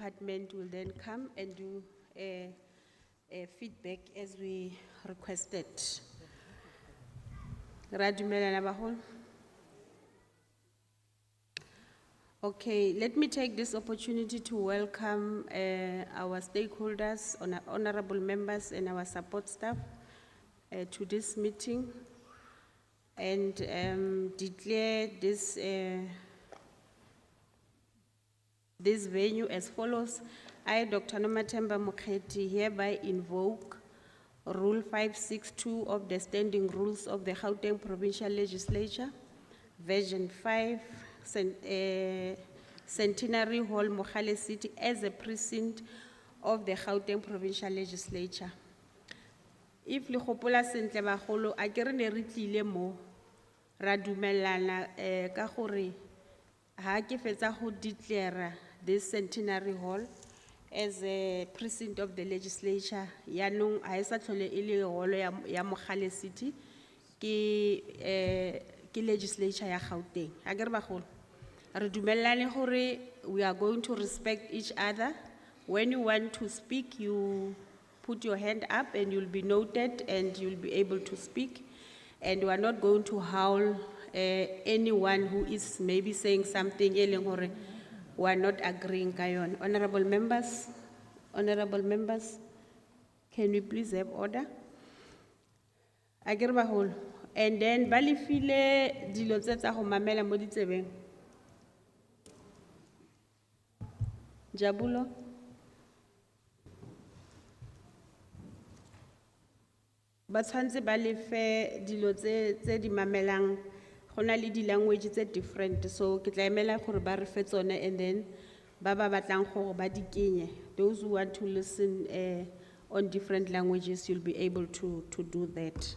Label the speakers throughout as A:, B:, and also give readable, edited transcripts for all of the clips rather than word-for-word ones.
A: department will then come and do a feedback as we requested. Ra dumelana baholo? Okay, let me take this opportunity to welcome our stakeholders, honorable members and our support staff to this meeting and declare this venue as follows. I, Dr. Nomathemba Mokheti, hereby invoke Rule 562 of the Standing Rules of the Gauteng Provincial Legislature, Version 5, Centenary Hall, Mogale City, as a precinct of the Gauteng Provincial Legislature. If le gopola sentle bagolo a ke re ne re tlile mo ra dumelana ka gore ha ke fetsa go declare this Centenary Hall as a precinct of the legislature yanong ha esa tlhole e le holo ya Mogale City ke legislature ya Gauteng ha ke re bagolo re dumelane gore we are going to respect each other. When you want to speak, you put your hand up and you'll be noted and you'll be able to speak. And we are not going to howl anyone who is maybe saying something we are not agreeing kayon. Honorable members, can we please have order? Agir baholo. And then bali file dilo tse tsa go mamela mo ditsebeng. Jabulo. Ba tshwantse ba lefe dilo tse di mamelang go na le di language tse different, so ke tla emela gore ba re fe tsone and then ba batlang gore ba di kenye. Those who want to listen on different languages, you'll be able to do that.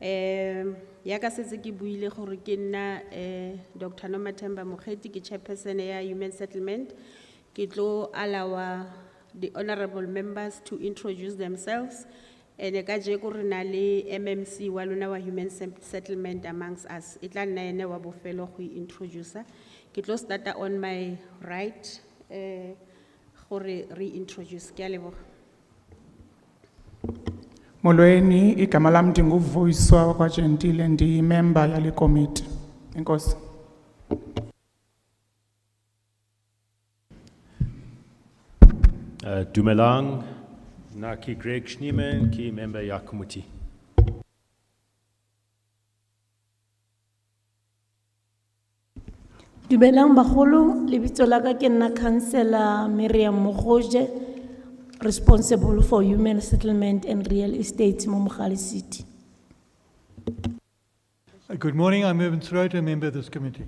A: Ya ka setse ke buile gore ke nna Dr. Nomathemba Mokheti ke chairperson ya Human Settlement. Ke tlo allow the honorable members to introduce themselves. And ka je ko rena le MMC wa lona wa Human Settlement amongst us. Itla nna ene wa bofelo go introduce. Ke tlo starta on my right gore reintroduce ke a leboga.
B: Molweni igama lam ndinguVuyiswa kwa Gentile ndi member yale committee. Enkosi.
C: Dumelang na ki Greg Schneeman ki member ya committee.
D: Dumelang bagolo, lebitso la ka ke nna Councillor Miriam Mogale, responsible for human settlement and real estate mo Mogale City.
E: Good morning, I'm Irvin Schroeder, a member of this committee.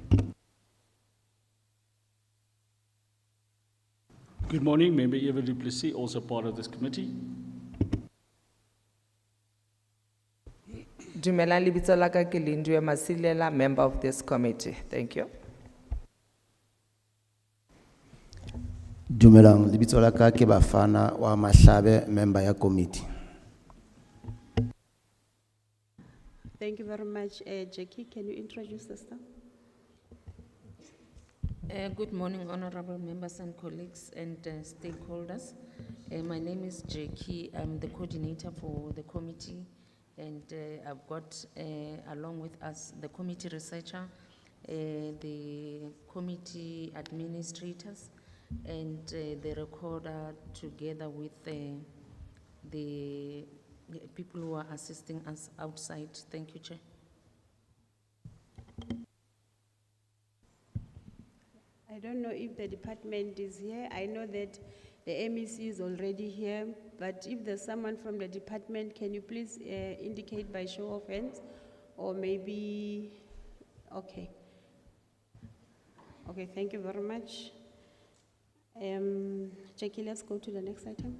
F: Good morning, Member Eva du Plessis, also part of this committee.
G: Dumelang lebitso la ka ke Lindwe Masilela, member of this committee. Thank you.
H: Dumelang lebitso la ka ke Bafana wa Mahlabe, member ya committee.
A: Thank you very much. Jackie, can you introduce the staff?
I: Good morning, honorable members and colleagues and stakeholders. My name is Jackie. I'm the coordinator for the committee, and I've got, along with us, the committee researcher, the committee administrators, and the recorder, together with the people who are assisting us outside. Thank you, Chair.
A: I don't know if the department is here. I know that the MEC is already here, but if there's someone from the department, can you please indicate by show of hands? Or maybe, okay. Okay, thank you very much. Jackie, let's go to the next item.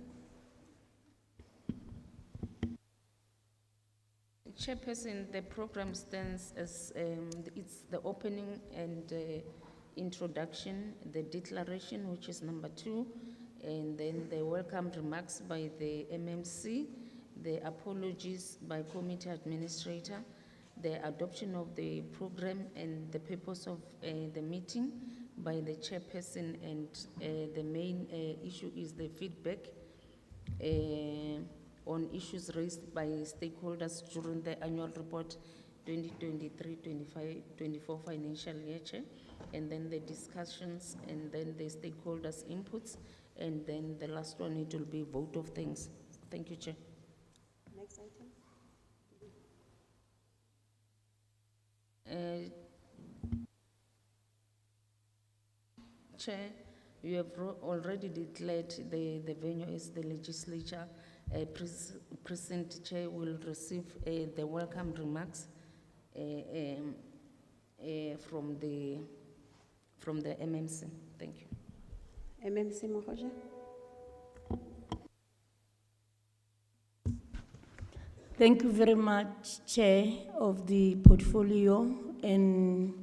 I: Chairperson, the program stands as, it's the opening and introduction, the declaration, which is number 2, and then the welcome remarks by the MMC, the apologies by committee administrator, the adoption of the program and the purpose of the meeting, by the chairperson, and the main issue is the feedback on issues raised by stakeholders during the annual report 2023-24 financial year, Chair, and then the discussions, and then the stakeholders' inputs, and then the last one, it will be vote of thanks. Thank you, Chair.
A: Next item.
I: Chair, you have already declared the venue is the legislature. President Chair will receive the welcome remarks from the MMC. Thank you.
A: MMC Mogale.
D: Thank you very much, Chair of the portfolio, and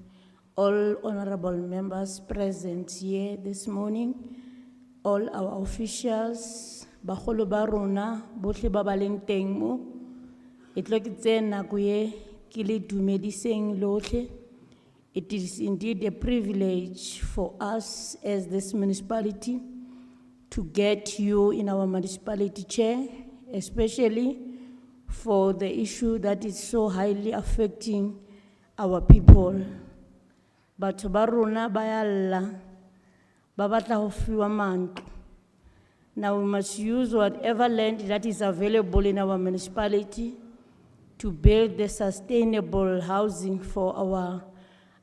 D: all honorable members present here this morning, all our officials, bagolo ba rona, bohle ba ba leng teng mo. E tlo ke tse nako ye ke le dumediseng lohle. It is indeed a privilege for us as this municipality to get you in our municipality, Chair, especially for the issue that is so highly affecting our people. Batho ba rona ba ya lla, ba batla ho fiwa mantlo. Now we must use whatever land that is available in our municipality to build the sustainable housing for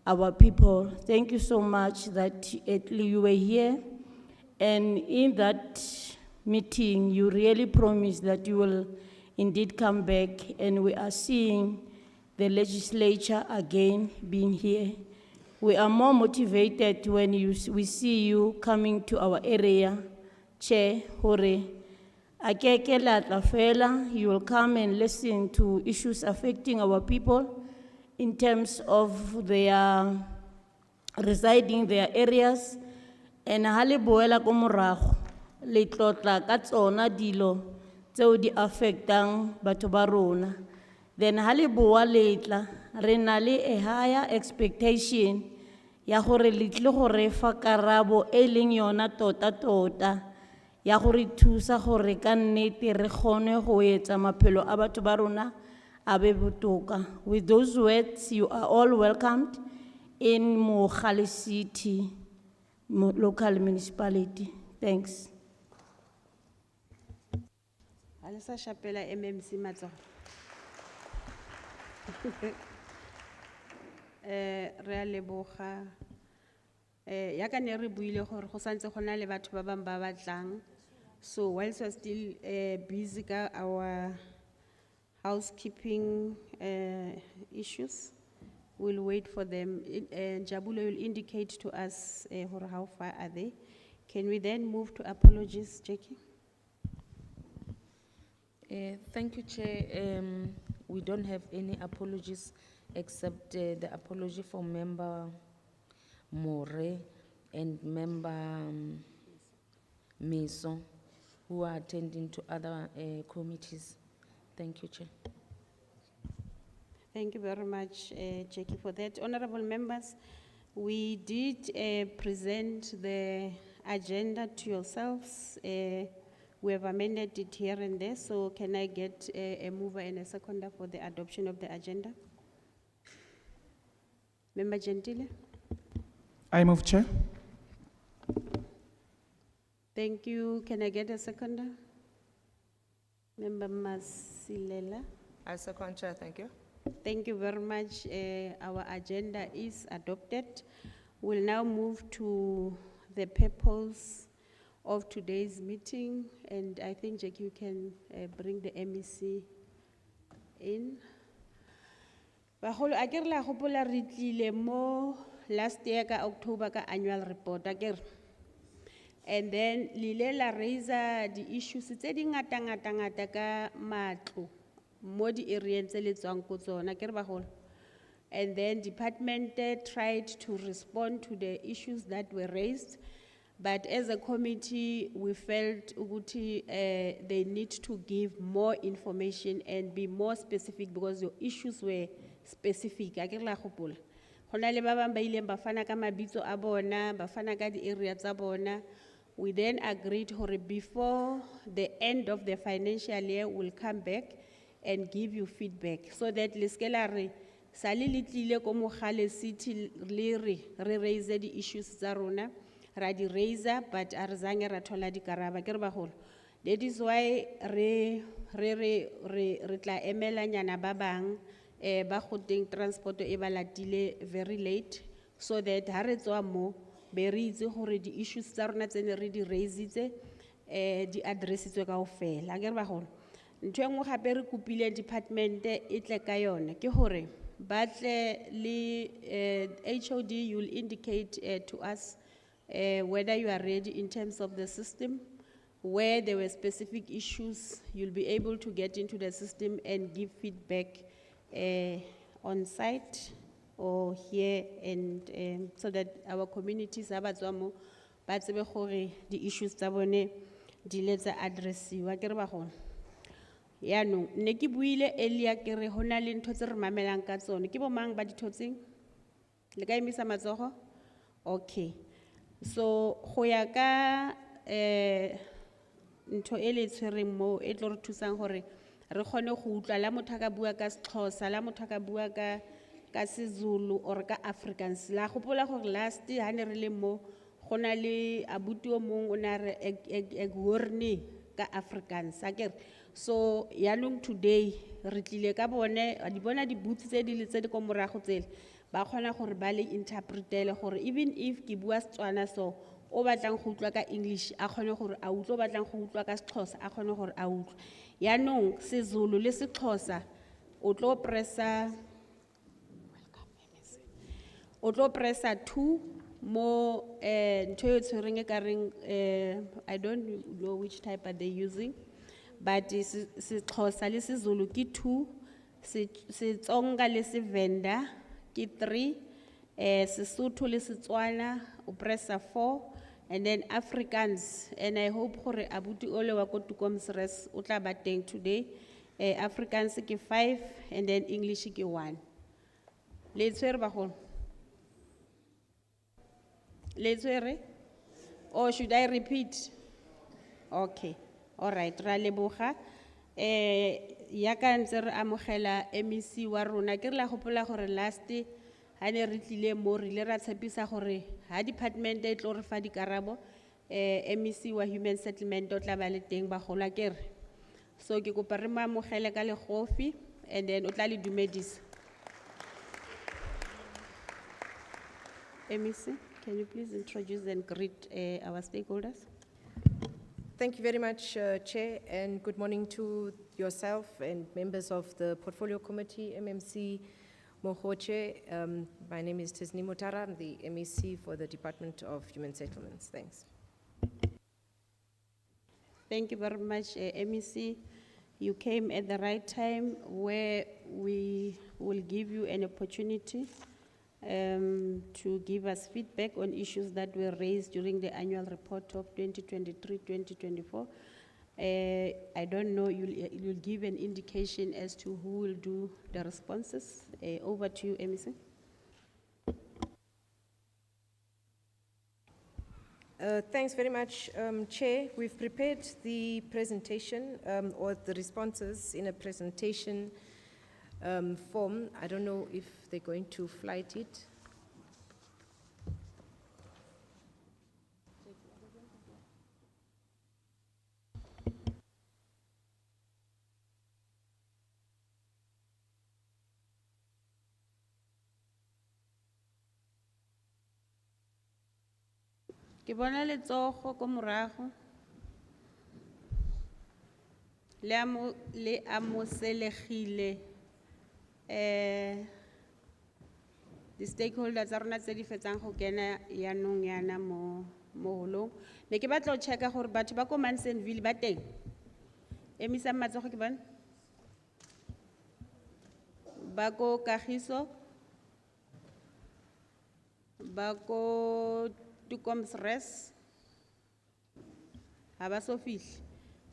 D: our people. Thank you so much that you were here, and in that meeting you really promised that you will indeed come back, and we are seeing the legislature again being here. We are more motivated when we see you coming to our area, Chair, hore. Akeke la tla fela, you will come and listen to issues affecting our people in terms of their residing their areas, and hale boela ko morago le tlotla ka tsona dilo tseo di affectang batho ba rona. Then hale boa letla re na le a higher expectation ya gore le tle go re fa karabo e leng yona tota ya gore thusa gore ka nnete re kgone go etsa maphelo a batho ba rona a be botoka. With those words, you are all welcomed in Mogale City local municipality. Thanks.
A: Alisa Chapela MMC matsogo. Re a leboga. Ya ka ne re buile gore go santse go na le batho ba bang ba batlang. So whilst we're still busy ka our housekeeping issues, we'll wait for them. Jabulo will indicate to us how far are they. Can we then move to apologies, Jackie?
I: Thank you, Chair. We don't have any apologies except the apology for Member More and Member Meso, who are attending to other committees. Thank you, Chair.
A: Thank you very much, Jackie, for that. Honorable members, we did present the agenda to yourselves. We have amended it here and there, so can I get a mover and a seconder for the adoption of the agenda? Member Gentile?
B: I move, Chair.
A: Thank you. Can I get a seconder? Member Masilela?
G: I second, Chair, thank you.
A: Thank you very much. Our agenda is adopted. We'll now move to the purpose of today's meeting, and I think, Jackie, you can bring the MEC in. Bagolo, a ke re la gopola re tlile mo last year ka October ka annual report, a ke re. And then lile la raise the issues tse di ngata ka matlo mo di area tse le tswang ko tsona, ke re bagolo. And then department tried to respond to the issues that were raised, but as a committee we felt ukuthi they need to give more information and be more specific because your issues were specific. A ke re la gopola Go na le ba bang ba ileng ba fana ka mabitso a bona, ba fana ka di-area tsa bona. We then agreed hore before the end of the financial year, we'll come back and give you feedback so that le ske la re sale le tlile ko Mogale City le re raise the issues tsa rona, ra di raise but a re zange ra thola dikaraba ke re bagolo. That is why re tla emela nyana ba bang ba go teng transport e ba latile very late so that ha re tswa mo be re itse gore di issues tsa rona tsene re di raisitse di addressitswe kaofela ke re bagolo. Ntho engwe gape re kopile department e tle ka yone ke gore ba tle le HOD, you'll indicate to us whether you are ready in terms of the system. Where there were specific issues, you'll be able to get into the system and give feedback on site or here, and so that our communities have atswamo ba tsebe gore di issues tsa bone di le tsa addressiwa ke re bagolo. Ya no ne ke buile earlier ke re hona le ntho tse re mamelang ka tsone ke bo mang ba dithotsing le ka emisa matsogo. Okay, so go ya ka ntho e le tshwereng mo e tlo re thusang gore re kgone go utlwa la motho ka bua ka Xhosa, la motho ka bua ka SeZulu or ka Afrikaans. La gopola gore last ha ne re le mo gona le abuti o mong o na re ek hoorne ka Afrikaans akere. So yanong today re tlile ka bone di bona di boots tse di le tse di ko morago tsele ba kgona gore ba le interpretele gore even if ke bua Setswana so o batlang go utlwa ka English a kgone gore a utlwa, o batlang go utlwa ka Xhosa a kgone gore a utlwa. Yanong SeZulu le Xhosa o tlo pressa 2 mo ntho e tshwereng e ka reng I don't know which type are they using, but Xhosa le SeZulu ke 2, Setsonga le Sevenda ke 3, Sesotho le Setswana o pressa 4, and then Afrikaans, and I hope gore abuti ole wa ko Tukomsres o tla ba teng today. Afrikaans ke 5 and then English ke 1. Le tshwere bagolo? Le tshwere? Or should I repeat? Okay, all right, ra leboga. Ya ka ntse re amogela MEC wa rona ke re la gopola gore last ha ne re tlile mo re le ra tshepisa gore ha department e tlo re fa dikarabo MEC wa human settlement o tla ba le teng bagolo akere. So ke kopa re mo amogele ka legofi and then o tla le dumedisa. MEC, can you please introduce and greet our stakeholders?
J: Thank you very much, Chair, and good morning to yourself and members of the Portfolio Committee, MMC Mohoche. My name is Tisni Mutara, I'm the MEC for the Department of Human Settlements. Thanks.
A: Thank you very much, MEC. You came at the right time where we will give you an opportunity to give us feedback on issues that were raised during the annual report of 2023-2024. I don't know, you'll give an indication as to who will do the responses. Over to you, MEC.
J: Thanks very much, Chair. We've prepared the presentation or the responses in a presentation form. I don't know if they're going to flight it.
A: Ke bona letsogo ko morago le amoselegile the stakeholders tsa rona tse di fetsang go kena yanong yana mo holong. Ne ke batla go checka gore batho ba ko Mansonville ba teng. Emisa matsogo ke bona. Ba ko Kagiso, ba ko Tukomsres, ha ba so fihle.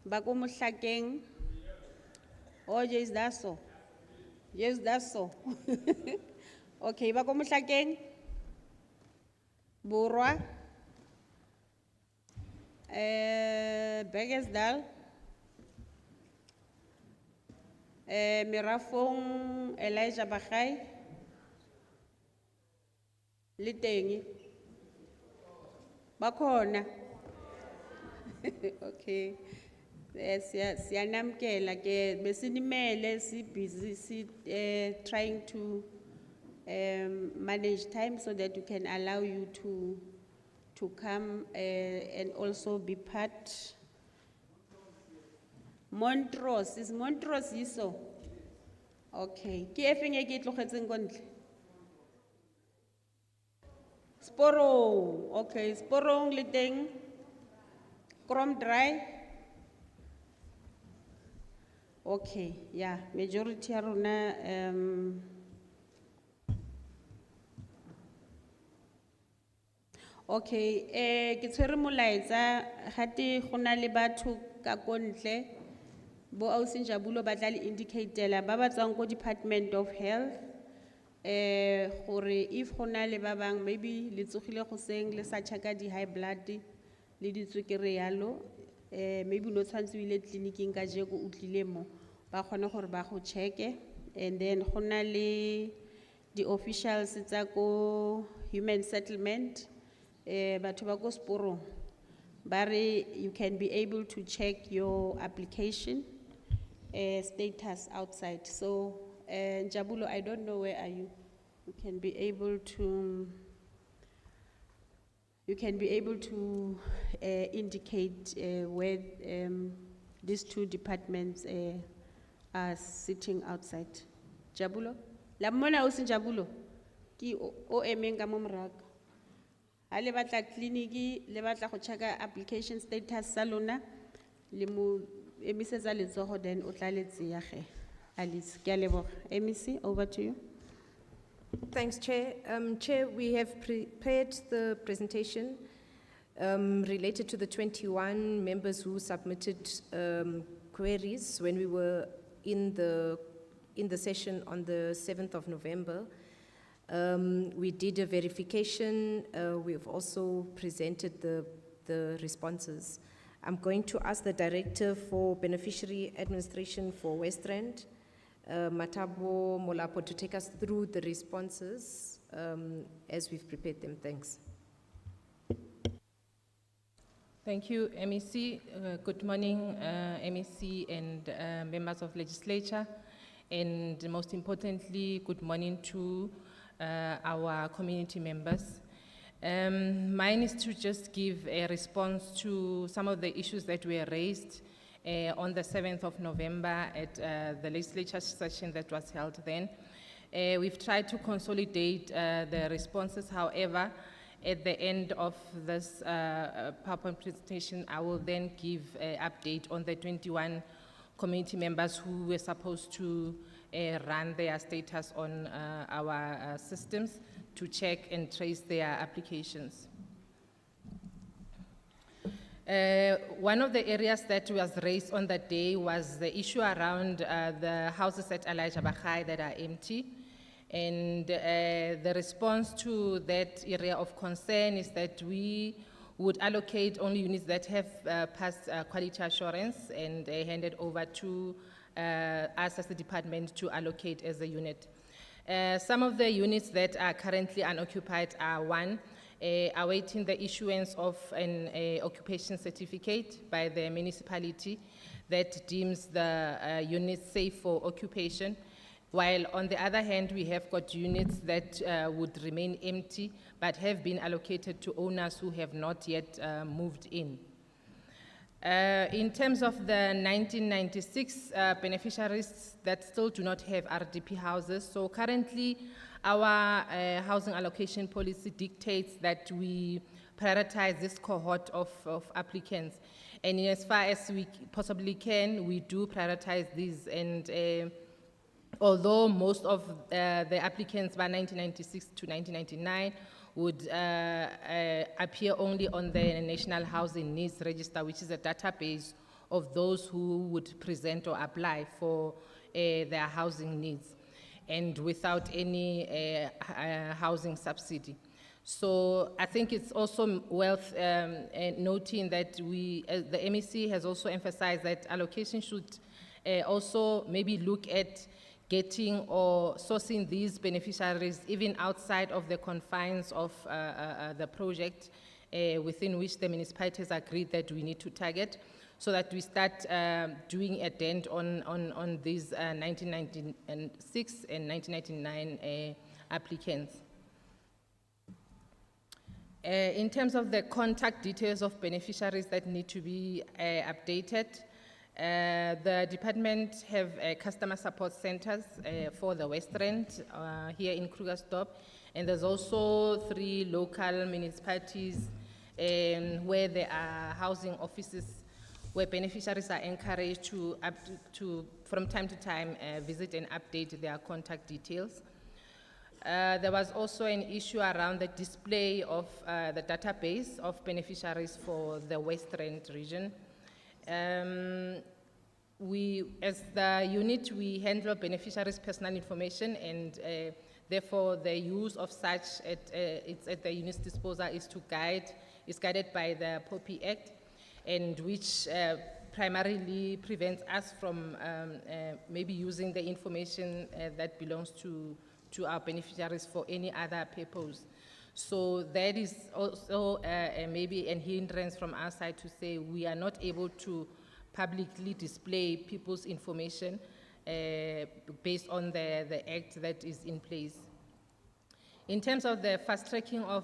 A: Ba ko Mohlakeng. Oh, yes, that's so. Yes, that's so. Okay, ba ko Mohlakeng, Borwa, Burgersdal, Mirafong, Elijah Bagai, le teng. Bakhona. Okay. Siyanamkela ke besinimele si busy trying to manage time so that we can allow you to come and also be part. Montrose, is Montrose iso? Okay. Ki efeng e ke tlogetseng ko ntle? Sporong, okay, Sporong le teng. Chrome Dry. Okay, yeah, majority ya rona okay, ke tshwere molaetsa gate go na le batho ka ko ntle bo ausi Njabulo ba tla le indicatela ba ba tswang ko Department of Health gore if go na le ba bang maybe le tsogile go seng le sa check di high blood le di tswekere yalo maybe no tshwantse ile tleliniking ka je go utlile mo ba khona gore ba go checke and then go na le the officials tsa ko human settlement batho ba ko Sporong ba re you can be able to check your application status outside. So Njabulo, I don't know where are you. You can be able to indicate where these two departments are sitting outside. Jabulo, la mona o se Njabulo ki o emeng ka mo morago. Ha le batla kliniki le batla go checka application status sa lona le mo emisetsa letsogo then o tla le tseya ge. Alice, ke a leboga. MEC, over to you.
J: Thanks, Chair. Chair, we have prepared the presentation related to the 21 members who submitted queries when we were in the session on the 7th of November. We did a verification. We have also presented the responses. I'm going to ask the Director for Beneficiary Administration for West Rand, Matabo Molapo, to take us through the responses as we've prepared them. Thanks.
K: Thank you, MEC. Good morning, MEC and members of legislature. And most importantly, good morning to our community members. Mine is to just give a response to some of the issues that were raised on the 7th of November at the legislature session that was held then. We've tried to consolidate the responses. However, at the end of this PowerPoint presentation, I will then give an update on the 21 community members who were supposed to run their status on our systems to check and trace their applications. One of the areas that was raised on that day was the issue around the houses at Elijah Bagai that are empty. And the response to that area of concern is that we would allocate only units that have passed quality assurance and handed over to us as the department to allocate as a unit. Some of the units that are currently unoccupied are one, awaiting the issuance of an occupation certificate by the municipality that deems the units safe for occupation. While on the other hand, we have got units that would remain empty but have been allocated to owners who have not yet moved in. In terms of the 1996 beneficiaries that still do not have RDP houses, so currently our housing allocation policy dictates that we prioritize this cohort of applicants. And as far as we possibly can, we do prioritize these. And although most of the applicants by 1996 to 1999 would appear only on the National Housing Needs Register, which is a database of those who would present or apply for their housing needs. and without any housing subsidy. So I think it's also worth noting that the MEC has also emphasized that allocation should also maybe look at getting or sourcing these beneficiaries even outside of the confines of the project within which the municipality has agreed that we need to target, so that we start doing a dent on these 1996 and 1999 applicants. In terms of the contact details of beneficiaries that need to be updated, the department have customer support centers for the West Rand here in Krugersdorp, and there's also 3 local municipalities where there are housing offices where beneficiaries are encouraged to from time to time visit and update their contact details. There was also an issue around the display of the database of beneficiaries for the West Rand region. We, as the unit, we handle beneficiaries' personal information, and therefore the use of such it's at the unit's disposal is guided by the POPI Act, and which primarily prevents us from maybe using the information that belongs to our beneficiaries for any other purpose. So that is also maybe a hindrance from our side to say we are not able to publicly display people's information based on the act that is in place. In terms of the fast tracking of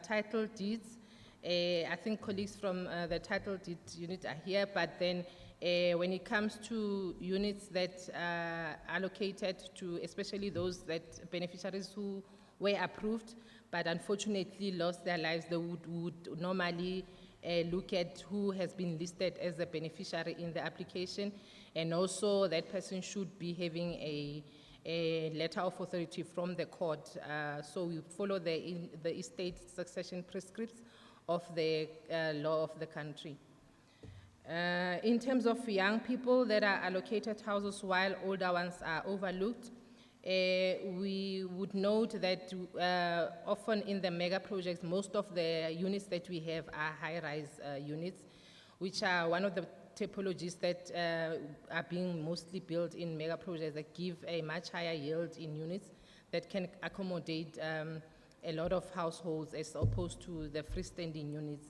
K: title deeds, I think colleagues from the title deed unit are here, but then when it comes to units that are allocated to, especially those that beneficiaries who were approved but unfortunately lost their lives, they would normally look at who has been listed as a beneficiary in the application, and also that person should be having a letter of authority from the court. So we follow the estate succession prescripts of the law of the country. In terms of young people that are allocated houses while older ones are overlooked, we would note that often in the mega projects, most of the units that we have are high-rise units, which are one of the typologies that are being mostly built in mega projects that give a much higher yield in units that can accommodate a lot of households as opposed to the freestanding units.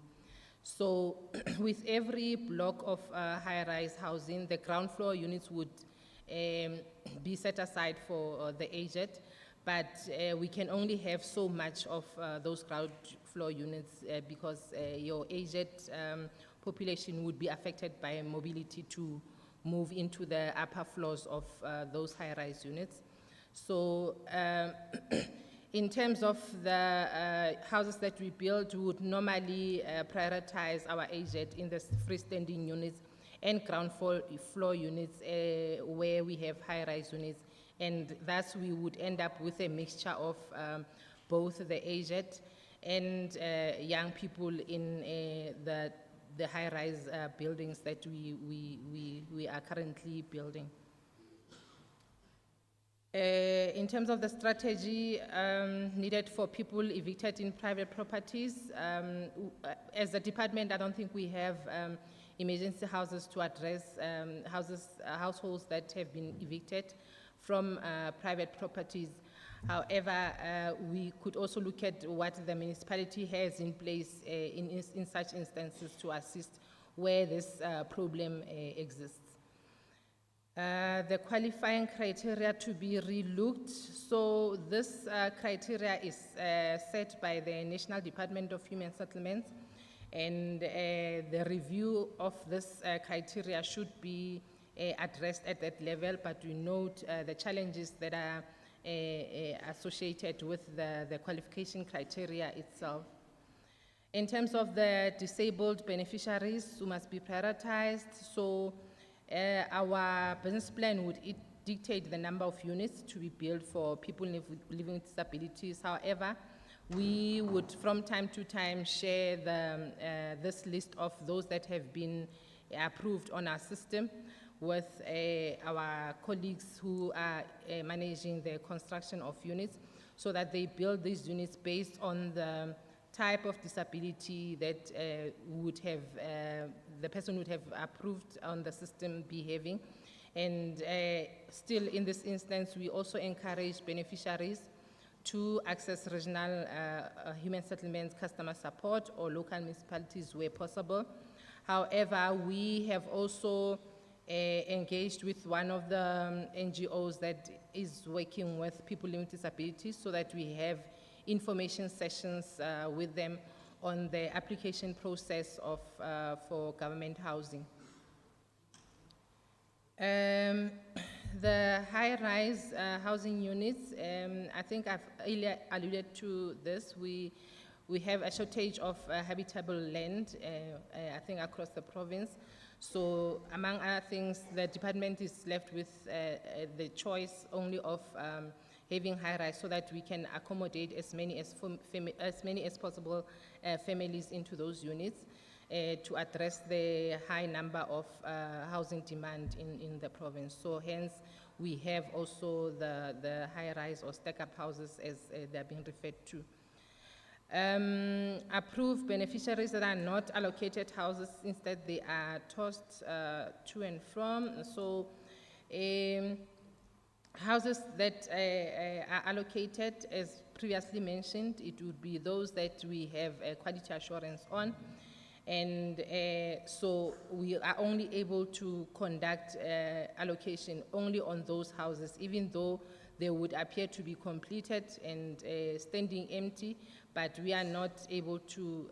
K: So with every block of high-rise housing, the ground floor units would be set aside for the aged, but we can only have so much of those ground floor units because your aged population would be affected by mobility to move into the upper floors of those high-rise units. So in terms of the houses that we build, we would normally prioritize our aged in the freestanding units and ground floor units where we have high-rise units, and thus we would end up with a mixture of both the aged and young people in the high-rise buildings that we are currently building. In terms of the strategy needed for people evicted in private properties, as a department, I don't think we have emergency houses to address households that have been evicted from private properties. However, we could also look at what the municipality has in place in such instances to assist where this problem exists. The qualifying criteria to be relooked. So this criteria is set by the National Department of Human Settlements, and the review of this criteria should be addressed at that level, but we note the challenges that are associated with the qualification criteria itself. In terms of the disabled beneficiaries who must be prioritized, so our business plan would dictate the number of units to be built for people living with disabilities. However, we would from time to time share this list of those that have been approved on our system with our colleagues who are managing the construction of units, so that they build these units based on the type of disability that the person would have approved on the system behaving. And still in this instance, we also encourage beneficiaries to access regional human settlements, customer support, or local municipalities where possible. However, we have also engaged with one of the NGOs that is working with people with disabilities, so that we have information sessions with them on the application process of, for government housing. The high-rise housing units, I think I've earlier alluded to this. We have a shortage of habitable land, I think, across the province. So among other things, the department is left with the choice only of having high-rise, so that we can accommodate as many as possible families into those units to address the high number of housing demand in the province. So hence, we have also the high-rise or stack-up houses, as they're being referred to. Approved beneficiaries that are not allocated houses, instead they are tossed to and from. So houses that are allocated, as previously mentioned, it would be those that we have quality assurance on. And so we are only able to conduct allocation only on those houses, even though they would appear to be completed and standing empty, but we are not able to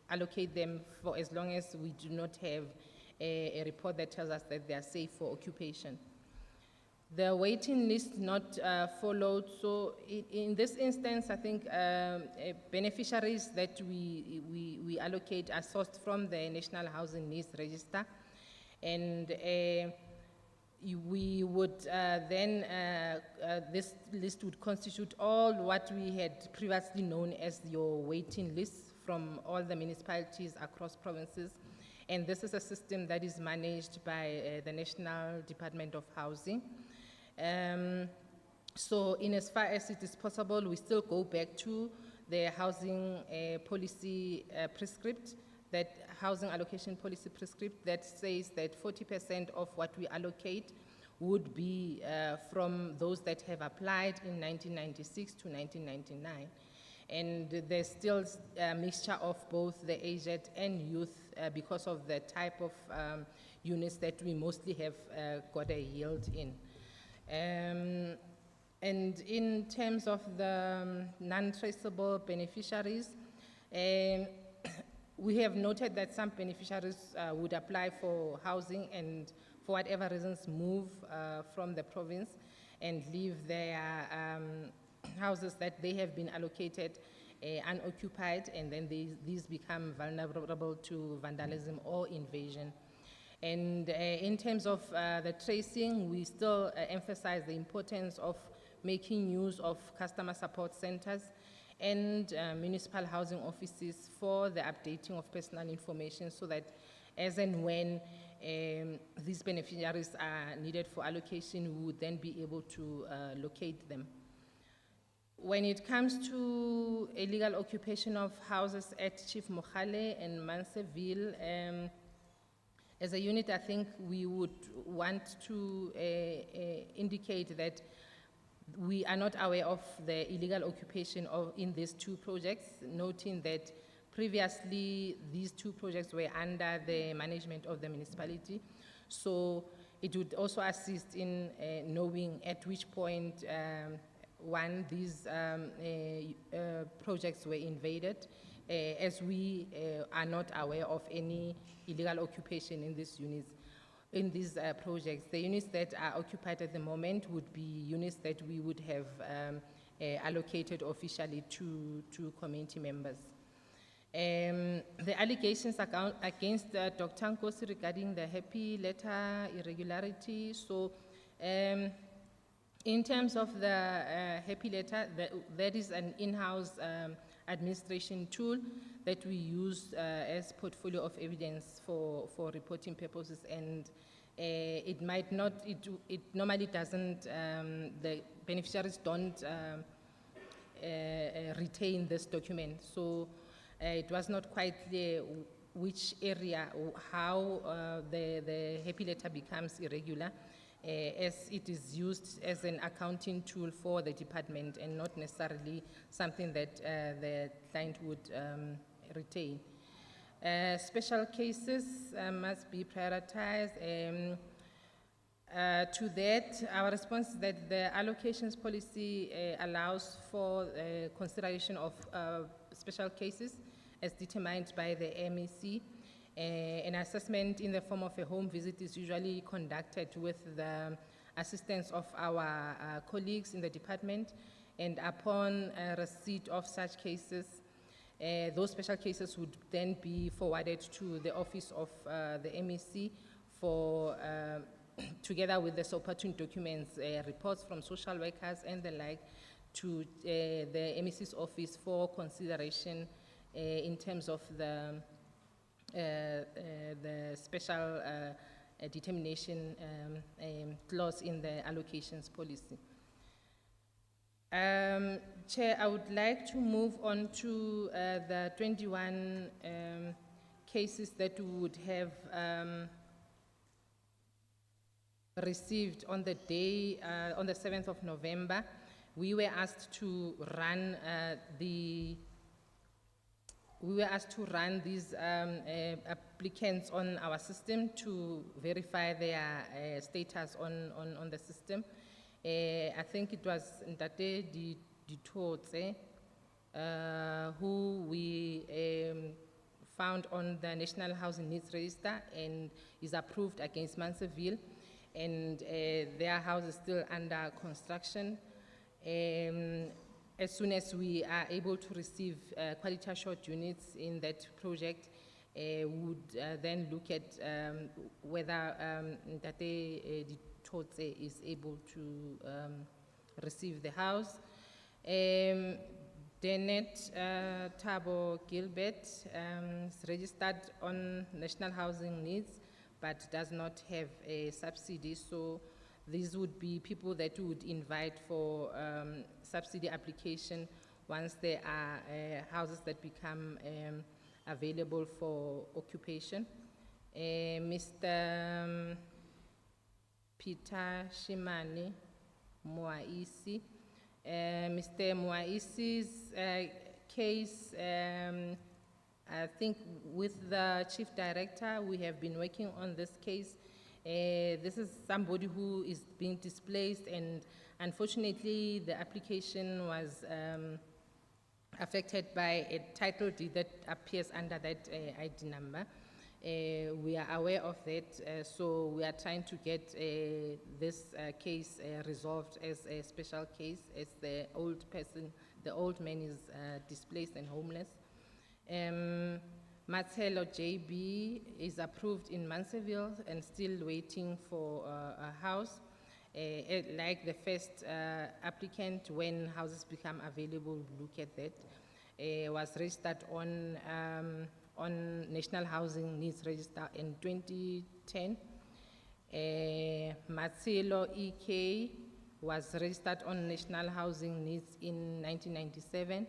K: allocate them for as long as we do not have a report that tells us that they are safe for occupation. The waiting list not followed. So in this instance, I think beneficiaries that we allocate are sourced from the National Housing Needs Register. And we would then, this list would constitute all what we had previously known as your waiting lists from all the municipalities across provinces. And this is a system that is managed by the National Department of Housing. So in as far as it is possible, we still go back to the housing policy prescript, that housing allocation policy prescript that says that 40% of what we allocate would be from those that have applied in 1996 to 1999. And there's still a mixture of both the aged and youth because of the type of units that we mostly have got a yield in. And in terms of the non-traceable beneficiaries, we have noted that some beneficiaries would apply for housing and for whatever reasons move from the province and leave their houses that they have been allocated unoccupied, and then these become vulnerable to vandalism or invasion. And in terms of the tracing, we still emphasize the importance of making use of customer support centers and municipal housing offices for the updating of personal information, so that as and when these beneficiaries are needed for allocation, we would then be able to locate them. When it comes to illegal occupation of houses at Chief Mogale and Manseville, as a unit, I think we would want to indicate that we are not aware of the illegal occupation in these two projects, noting that previously these two projects were under the management of the municipality. So it would also assist in knowing at which point these projects were invaded, as we are not aware of any illegal occupation in these units, in these projects. The units that are occupied at the moment would be units that we would have allocated officially to community members. The allegations against Dr. Nkosi regarding the happy letter irregularity. So in terms of the happy letter, that is an in-house administration tool that we use as portfolio of evidence for reporting purposes, and it might not, it normally doesn't, the beneficiaries don't retain this document. So it was not quite clear which area, or how the happy letter becomes irregular, as it is used as an accounting tool for the department and not necessarily something that the client would retain. Special cases must be prioritized. To that, our response is that the allocations policy allows for consideration of special cases as determined by the MEC. An assessment in the form of a home visit is usually conducted with the assistance of our colleagues in the department, and upon receipt of such cases, those special cases would then be forwarded to the office of the MEC for together with the supporting documents, reports from social workers and the like, to the MEC's office for consideration in terms of the special determination clause in the allocations policy. Chair, I would like to move on to the 21 cases that we would have received on the day, on the 7th of November. We were asked to run these applicants on our system to verify their status on the system. I think it was Ntate Ditotse who we found on the National Housing Needs Register and is approved against Manseville, and their house is still under construction. As soon as we are able to receive quality assured units in that project, we would then look at whether Ntate Ditotse is able to receive the house. Denet Tabo Gilbert is registered on National Housing Needs but does not have a subsidy, so these would be people that we would invite for subsidy application once there are houses that become available for occupation. Mr. Peter Shimani Muaisi. Mr. Muaisi's case, I think with the Chief Director, we have been working on this case. This is somebody who is being displaced, and unfortunately the application was affected by a title deed that appears under that ID number. We are aware of that, so we are trying to get this case resolved as a special case, as the old man is displaced and homeless. Marcelo JB is approved in Manseville and still waiting for a house. Like the first applicant, when houses become available, we'll look at that. Was registered on National Housing Needs Register in 2010. Marcelo EK was registered on National Housing Needs in 1997.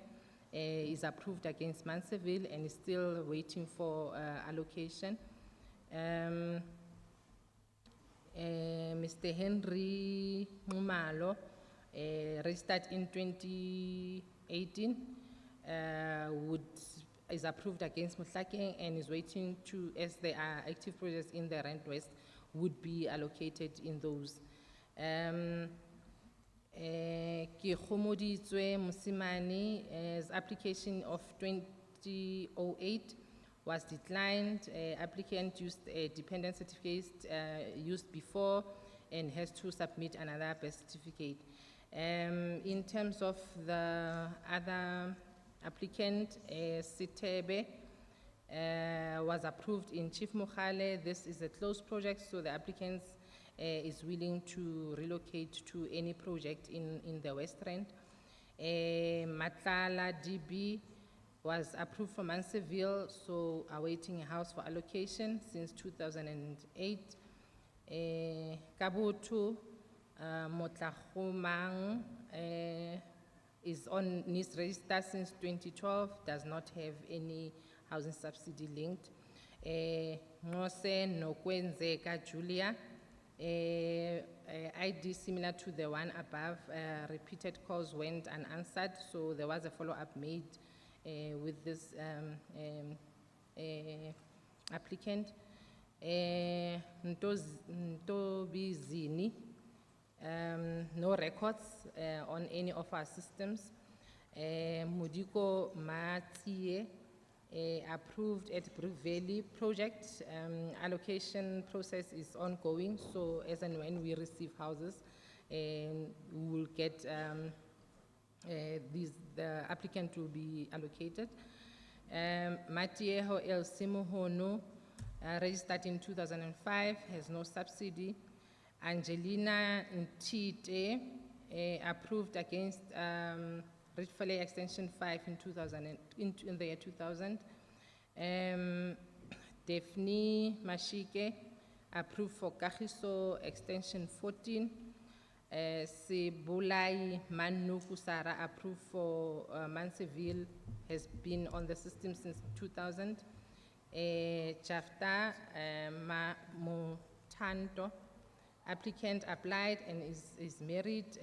K: Is approved against Manseville and is still waiting for allocation. Mr. Henry Mumalo, registered in 2018, is approved against Mutlake and is waiting to, as there are active projects in the Rand West, would be allocated in those. Kihomoditswe Musimani's application of 2008 was declined. Applicant used a dependent certificate used before and has to submit another birth certificate. In terms of the other applicant, Sitebe was approved in Chief Mogale. This is a closed project, so the applicant is willing to relocate to any project in the West Rand. Matlala DB was approved for Manseville, so awaiting a house for allocation since 2008. Kabutu, Motlachomang, is on NIS register since 2012, does not have any housing subsidy linked. Ngose Nokwenzeka Julia, ID similar to the one above, repeated calls went unanswered, so there was a follow-up made with this applicant. Ntobizini, no records on any of our systems. Mudiko Matie, approved at Brook Valley project. Allocation process is ongoing, so as and when we receive houses, we will get the applicant will be allocated. Matieho El Simuhono, registered in 2005, has no subsidy. Angelina Ntite, approved against Ridgevalley Extension 5 in 2000, in the year 2000. Daphne Mashike, approved for Kagiso Extension 14. Sibulai Manuku Sara, approved for Manseville, has been on the system since 2000. Chafta Mutanto, applicant applied and is married.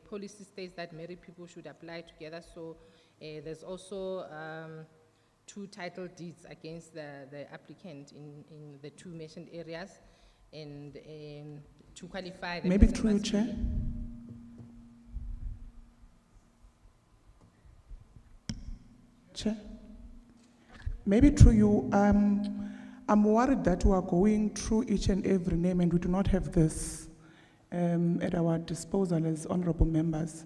K: Policy states that married people should apply together, so there's also 2 title deeds against the applicant in the 2 mentioned areas, and to qualify. the
B: Maybe
K: person
B: through you,
K: must
B: Chair. Chair. Maybe through you, I'm worried that we are going through each and every name and we do not have this at our disposal as honorable members.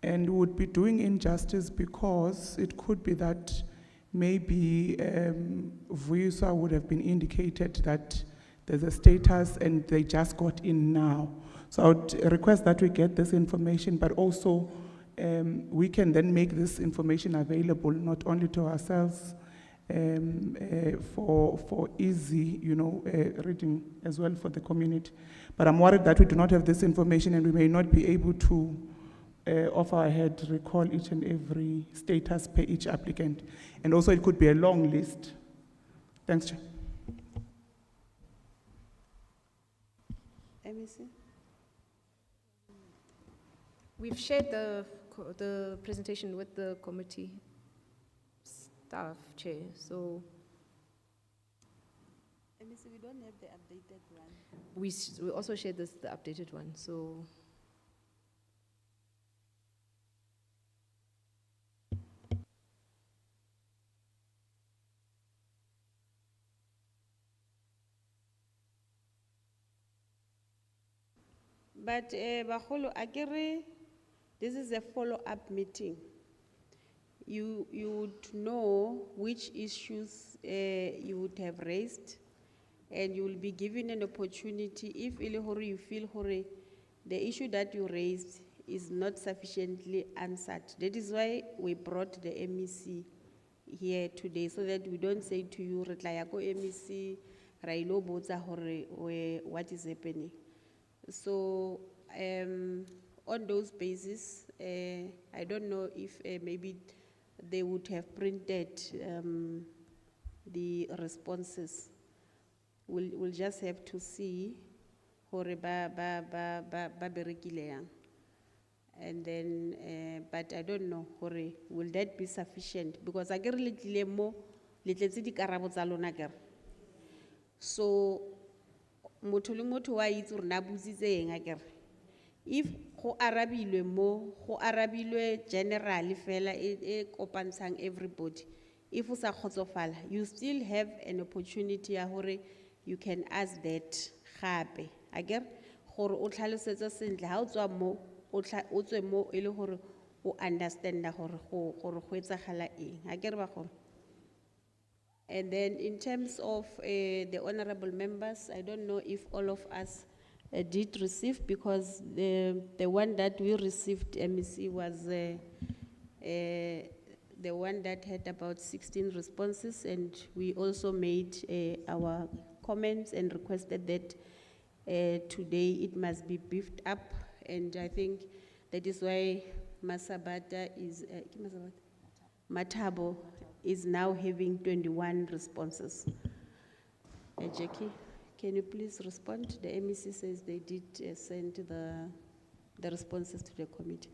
B: And we would be doing injustice because it could be that maybe Vuisa would have been indicated that there's a status and they just got in now. So I would request that we get this information, but also we can then make this information available not only to ourselves for easy, reading as well for the community. But I'm worried that we do not have this information and we may not be able to off our head recall each and every status per each applicant. And also it could be a long list. Thanks, Chair.
A: MEC?
J: We've shared the presentation with the committee staff, Chair, so
A: MEC, we don't have the updated one.
J: we also shared the updated one, so.
A: But Baholo Agere, this is a follow-up meeting. You would know which issues you would have raised, and you will be given an opportunity if you feel the issue that you raised is not sufficiently answered. That is why we brought the MEC here today, so that we don't say to you, Retlayako MEC, Railo Boza Hore, what is happening. So on those basis, I don't know if maybe they would have printed the responses. We'll just have to see hore ba berekile yang. And then, but I don't know hore will that be sufficient, because I get little more little di karabo tsa lona kere. So motho le motho wa itse re na butsitse eng a kere. If go arabilwe mo go arabilwe generally fela e kopantshang everybody, if o sa khotsofala, you still have an opportunity ya hore you can ask that gape again gore o tlhalosetse sentle ha o tswa mo o tswe mo e le gore o understand gore go etsagala eng a kere ba gore. And then in terms of the honorable members, I don't know if all of us did receive, because the one that we received, MEC, was the one that had about 16 responses, and we also made our comments and requested that today it must be beefed up, and I think that is why Masabata is, Matabo is now having 21 responses. Jackie, can you please respond? The MEC says they did send the responses to the committee.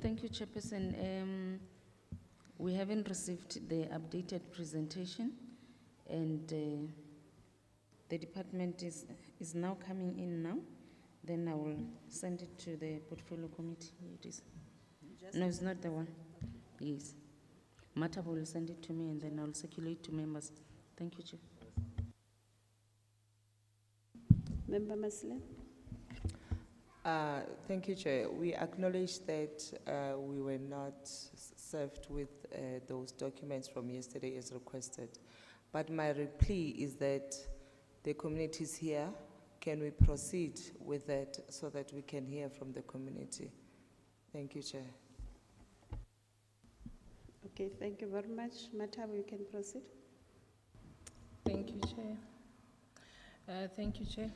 I: Thank you, Chairperson. We haven't received the updated presentation, and the department is now coming in now. Then I will send it to the portfolio committee. Here it is. No, it's not the one. Yes. Matabo will send it to me, and then I'll circulate to members. Thank you, Chair.
A: Member Masle?
G: Thank you, Chair. We acknowledge that we were not served with those documents from yesterday as requested. But my plea is that the community is here. Can we proceed with that so that we can hear from the community? Thank you, Chair.
A: Okay, thank you very much. Matabo, you can proceed.
K: Thank you, Chair. Thank you, Chair.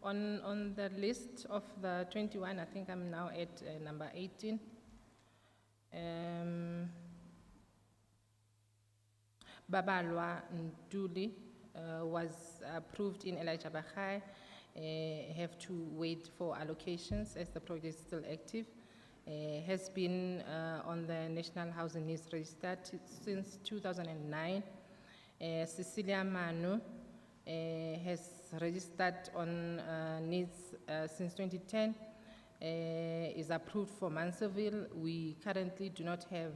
K: On the list of the 21, I think I'm now at number 18. Babalwa Nduli was approved in Elijah Bagai. Have to wait for allocations as the project is still active. Has been on the National Housing Needs Register since 2009. Cecilia Manu has registered on needs since 2010, is approved for Mansellville. We currently do not have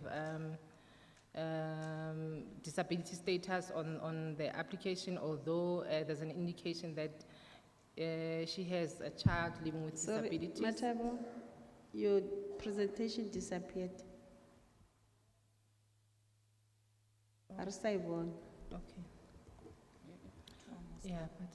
K: disability status on the application, although there's an indication that she has a child living with disabilities.
A: Matabo, your presentation disappeared. Arsaibon.
K: Okay. Yeah, but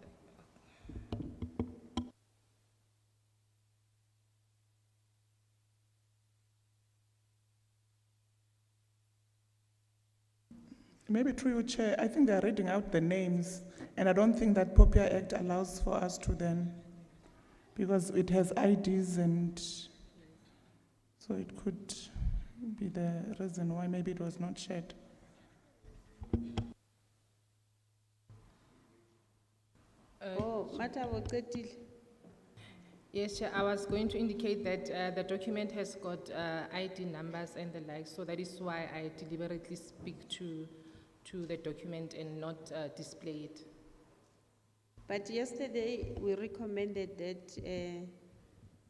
B: Maybe through you, Chair, I think they're reading out the names, and I don't think that POPIA Act allows for us to then, because it has IDs, and so it could be the reason why maybe it was not shared.
A: Oh, Matabo, Qetile.
K: yes, Chair, I was going to indicate that the document has got ID numbers and the like, so that is why I deliberately speak to the document and not display it.
A: But yesterday, we recommended that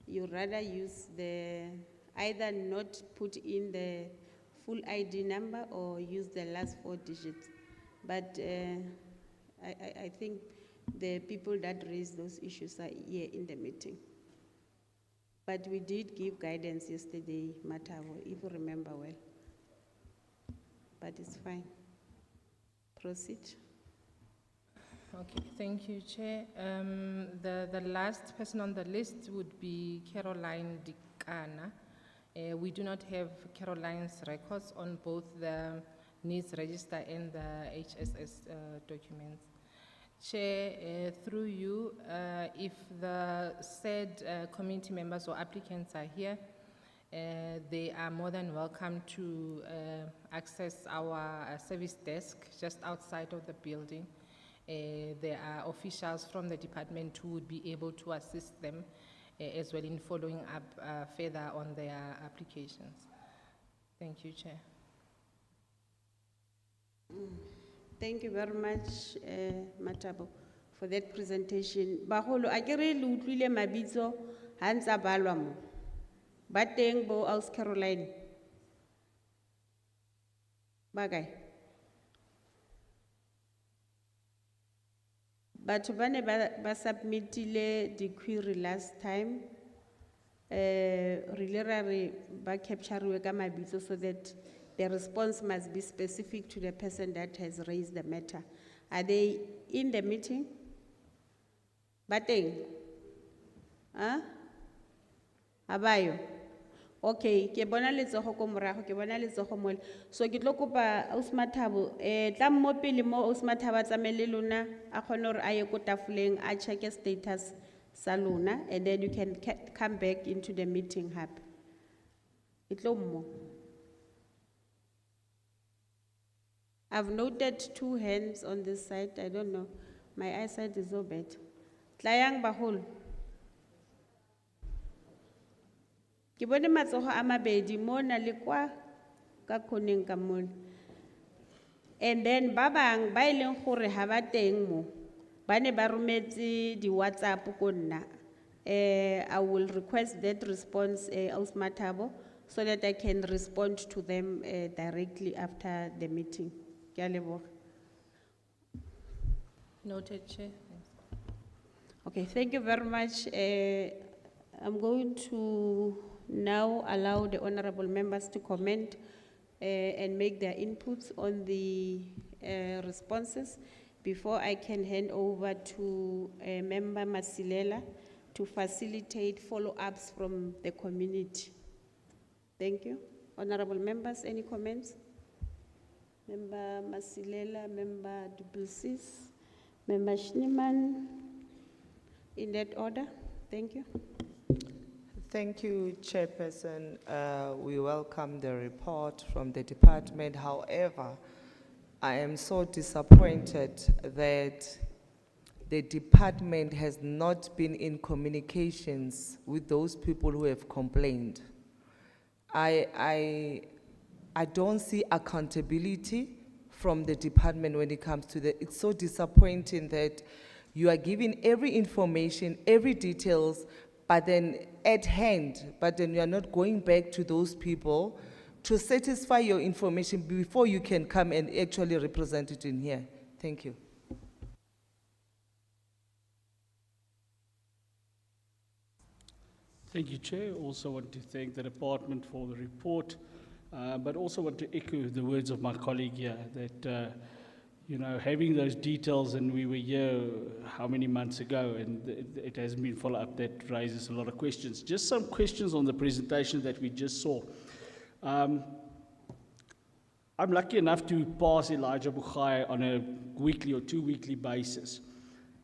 A: you rather use either not put in the full ID number or use the last 4 digits. But I think the people that raised those issues are here in the meeting. But we did give guidance yesterday, Matabo, if you remember well. But it's fine. Proceed.
K: Okay, thank you, Chair. The last person on the list would be Caroline Dikana. We do not have Caroline's records on both the needs register and the HSS documents. Chair, through you, if the said community members or applicants are here, they are more than welcome to access our service desk just outside of the building. There are officials from the department who would be able to assist them as well in following up further on their applications. Thank you, Chair.
A: Thank you very much, Matabo, for that presentation. Baholo, akere le utlwile mabitso ha ntse a balwa mo. Ba teng bo aus Caroline. Ba kae? Batho ba ne ba submitile di query last time. Re ra re ba capture ka mabitso so that the response must be specific to the person that has raised the matter. Are they in the meeting? Bateng? Huh? Abayo? Okay, ke bona letsogo ko morago, ke bona letsogo mole. So ke tlo kopa Ausi Mathabo, tla mo pele mo Ausi Mathabo a tsamaye le lona, a kgone hore a ye ko tafoleng, a check status sa lona, and then you can come back into the meeting hub. Itlo mo. I've noted 2 hands on this side, I don't know, my eyesight is so bad. Tlayang baholo. Ke bone matsogo a mabedi mona le kwa ka khoneng ka mona. And then ba bang ba ileng gore ha ba teng mo ba ne ba rometse di WhatsApp ko nna. I will request that response Ausi Mathabo so that I can respond to them directly after the meeting. Ke a leboga.
J: Noted, Chair.
A: Okay, thank you very much. I'm going to now allow the honorable members to comment and make their inputs on the responses before I can hand over to Member Masilela to facilitate follow-ups from the community. Thank you. Honorable members, any comments? Member Masilela, Member Duplessis, Member Schneemann, in that order. Thank you.
G: Thank you, Chairperson. We welcome the report from the department. However, I am so disappointed that the department has not been in communications with those people who have complained. I don't see accountability from the department when it comes to it's so disappointing that you are giving every information, every details, but then at hand, but then you are not going back to those people to satisfy your information before you can come and actually represent it in here. Thank you.
F: Thank you, Chair. Also want to thank the department for the report, but also want to echo the words of my colleague here that, you know, having those details, and we were here how many months ago, and it hasn't been followed up, that raises a lot of questions. Just some questions on the presentation that we just saw. I'm lucky enough to pass Elijah Mogale on a weekly or 2-weekly basis.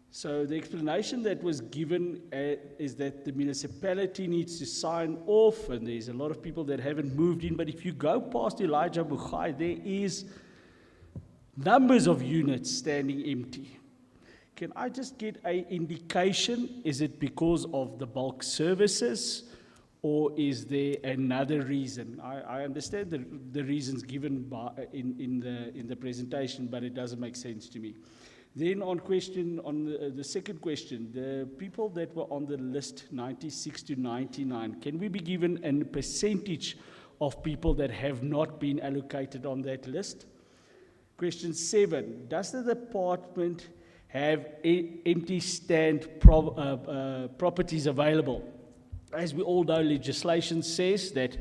F: So the explanation that was given is that the municipality needs to sign off, and there's a lot of people that haven't moved in, but if you go past Elijah Mogale, there is numbers of units standing empty. Can I just get an indication? Is it because of the bulk services, or is there another reason? I understand the reasons given in the presentation, but it doesn't make sense to me. Then on the second question, the people that were on the list 96 to 99, can we be given a percentage of people that have not been allocated on that list? Question 7, does the department have empty stand properties available? As we all know, legislation says that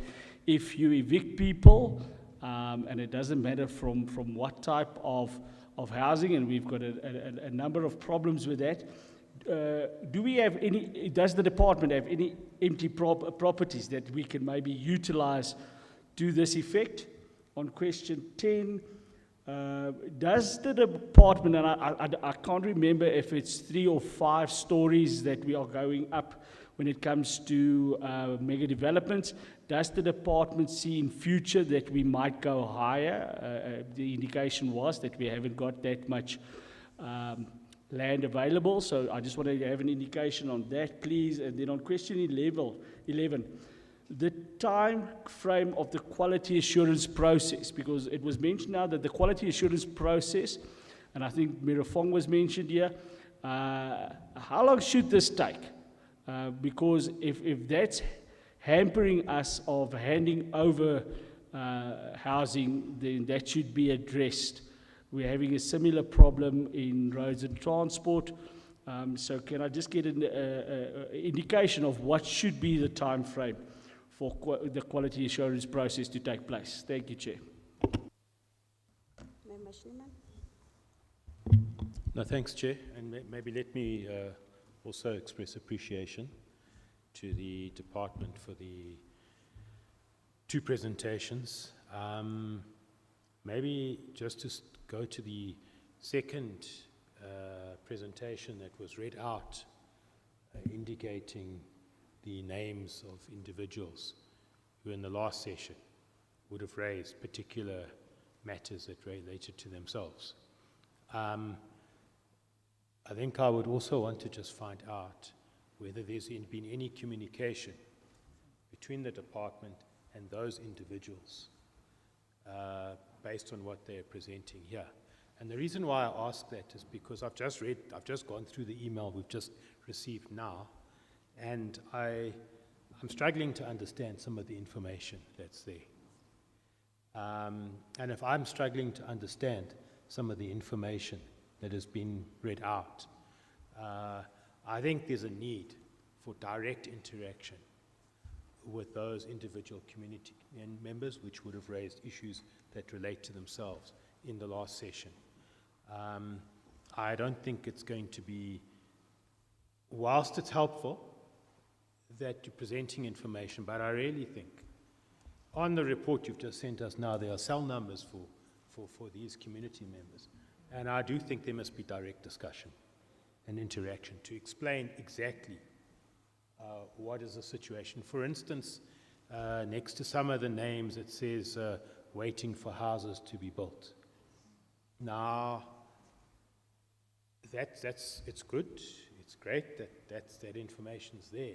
F: if you evict people, and it doesn't matter from what type of housing, and we've got a number of problems with that, do we have any, does the department have any empty properties that we can maybe utilize to this effect? On question 10, does the department, and I can't remember if it's 3 or 5 stories that we are going up when it comes to mega developments, does the department see in future that we might go higher? The indication was that we haven't got that much land available, so I just want to have an indication on that, please. And then on question 11, the time frame of the quality assurance process, because it was mentioned now that the quality assurance process, and I think Mirafong was mentioned here, how long should this take? Because if that's hampering us of handing over housing, then that should be addressed. We're having a similar problem in roads and transport. So can I just get an indication of what should be the time frame for the quality assurance process to take place? Thank you, Chair.
A: Member Schneemann?
C: No, thanks, Chair. And maybe let me also express appreciation to the department for the two presentations. Maybe just to go to the second presentation that was read out, indicating the names of individuals who in the last session would have raised particular matters that related to themselves. I think I would also want to just find out whether there's been any communication between the department and those individuals based on what they're presenting here. And the reason why I ask that is because I've just gone through the email we've just received now, and I'm struggling to understand some of the information that's there. And if I'm struggling to understand some of the information that has been read out, I think there's a need for direct interaction with those individual community members which would have raised issues that relate to themselves in the last session. I don't think it's going to be, whilst it's helpful that you're presenting information, but I really think on the report you've just sent us now, there are cell numbers for these community members. And I do think there must be direct discussion and interaction to explain exactly what is the situation. For instance, next to some of the names it says waiting for houses to be built. Now, it's good, it's great that information's there.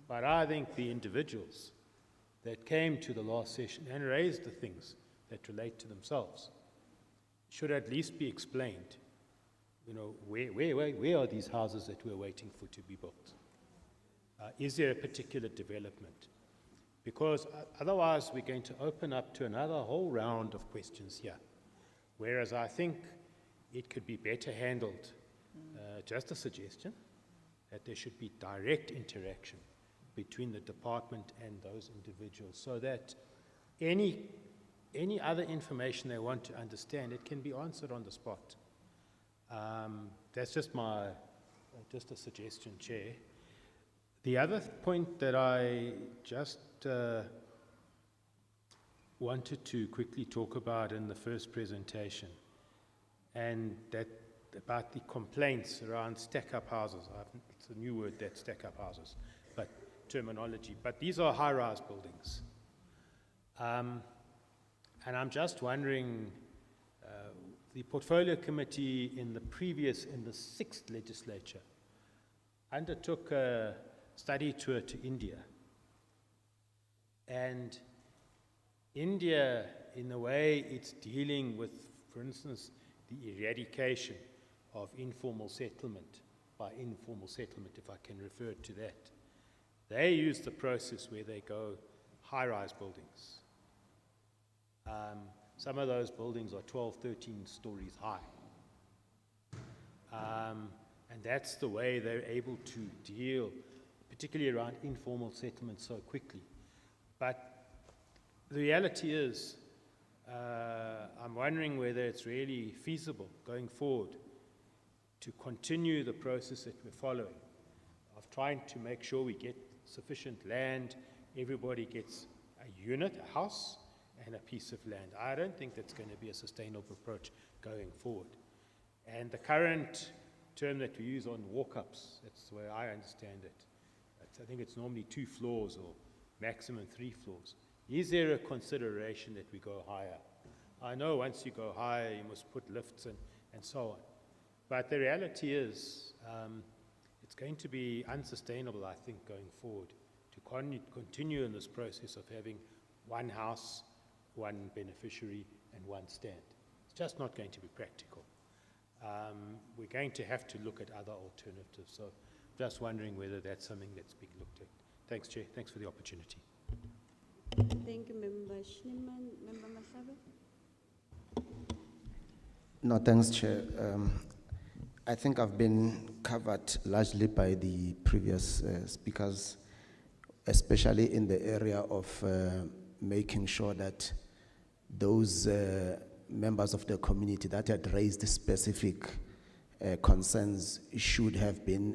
C: But I think the individuals that came to the last session and raised the things that relate to themselves should at least be explained. You know, where are these houses that we're waiting for to be built? Is there a particular development? Because otherwise we're going to open up to another whole round of questions here. Whereas I think it could be better handled, just a suggestion, that there should be direct interaction between the department and those individuals, so that any other information they want to understand, it can be answered on the spot. That's just a suggestion, Chair. The other point that I just wanted to quickly talk about in the first presentation, and that about the complaints around stack-up houses. It's a new word, that stack-up houses, but terminology. But these are high-rise buildings. And I'm just wondering, the Portfolio Committee in the sixth legislature undertook a study tour to India. And India, in the way it's dealing with, for instance, the eradication of informal settlement, by informal settlement, if I can refer to that, they use the process where they go high-rise buildings. Some of those buildings are 12, 13 stories high. And that's the way they're able to deal, particularly around informal settlement, so quickly. But the reality is, I'm wondering whether it's really feasible going forward to continue the process that we're following of trying to make sure we get sufficient land, everybody gets a unit, a house, and a piece of land. I don't think that's going to be a sustainable approach going forward. And the current term that we use on walk-ups, that's the way I understand it. I think it's normally 2 floors or maximum 3 floors. Is there a consideration that we go higher? I know once you go higher, you must put lifts and so on. But the reality is, it's going to be unsustainable, I think, going forward to continue in this process of having one house, one beneficiary, and one stand. It's just not going to be practical. We're going to have to look at other alternatives. So just wondering whether that's something that's being looked at. Thanks, Chair. Thanks for the opportunity.
A: Thank you, Member Schneemann. Member Mahlabe?
H: No, thanks, Chair. I think I've been covered largely by the previous speakers, especially in the area of making sure that those members of the community that had raised specific concerns should have been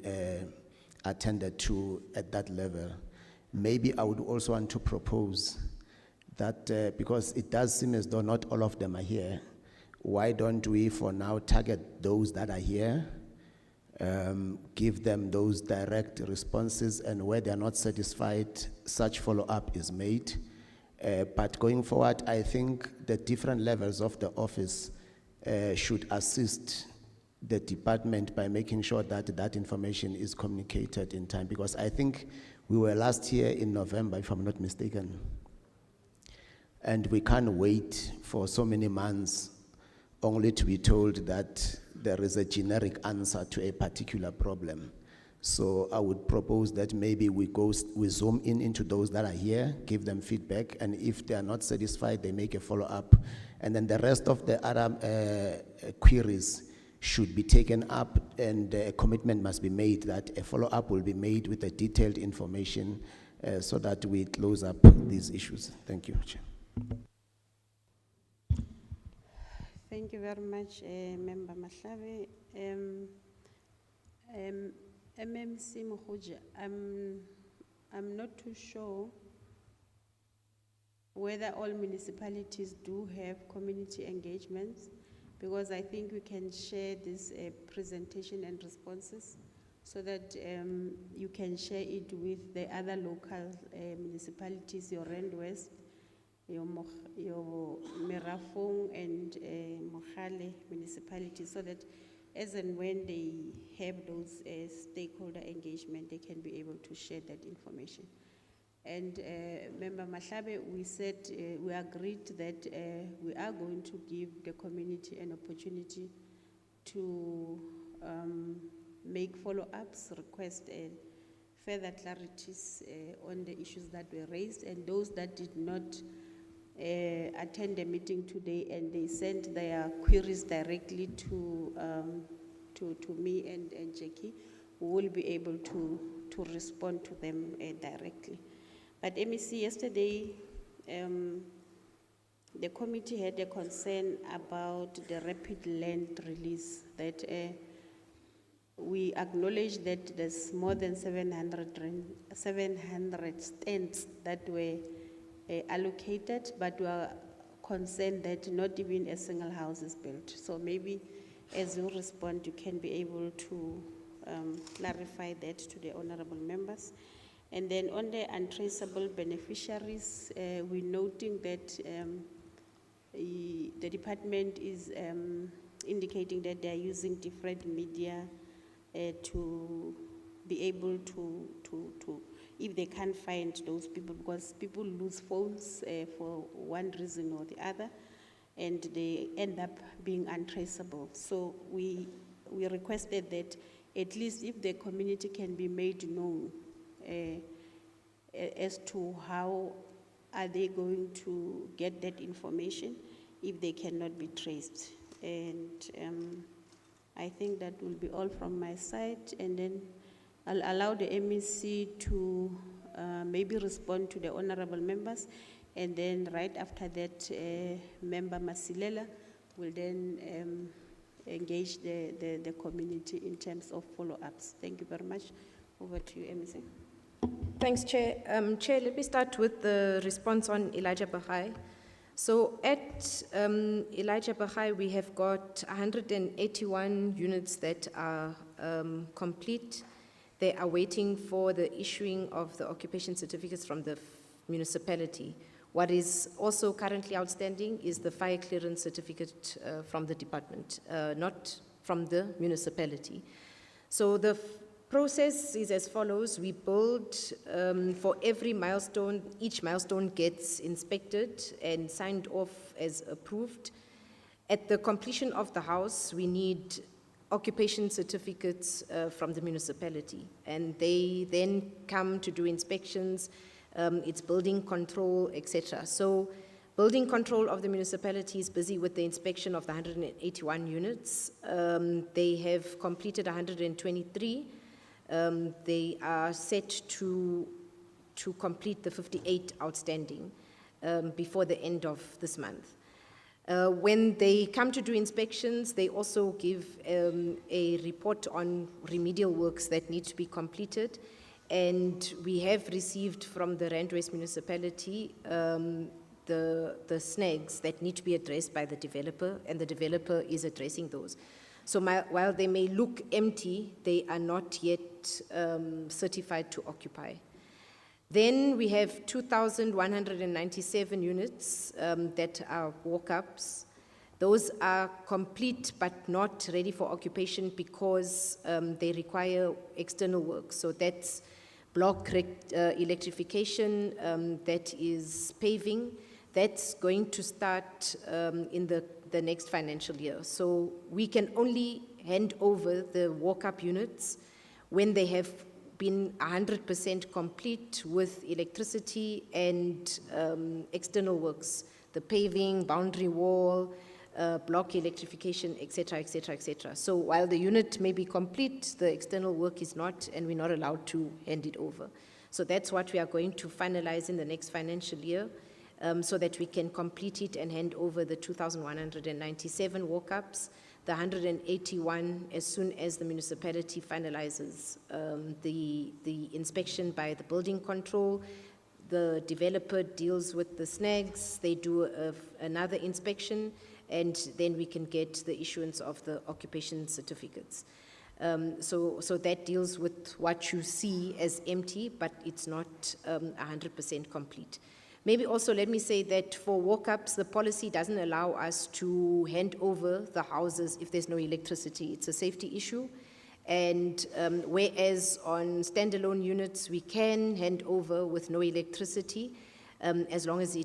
H: attended to at that level. Maybe I would also want to propose that because it does seem as though not all of them are here, why don't we for now target those that are here, give them those direct responses, and where they are not satisfied, such follow-up is made. But going forward, I think the different levels of the office should assist the department by making sure that that information is communicated in time, because I think we were last here in November, if I'm not mistaken, and we can't wait for so many months only to be told that there is a generic answer to a particular problem. So I would propose that maybe we zoom into those that are here, give them feedback, and if they are not satisfied, they make a follow-up. And then the rest of the other queries should be taken up, and a commitment must be made that a follow-up will be made with the detailed information so that we close up these issues. Thank you, Chair.
A: Thank you very much, Member Mahlabe. MMC Mogale, I'm not too sure whether all municipalities do have community engagements, because I think we can share this presentation and responses so that you can share it with the other local municipalities, your Rand West, your Merafong and Mogale municipalities, so that as and when they have those stakeholder engagement, they can be able to share that information. And Member Mahlabe, we said, we agreed that we are going to give the community an opportunity to make follow-ups, request further clarities on the issues that were raised, and those that did not attend the meeting today and they sent their queries directly to me and Jackie, we will be able to respond to them directly. But MEC, yesterday, the committee had a concern about the rapid land release, that we acknowledge that there's more than 700 stands that were allocated, but we are concerned that not even a single house is built. So maybe as you respond, you can be able to clarify that to the honorable members. And then on the untraceable beneficiaries, we're noting that the department is indicating that they're using different media to be able to if they can't find those people, because people lose phones for one reason or the other, and they end up being untraceable. So we requested that at least if the community can be made known as to how are they going to get that information if they cannot be traced. And I think that will be all from my side, and then I'll allow the MEC to maybe respond to the honorable members, and then right after that, Member Masilela will then engage the community in terms of follow-ups. Thank you very much. Over to you, MEC.
J: Thanks, Chair. Chair, let me start with the response on Elijah Bahai. So at Elijah Bahai, we have got 181 units that are complete. They are waiting for the issuing of the occupation certificates from the municipality. What is also currently outstanding is the fire clearance certificate from the department, not from the municipality. So the process is as follows. We build for every milestone, each milestone gets inspected and signed off as approved. At the completion of the house, we need occupation certificates from the municipality, and they then come to do inspections. It's building control, etc. So building control of the municipality is busy with the inspection of the 181 units. They have completed 123. They are set to complete the 58 outstanding before the end of this month. When they come to do inspections, they also give a report on remedial works that need to be completed. And we have received from the Rand West municipality the the snags that need to be addressed by the developer, and the developer is addressing those. So while they may look empty, they are not yet certified to occupy. Then we have 2,197 units that are walk-ups. Those are complete but not ready for occupation because they require external work. So that's block electrification, that is paving. That's going to start in the next financial year. So we can only hand over the walk-up units when they have been 100% complete with electricity and external works, the paving, boundary wall, block electrification, et cetera, et cetera, et cetera. So while the unit may be complete, the external work is not, and we're not allowed to hand it over. So that's what we are going to finalize in the next financial year, so that we can complete it and hand over the 2,197 walk-ups, the 181 as soon as the municipality finalizes the inspection by the building control. The developer deals with the snags, they do another inspection, and then we can get the issuance of the occupation certificates. So that deals with what you see as empty, but it's not 100% complete. Maybe also let me say that for walk-ups, the policy doesn't allow us to hand over the houses if there's no electricity. It's a safety issue. And whereas on standalone units, we can hand over with no electricity, as long as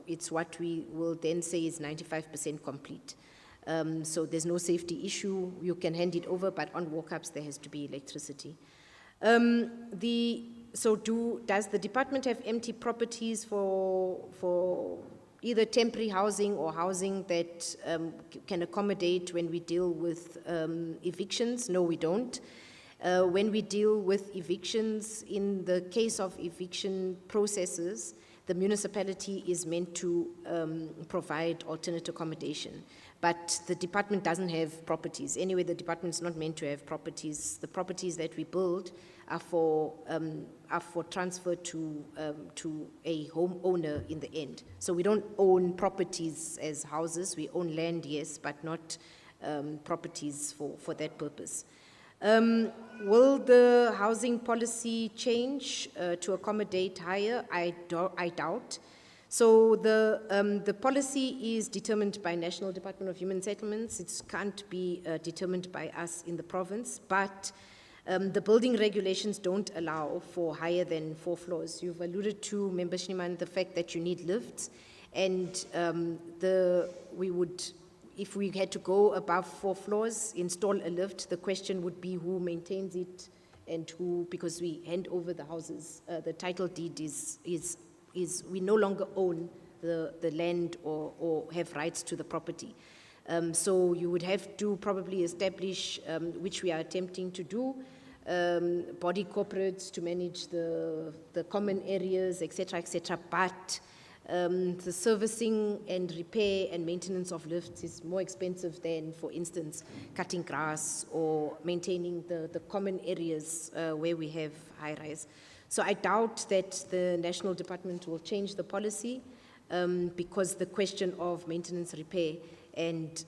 J: it's what we will then say is 95% complete. So there's no safety issue. You can hand it over, but on walk-ups, there has to be electricity. Does the department have empty properties for either temporary housing or housing that can accommodate when we deal with evictions? No, we don't. When we deal with evictions, in the case of eviction processes, the municipality is meant to provide alternate accommodation. But the department doesn't have properties. Anyway, the department's not meant to have properties. The properties that we build are for transfer to a homeowner in the end. So we don't own properties as houses. We own land, yes, but not properties for that purpose. Will the housing policy change to accommodate higher? I doubt. So the policy is determined by National Department of Human Settlements. It can't be determined by us in the province, but the building regulations don't allow for higher than 4 floors. You've alluded to, Member Shniman, the fact that you need lifts, and if we had to go above 4 floors, install a lift, the question would be who maintains it and who, because we hand over the houses. The title deed is we no longer own the land or have rights to the property. So you would have to probably establish, which we are attempting to do, body corporates to manage the common areas, et cetera, but the servicing and repair and maintenance of lifts is more expensive than, for instance, cutting grass or maintaining the common areas where we have high rise. So I doubt that the National Department will change the policy because the question of maintenance, repair, and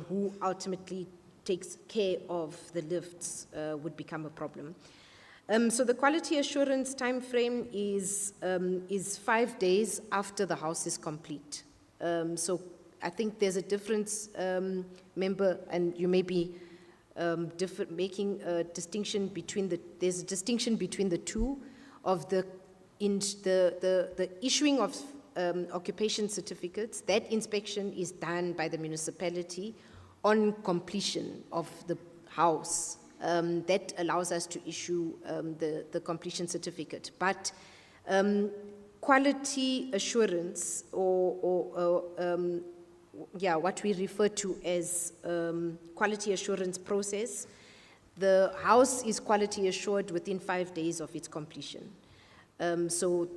J: who ultimately takes care of the lifts would become a problem. So the quality assurance time frame is 5 days after the house is complete. So I think there's a difference, member, and you may be making a distinction between there's a distinction between the two of the issuing of occupation certificates. That inspection is done by the municipality on completion of the house. That allows us to issue the completion certificate. But quality assurance what we refer to as quality assurance process, the house is quality assured within 5 days of its completion. So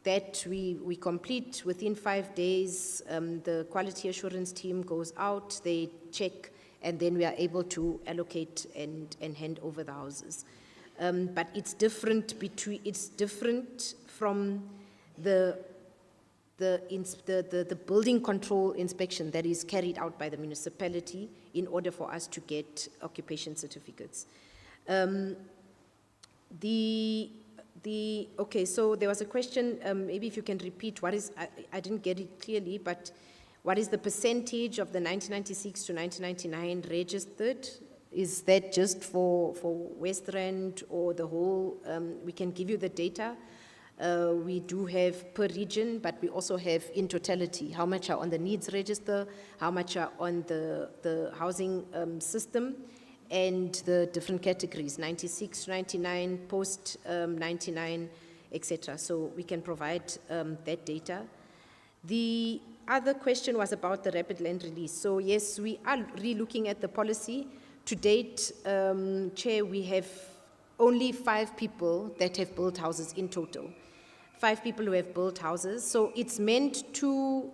J: that we complete within 5 days, the quality assurance team goes out, they check, and then we are able to allocate and hand over the houses. But it's different from the the building control inspection that is carried out by the municipality in order for us to get occupation certificates. Okay, so there was a question, maybe if you can repeat what is, I didn't get it clearly, but what is the percentage of the 1996 to 1999 registered? Is that just for West Rand or the whole? We can give you the data. We do have per region, but we also have in totality, how much are on the needs register, how much are on the housing system, and the different categories, 96, 99, post 99, etc. So we can provide that data. The other question was about the rapid land release. So yes, we are re-looking at the policy. To date, Chair, we have only 5 people that have built houses in total. 5 people who have built houses. So it's meant to,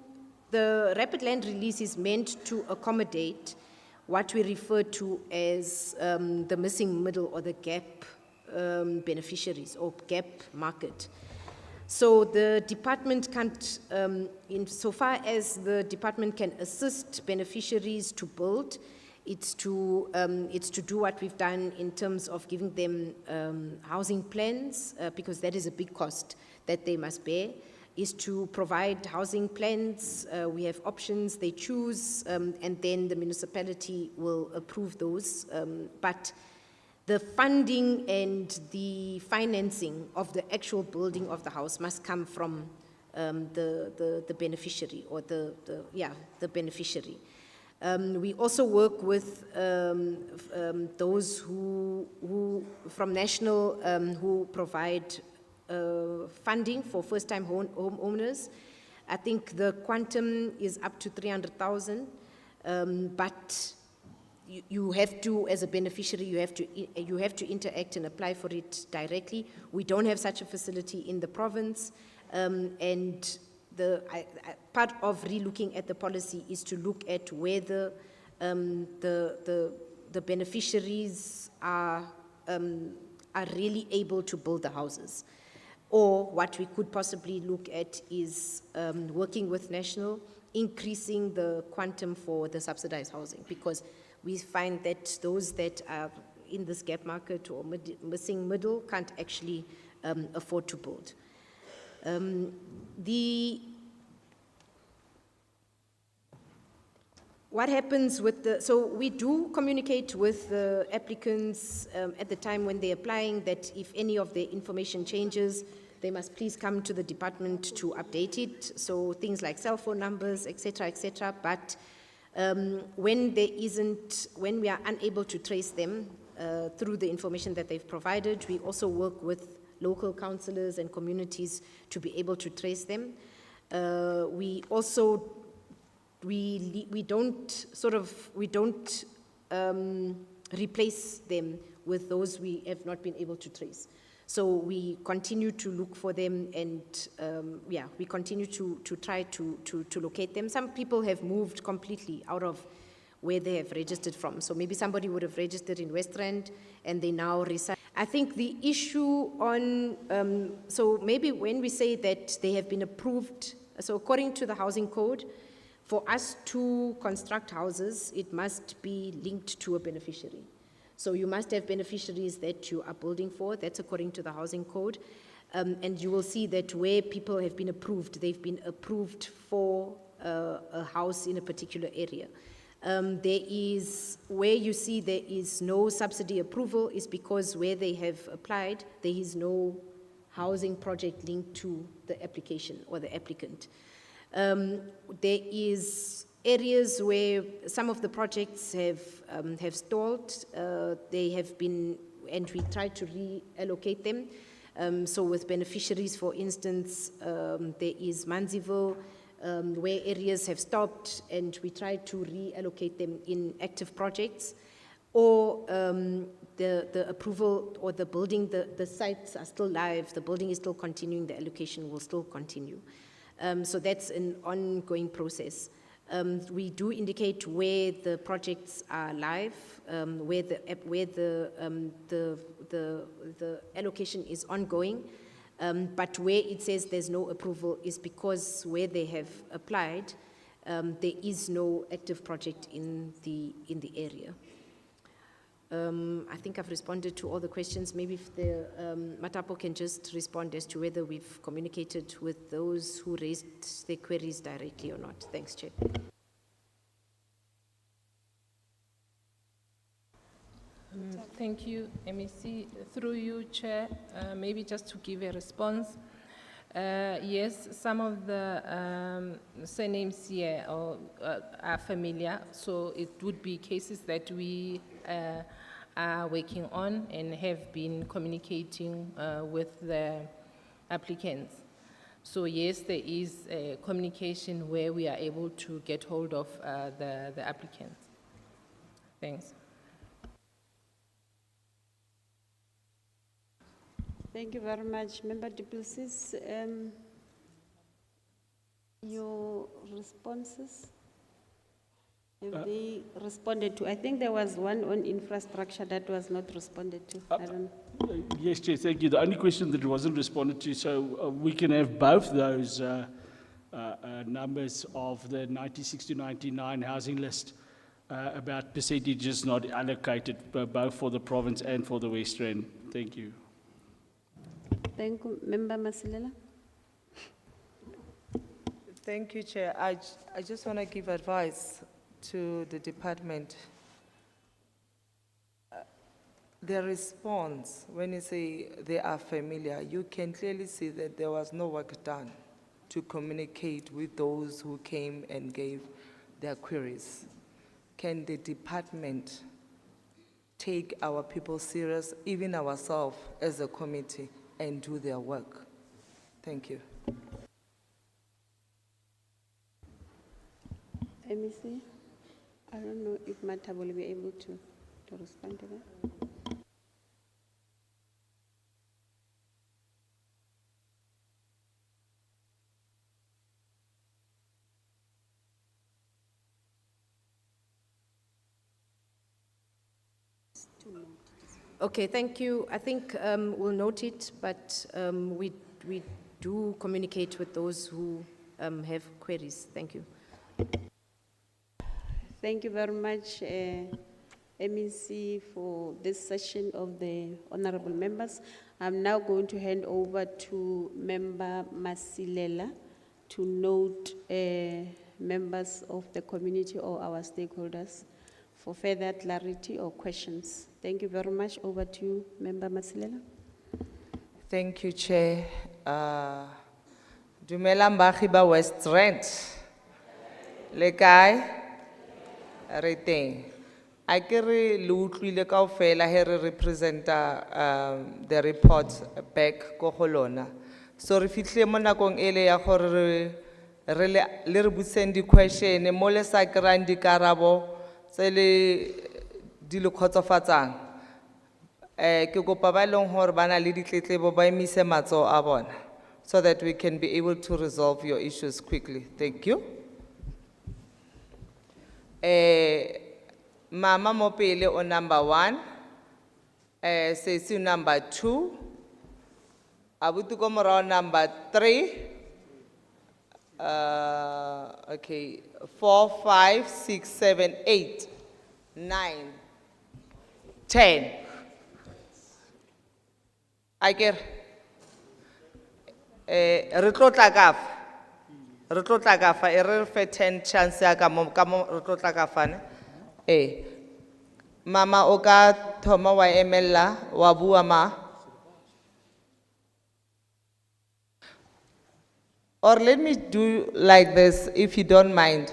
J: the rapid land release is meant to accommodate what we refer to as the missing middle or the gap beneficiaries or gap market. So the department can't, insofar as the department can assist beneficiaries to build, it's to do what we've done in terms of giving them housing plans, because that is a big cost that they must bear, is to provide housing plans. We have options, they choose, and then the municipality will approve those. But the funding and the financing of the actual building of the house must come from the beneficiary or the beneficiary. We also work with those who from national who provide funding for first-time homeowners. I think the quantum is up to 300,000, but you have to, as a beneficiary, you have to interact and apply for it directly. We don't have such a facility in the province, and part of relooking at the policy is to look at whether the beneficiaries are really able to build the houses. Or what we could possibly look at is working with national, increasing the quantum for the subsidized housing, because we find that those that are in this gap market or missing middle can't actually afford to build. What happens with so we do communicate with the applicants at the time when they're applying that if any of the information changes, they must please come to the department to update it. So things like cell phone numbers, etc., etc. But when we are unable to trace them through the information that they've provided, we also work with local councillors and communities to be able to trace them. We also don't replace them with those we have not been able to trace. So we continue to look for them, and we continue to try to locate them. Some people have moved completely out of where they have registered from. So maybe somebody would have registered in West Rand and they now reside. I think the issue on, so maybe when we say that they have been approved, so according to the housing code, for us to construct houses, it must be linked to a beneficiary. So you must have beneficiaries that you are building for. That's according to the housing code. And you will see that where people have been approved, they've been approved for a house in a particular area. There is, where you see there is no subsidy approval is because where they have applied, there is no housing project linked to the application or the applicant. There is areas where some of the projects have stalled. They have been, and we try to reallocate them. So with beneficiaries, for instance, there is Manziville, where areas have stopped, and we try to reallocate them in active projects. Or the approval or the building, the sites are still live, the building is still continuing, the allocation will still continue. So that's an ongoing process. We do indicate where the projects are live, where the allocation is ongoing. But where it says there's no approval is because where they have applied, there is no active project in the area. I think I've responded to all the questions. Maybe if the Matapo can just respond as to whether we've communicated with those who raised their queries directly or not. Thanks, Chair.
K: Thank you, MEC. Through you, Chair, maybe just to give a response. Yes, some of the surnames here are familiar, so it would be cases that we are working on and have been communicating with the applicants. So yes, there is a communication where we are able to get hold of the applicants. Thanks.
A: Thank you very much, Member Du Plessis. Your responses, have they responded to? I think there was one on infrastructure that was not responded to. I don't know.
F: Yes, Chair, thank you. The only question that wasn't responded to, so we can have both those numbers of the 96 to 99 housing list about percentages not allocated, both for the province and for the West Rand. Thank you.
A: Thank you, Member Masilela.
G: Thank you, Chair. I just want to give advice to the department. The response, when you say they are familiar, you can clearly see that there was no work done to communicate with those who came and gave their queries. Can the department take our people serious, even ourselves as a committee, and do their work? Thank you.
A: MEC, I don't know if Mata will be able to respond to that.
J: Okay, thank you. I think we'll note it, but we do communicate with those who have queries. Thank you.
A: Thank you very much, MEC, for this session of the honorable members. I'm now going to hand over to Member Masilela to note members of the community or our stakeholders for further clarity or questions. Thank you very much. Over to you, Member Masilela.
G: Thank you, Chair. Dumelang baagi ba West Rand. Le kae? Re teng. A ke re le utlwile kaofela he re representa the report back ko go lona. So re fitlhile mo nakong ele ya gore le re butseng di-question mo le sa kry-ang dikarabo tse di le kgotsofatsang. Ke kopa ba e leng gore ba na le ditletlebo ba emise matsoho a bona, so that we can be able to resolve your issues quickly. Thank you. Mama Mopele on number 1, Sesi number 2, Abutuko Morao number 3, okay, 4, 5, 6, 7, 8, 9, 10. I get Retlo tlakafa e re fe 10 chance ya ka mo retlo tlakafane. Mama o ka thoma wa emela wa bua ma. Or let me do like this, if you don't mind.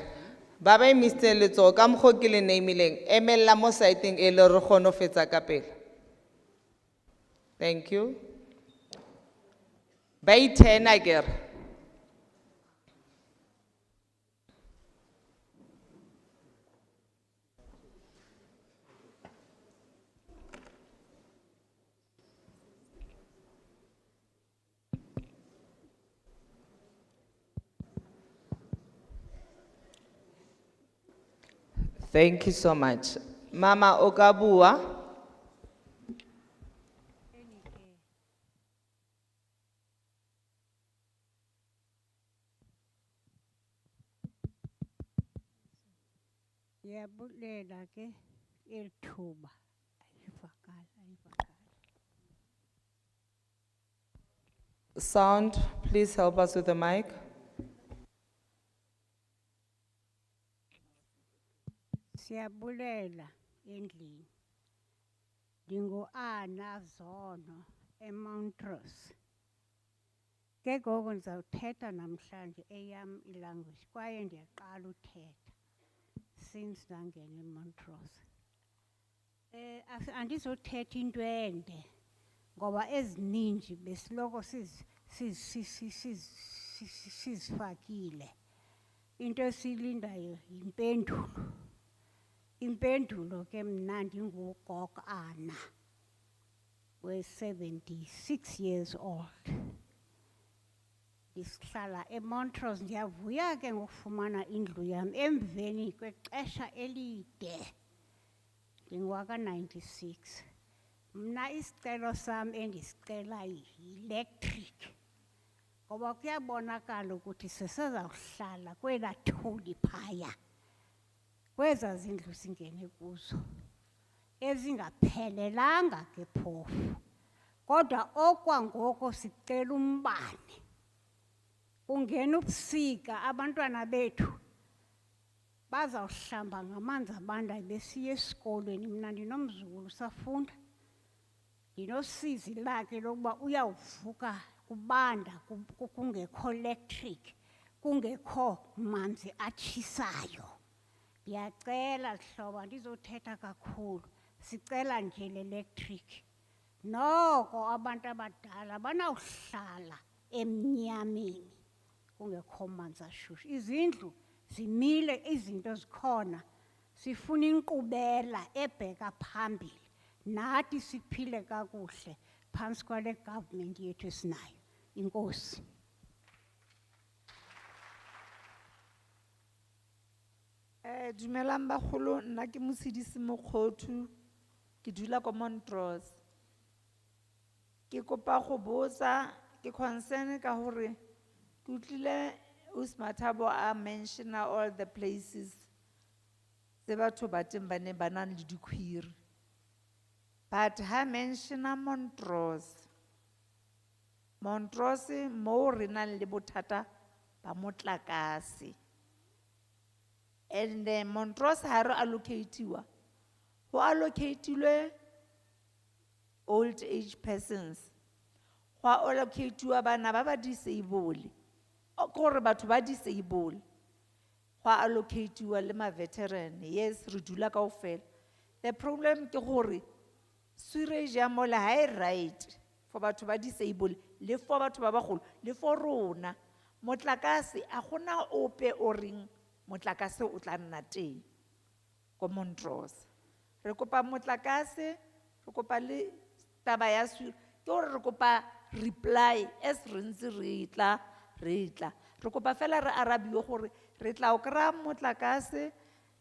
G: Baba Mr. Letso ka mkho ke le nameileng emela mo saiteng e le re kgono fetsa ka pele. Thank you. By 10 again. Thank you so much. Mama Okabua.
L: Siyabulela ke elithuba. Ayivakala.
G: Sound, please help us with the mic.
L: Siyabulela endlini. Ana Zono eMontrose. Ke gogo ngizawuthetha namhlanje eyam ilanguage kwaye ndiyaqala uthetha since ndangena eMontrose. Andizothetha into ende ngoba ezininji besiloko sizifakile. Into esilindayo impendulo. Impendulo ke mna ndingugogo Ana, we're 76 years old. Ndisihlala eMontrose, ndiyavuya ke ngokufumana indlu yam emveni kwexesha elide. Ndingwaka 96. Mna isicelo sam endisicela yi-electric. Ngoba kuyabonakala ukuthi sesizawuhlala kwela thuli phaya. Kweza zindlu singene kuzo ezingaphelelanga ke phofu. Kodwa okwangoko sicela umbane. Kungena ubusika abantwana bethu bazawuhlamba ngamanzi abandayo besiya esikolweni. Mna ndinomzukulu safunda. Ndinosizi lakhe lokuba uyawuvuka kubanda kungekho electric, kungekho manzi atshisayo. Ndiyacela hlobo andizothetha kakhulu. Sicela nje le-electric. Noko abantu abadala banawuhlala emnyameni kungekho manzi ashushu. Izindlu zimile, izinto zikhona. Sifuna inkqubela ebheka phambili. Nathi siphile kakuhle phantsi kwale government yethu esinayo. Inkosi.
M: Dumelang bagolo, nna ke Mosidisi Mokgothu, ke dula ko Montrose. Ke kopa go botsa, ke concern ka hore ke utlwile Usmathabo a mention all the places tse batho ba teng ba ne ba nang le dikhwiri. But ha mention Montrose. Montrose mo re nang le bothata ba motlakase. And Montrose ha re allocatiwa. Ho allocatilwe old age persons. Ho allocatiwa bana ba ba disabled. Kore batho ba disabled. Ho allocatiwa le ma veteran. Yes, re dula kaofela. The problem ke gore sewage ya mola ha e right for batho ba disabled le for batho ba bagolo le for rona. Motlakase a gona ope o reng motlakase o tla nna teng ko Montrose. Re kopa motlakase, re kopa le taba ya ke gore re kopa reply as re ntse re tla. Re kopa fela re arabiwe gore re tla o kra motlakase,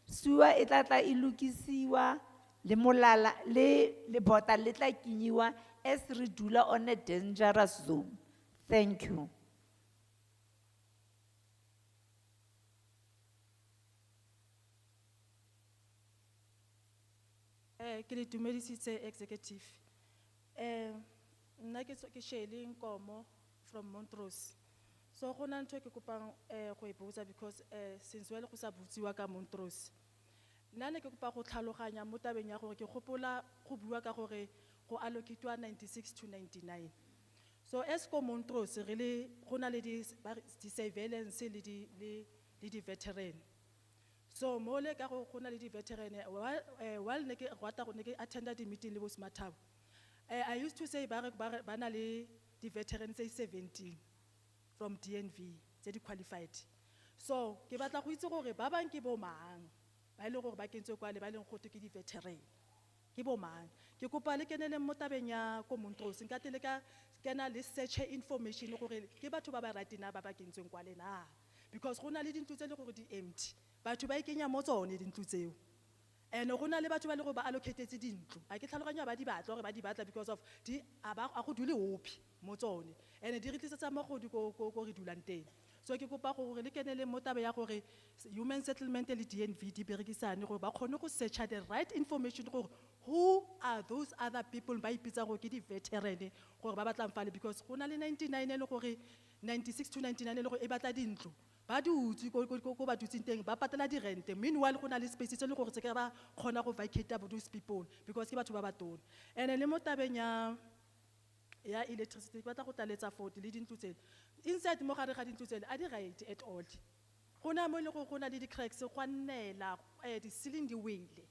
M: sewer e tla tla e lokisiwa le molala le bota le tla kinyiwa as re dula on a dangerous zone. Thank you.
N: Ke le dumedisitse executive. Nna ke Shirley Nkomo from Montrose. So go na ntho ke kopang go e botsa because since well go sa butsiwa ka Montrose. Nna ne ke kopa go tlhaloganya mo tabeng ya gore ke gopola go bua ka gore go allocatwa 96 to 99. So Eskom Montrose really go na le di surveillance le di veteran. So mole ka go na le di veteran while ne ke rata go ne ke attenda di meeting le bo Smarthabo. I used to say ba na le di veterans say 17 from DNV tse di qualified. So ke batla go itse gore ba bang ke bo mang ba ile gore ba kentse kwa le ba leng gote ke di veteran ke bo mang. Ke kopa le kenele mo tabeng ya ko Montrose nka tele ka kena le search information gore ke batho ba ba ratina ba ba kentseng kwa le na because go na le dintlo tse le gore di empty batho ba ikenya mo tsone dintlo tseo. And go na le batho ba le go ba allocatetse dintlo a ke tlhaloganya ba di batla gore ba di batla because of di a go dule opi mo tsone and di re tlisetsa mogodi ko re dulang teng. So ke kopa gore le kenele mo taba ya gore human settlement le DNV di berekisane gore ba kgone go searcha the right information gore who are those other people ba ipitsa gore ke di veteran gore ba batlang fale, because go na le 99 le gore 96 to 99 le gore e batla dintlo ba di utsi ko ba dutsing teng ba patela di rent, meanwhile go na le space tse le gore tse ka ba kgona go vacate those people because ke batho ba batona. And le mo tabeng ya electricity batla go tlaletsa 40 le dintlo tsele inside mo gare ga dintlo tsele a di right at all. Gona mo le go gona le di cracks go nnela di ceiling di wele,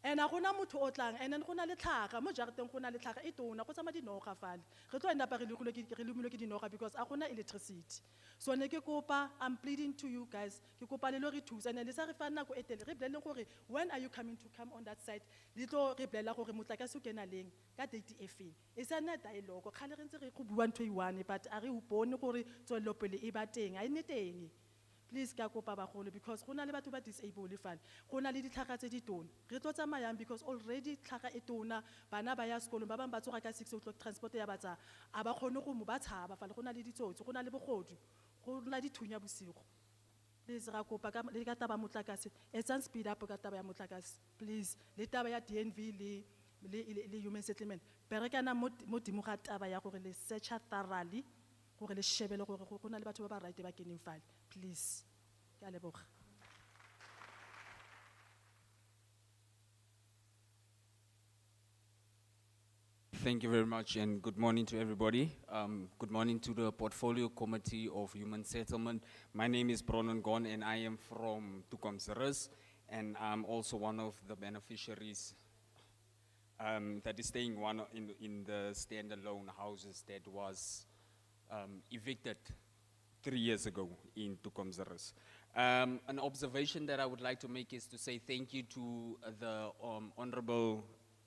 N: and a gona motho o tlang, and then gona le tlhaga mo jareteng gona le tlhaga e tona go tsama dinoga fale re tlo enda pa re lumile ke dinoga because a gona electricity. So ne ke kopa, I'm pleading to you guys, ke kopa le lo re thusa ne le sa re fa nako e tele re bolele gore when are you coming to come on that side, le tlo re bolela gore motlakase o kena leng ka date e feng. E sa nna dialogue kgale re ntse re go bua ntho e one but a re upone gore tswelopele e ba teng a ene teng. Please ka kopa bagolo because gona le batho ba disable fale gona le ditlhaga tse di tona re tlo tsamayang because already tlhaga e tona bana ba ya sekolo ba bang ba tsoga ka 6 o'clock transport ya batsa a ba kgone go mo ba tshaba fale gona le ditsotsi gona le bogodu gona dithunya bosigo. Please ra kopa ka le ka taba motlakase etsang speed up ka taba ya motlakase please, le taba ya DNV le human settlement berekana mo dimo ga taba ya gore le searcha thoroughly gore le shebele gore gona le batho ba ba right ba keneng fale please. Ke a leboga.
O: Thank you very much and good morning to everybody. Good morning to the Portfolio Committee of Human Settlement. My name is Bronon Gon and I am from Tukomseres and I'm also one of the beneficiaries that is staying in the standalone houses that was evicted 3 years ago in Tukomseres. An observation that I would like to make is to say thank you to the honorable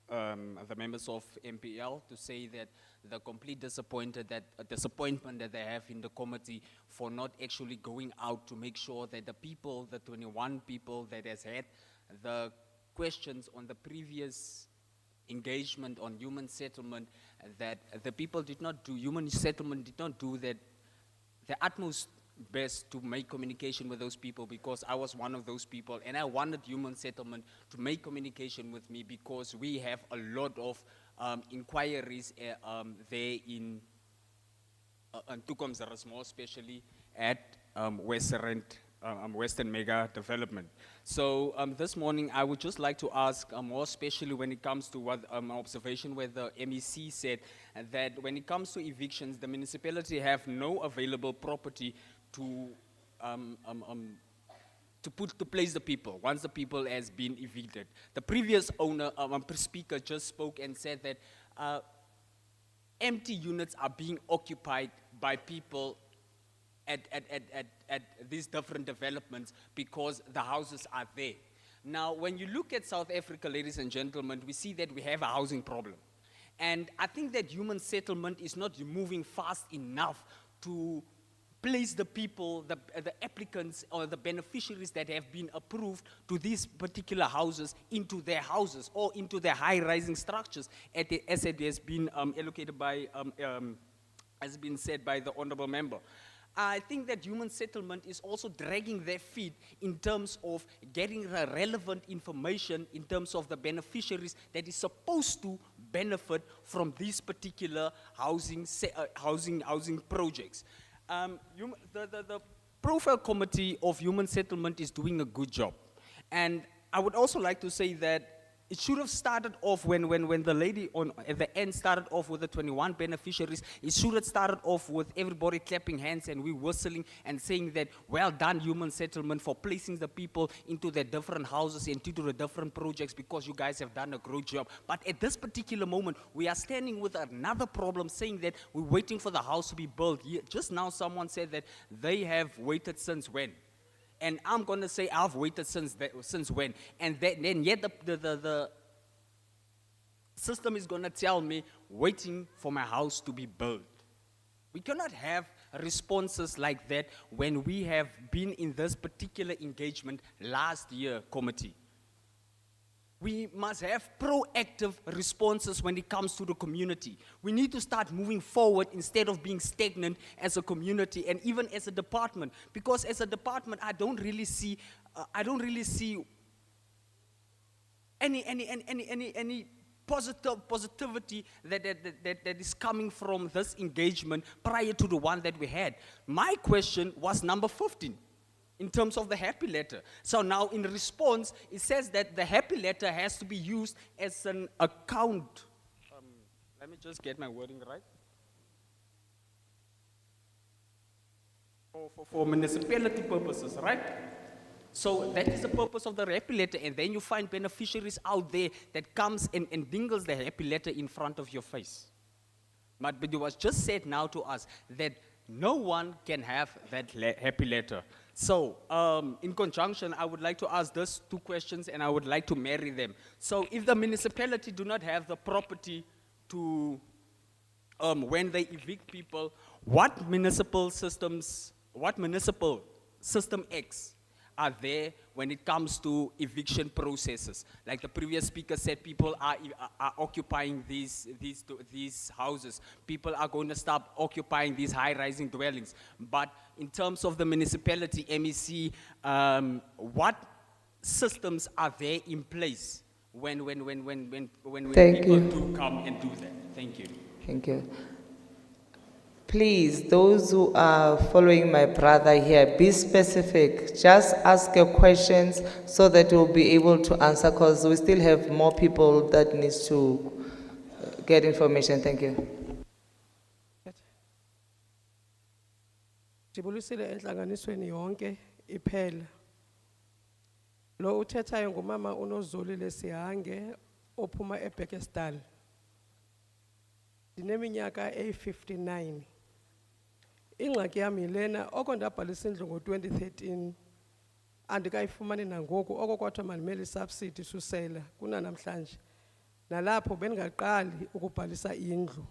O: the members of MPL to say that the complete disappointment that they have in the committee for not actually going out to make sure that the people, the 21 people that has had the questions on the previous engagement on human settlement, that the people did not do, human settlement did not do that, the utmost best to make communication with those people, because I was one of those people and I wanted human settlement to make communication with me because we have a lot of inquiries there in Tukomseres, more especially at Western Mega Development. So this morning I would just like to ask, more especially when it comes to what an observation where the MEC said that when it comes to evictions, the municipality have no available property to place the people once the people has been evicted. The previous owner, speaker just spoke and said that empty units are being occupied by people at these different developments because the houses are there. Now, when you look at South Africa, ladies and gentlemen, we see that we have a housing problem. And I think that human settlement is not moving fast enough to place the people, the applicants or the beneficiaries that have been approved to these particular houses into their houses or into their high-rising structures as it has been allocated by, has been said by the honorable member. I think that human settlement is also dragging their feet in terms of getting the relevant information in terms of the beneficiaries that is supposed to benefit from these particular housing projects. The Profile Committee of Human Settlement is doing a good job. And I would also like to say that it should have started off when the lady at the end started off with the 21 beneficiaries. It should have started off with everybody clapping hands and we whistling and saying that, well done, human settlement, for placing the people into their different houses and into the different projects, because you guys have done a great job. But at this particular moment, we are standing with another problem, saying that we're waiting for the house to be built. Just now someone said that they have waited since when? And I'm going to say I've waited since when? And then yet the system is going to tell me waiting for my house to be built. We cannot have responses like that when we have been in this particular engagement last year, committee. We must have proactive responses when it comes to the community. We need to start moving forward instead of being stagnant as a community and even as a department. Because as a department, I don't really see any positivity that is coming from this engagement prior to the one that we had. My question was number 15. In terms of the happy letter. So now in response, it says that the happy letter has to be used as an account. Let me just get my wording right. For municipality purposes, right? So that is the purpose of the happy letter, and then you find beneficiaries out there that comes and dingles the happy letter in front of your face. But it was just said now to us that no one can have that happy letter. So, in conjunction, I would like to ask those two questions and I would like to marry them. So, if the municipality do not have the property to, when they evict people, what municipal system X are there when it comes to eviction processes? Like the previous speaker said, people are occupying these houses. People are going to stop occupying these high-rising dwellings. But in terms of the municipality, MEC, what systems are there in place when people do come and do that? Thank you.
G: Thank you. Please, those who are following my brother here, be specific. Just ask your questions so that we'll be able to answer, because we still have more people that needs to get information. Thank you.
P: Ndibulisile enhlanganisweni yonke iphela. Lo uthethayo ngumama uNozolile Sihange ophuma eBekesdal. Ndineminyaka eyi-59. Ingxaki yami lena oko ndabhalisa indlu ngo-2013 andikayifumani nangoku oko kwathiwa mandimele subsidy susela kunanamhlanje. Nalapho bendingaqali ukubhalisa indlu.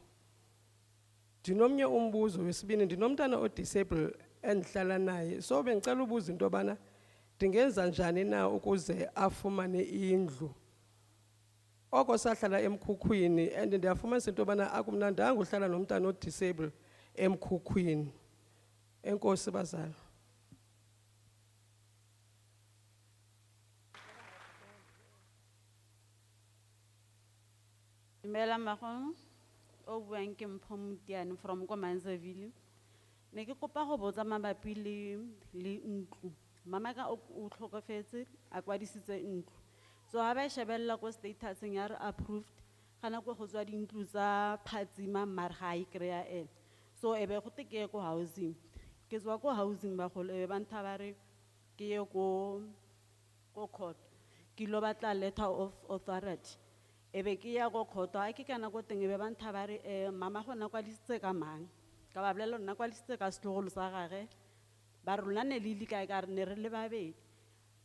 P: Ndinomnye umbuzo wesibini, ndinomntana odisable endihlala naye. So bengicela ubuza into yobana ndingenza njani na ukuze afumane indlu. Oko sahlala emkhukwini and ndiyafumanisa into yobana akumnandanga uhlala nomntana odisable emkhukwini. Enkosi bazali.
A: Dumela Makgono, o buang ke Mpho Mutiane from Komanzaville. Ne ke kopa go botsa mabapi le ntlo. Mama ka o tlhokafetse a kwadisitse ntlo. So ha ba shebella ko statuseng ya re approved, kana go go tswa dintlo tsa Phatsima mara ga I kry-a ene. So ebe go te ke ko housing. Ke tswa ko housing ba go le ba ntha ba re ke ye ko court. Ke lo batla letter of authority. Ebe ke ya go court a ke kana go teng ebe ba ntha ba re mama go na kwadisitse ka mang. Ka ba bolelo nna kwadisitse ka setlogolo sa gage. Ba re lona ne le ile kae ka re ne re le babedi.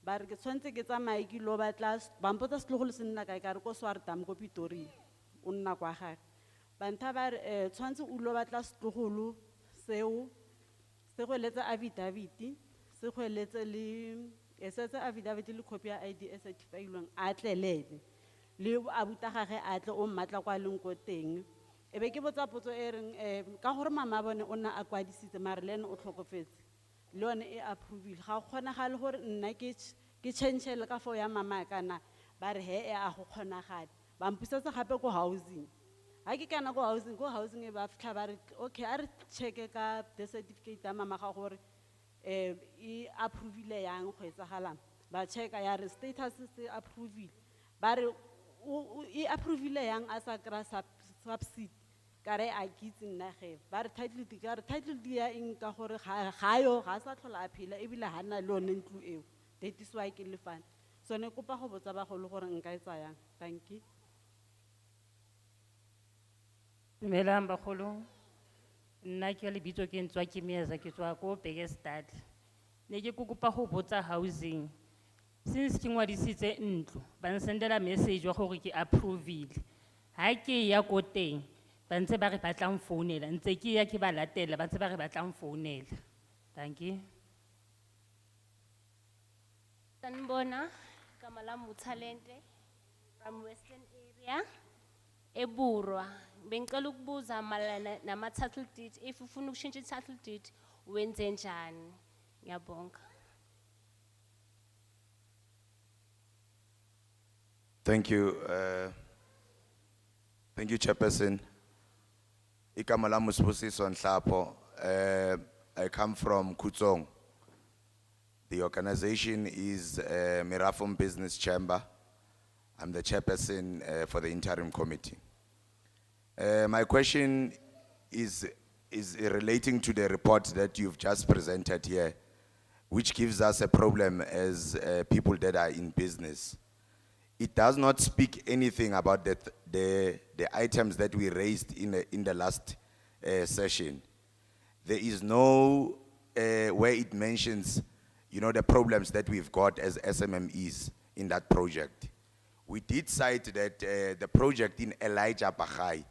A: Ba re ke tshwantse ke tsamaye ke lo batla ba mpotsa setlogolo se nna kae ka re ko Swartam ko Pitori o nna kwa gage. Ba ntha ba re tshwantse o lo batla setlogolo seo se go letsa affidavit se go letsa le esetse affidavit le copy ya ID e certifiedwang a tlelele le abuta gage a tle o mmatla kwa leng ko teng. Ebe ke botsa potso e reng ka gore mama bone o nna a kwadisitse mara le ene o tlhokofetse le one e approve ga gona ga le gore nna ke change le ka fo ya mama kana ba re he a go kgonagala ba mpusetsa gape ko housing. Ha ke kana go housing e ba fitlha ba re okay a re check ka the certificate ya mama ga gore e approve le yang go etsagalang ba check ya re status se approve ba re e approve le yang a sa kra subsidy kare a kitse nna ge ba re title di ya eng ka gore ga yo ga sa tlhola a phela e bile ha na le one ntlo eo that is why ke le fana so ne kopa go botsa ba go le gore nka etsa yang. Thank you.
Q: Dumelang bagolo, nna ke le bitso ke ntswa ke Meeza ke tswa ko Bekesdal. Ne ke kopa go botsa housing. Since ke ngwadisitse ntlo, ba nsendela message wa gore ke approvile. Ha ke ya ko teng, ba ntse ba re batlang founela, ntse ke ya ke ba latela, ba ntse ba re batlang founela. Thank you.
R: Sanibona, gama lami uThalente. from Western area, Eburwa. Bengicela ukubuza malana nama-title deed, if ufuna ukushintsha i-title deed, wenze njani? Ngiyabonga.
S: Thank you, Chairperson. Igama lami uSibusiso Nhlapo. I come from Kutsong. The organization is Mirafum Business Chamber. I'm the chairperson for the interim committee. My question is relating to the report that you've just presented here, which gives us a problem as people that are in business. It does not speak anything about the items that we raised in the last session. There is no where it mentions, the problems that we've got as SMMEs in that project. We did cite that the project in Elijah Bahai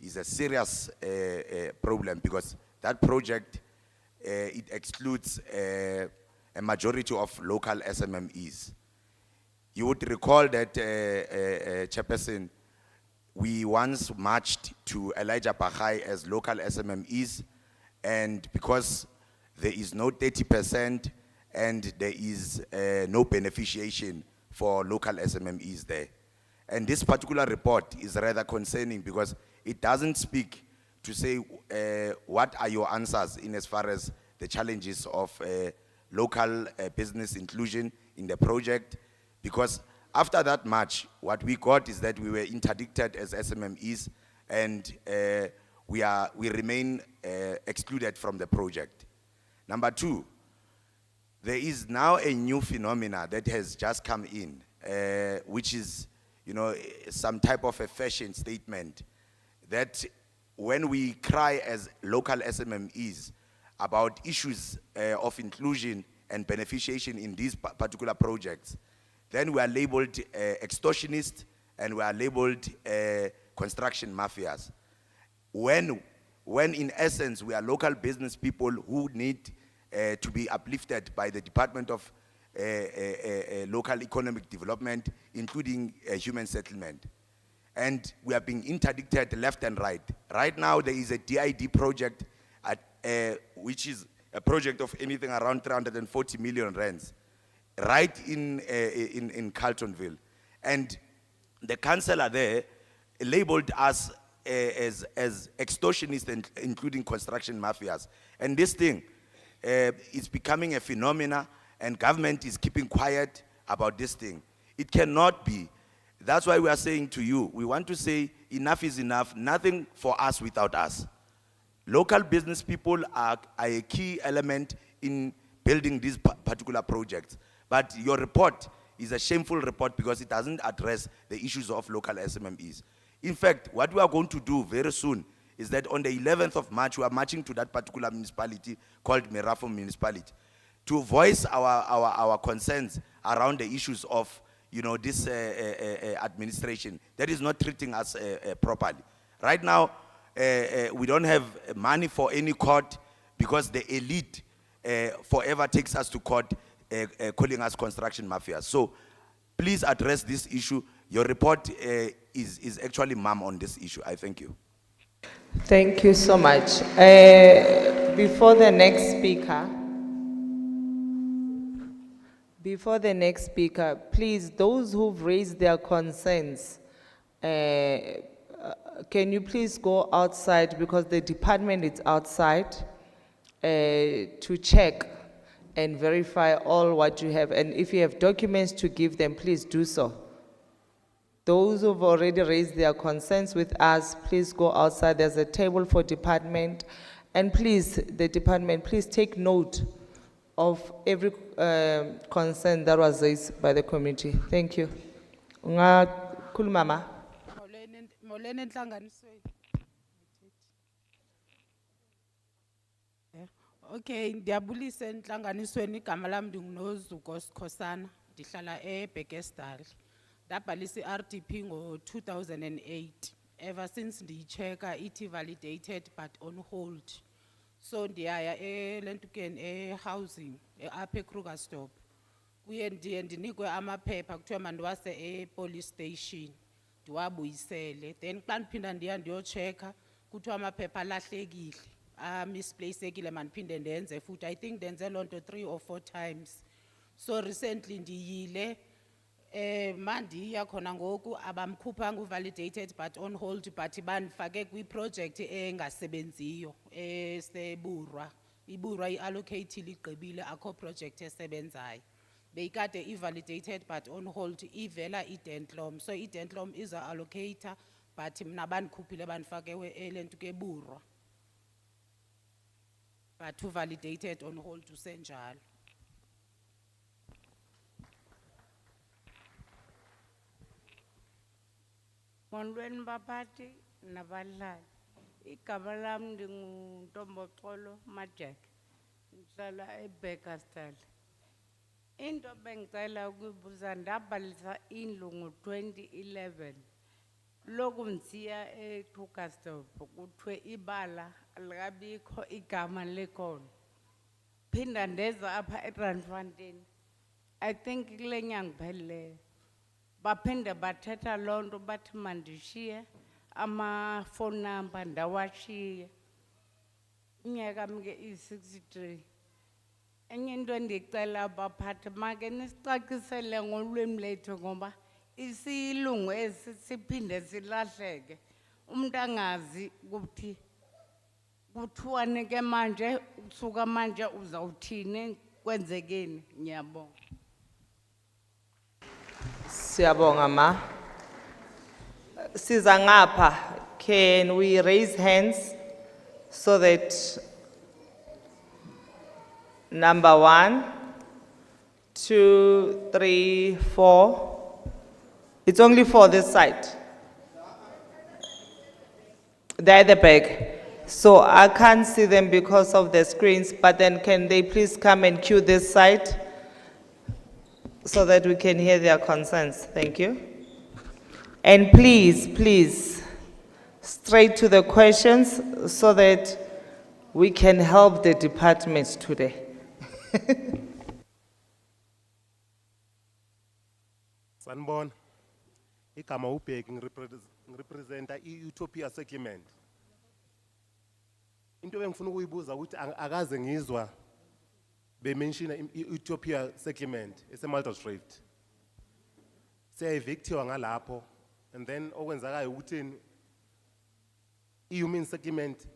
S: is a serious problem because that project, it excludes a majority of local SMMEs. You would recall that, Chairperson, we once marched to Elijah Bahai as local SMMEs, and because there is no 30% and there is no beneficiation for local SMMEs there. And this particular report is rather concerning because it doesn't speak to say what are your answers in as far as the challenges of local business inclusion in the project. Because after that march, what we got is that we were interdicted as SMMEs and we remain excluded from the project. Number two, there is now a new phenomena that has just come in, which is, some type of a fashion statement that when we cry as local SMMEs about issues of inclusion and beneficiation in these particular projects, then we are labeled extortionists and we are labeled construction mafias. When in essence we are local business people who need to be uplifted by the Department of Local Economic Development, including human settlement. And we are being interdicted left and right. Right now there is a DID project, which is a project of anything around 340 million rands, right in Carltonville. And the councillor there labeled us as extortionists and including construction mafias. And this thing is becoming a phenomena and government is keeping quiet about this thing. It cannot be. That's why we are saying to you, we want to say enough is enough, nothing for us without us. Local business people are a key element in building these particular projects. But your report is a shameful report because it doesn't address the issues of local SMMEs. In fact, what we are going to do very soon is that on the 11th of March, we are marching to that particular municipality called Mirafum Municipality to voice our concerns around the issues of this administration that is not treating us properly. Right now, we don't have money for any court because the elite forever takes us to court calling us construction mafias. So please address this issue. Your report is actually mum on this issue. I thank you.
G: Thank you so much. Before the next speaker, please, those who've raised their concerns, can you please go outside because the department is outside to check and verify all what you have. And if you have documents to give them, please do so. Those who've already raised their concerns with us, please go outside. There's a table for department. And please, the department, please take note of every concern that was raised by the committee. Thank you. Kulmama.
N: Molweni enhlanganisweni. Okay, ndiyabulisa enhlanganisweni igama lami ndinguNozuko Sikhosana ndihlala eBhekesdal. Ndabhalisa iRDP ngo-2008. Ever since ndiyichecka ithi validated but on hold. So ndiyaya eLentukeni housing apha eKrugersdorp.
K: kuye ndiye ndinikwe amaphepha kuthiwe mandiwase e-police station ndiwabuyisele, then xa ndiphinda ndiya ndiyotshekha kuthiwa amaphepha alahlekile, misplaceekile, mandiphinde ndenze futhi. I think ndenze loo nto 3 or 4 times. So recently ndiyile, mandiya khona ngoku abamkhuphanga uvalidated but on hold, but bandifake kwiproject engasebenziyo eseburwa. Iburwa i-allocatile igqibile, akho project esebenzayo. Beyikade i-validated but on hold, ivela i-Dentlom. So i-Dentlom is a allocator, but mna bandikhuphile bandifake elentu ke burwa. But validated on hold usenjalo.
T: Molweni baphathi nabadlali. Igama lam ndinguNtomboxolo Majek. Ndihlala eBakersdale. Into bengicela ukuyibuza, ndabhalisa indlu ngo-2011. Loku ndisiya eKrugersdorp kuthiwe ibala alikabikho igama lekhona. Phinda ndeza apha eRandfontein. I think kule nyanga iphelileyo. Baphinde bathetha loo nto bathi mandishiye ama-phone number ndawashiye. Iminyaka mke iyi-63. Enye into endicela baphathi make nisicacisele ngolwimi lethu ngoba isilungu esi siphinde silahleke. Umuntu angazi ukuthi kuthiwane ke manje, kusuka manje uzawuthini, kwenzekeni. Ngiyabonga.
G: Siyabonga ma. Siza ngapha. Can we raise hands so that number 1, 2, 3, 4. It's only for this side. They're at the back. So I can't see them because of the screens, but then can they please come and queue this side so that we can hear their concerns? Thank you. And please, straight to the questions so that we can help the department today.
U: Sanbon, igama ubheki ngirepresenta i-Utopia Settlement. Into engifuna ukuyibuza ukuthi akaze ngizwa bemention i-Utopia Settlement ese-Maltrecht. Siyayivictiwa ngalapho, and then okwenzakayo ukuthi i-human settlement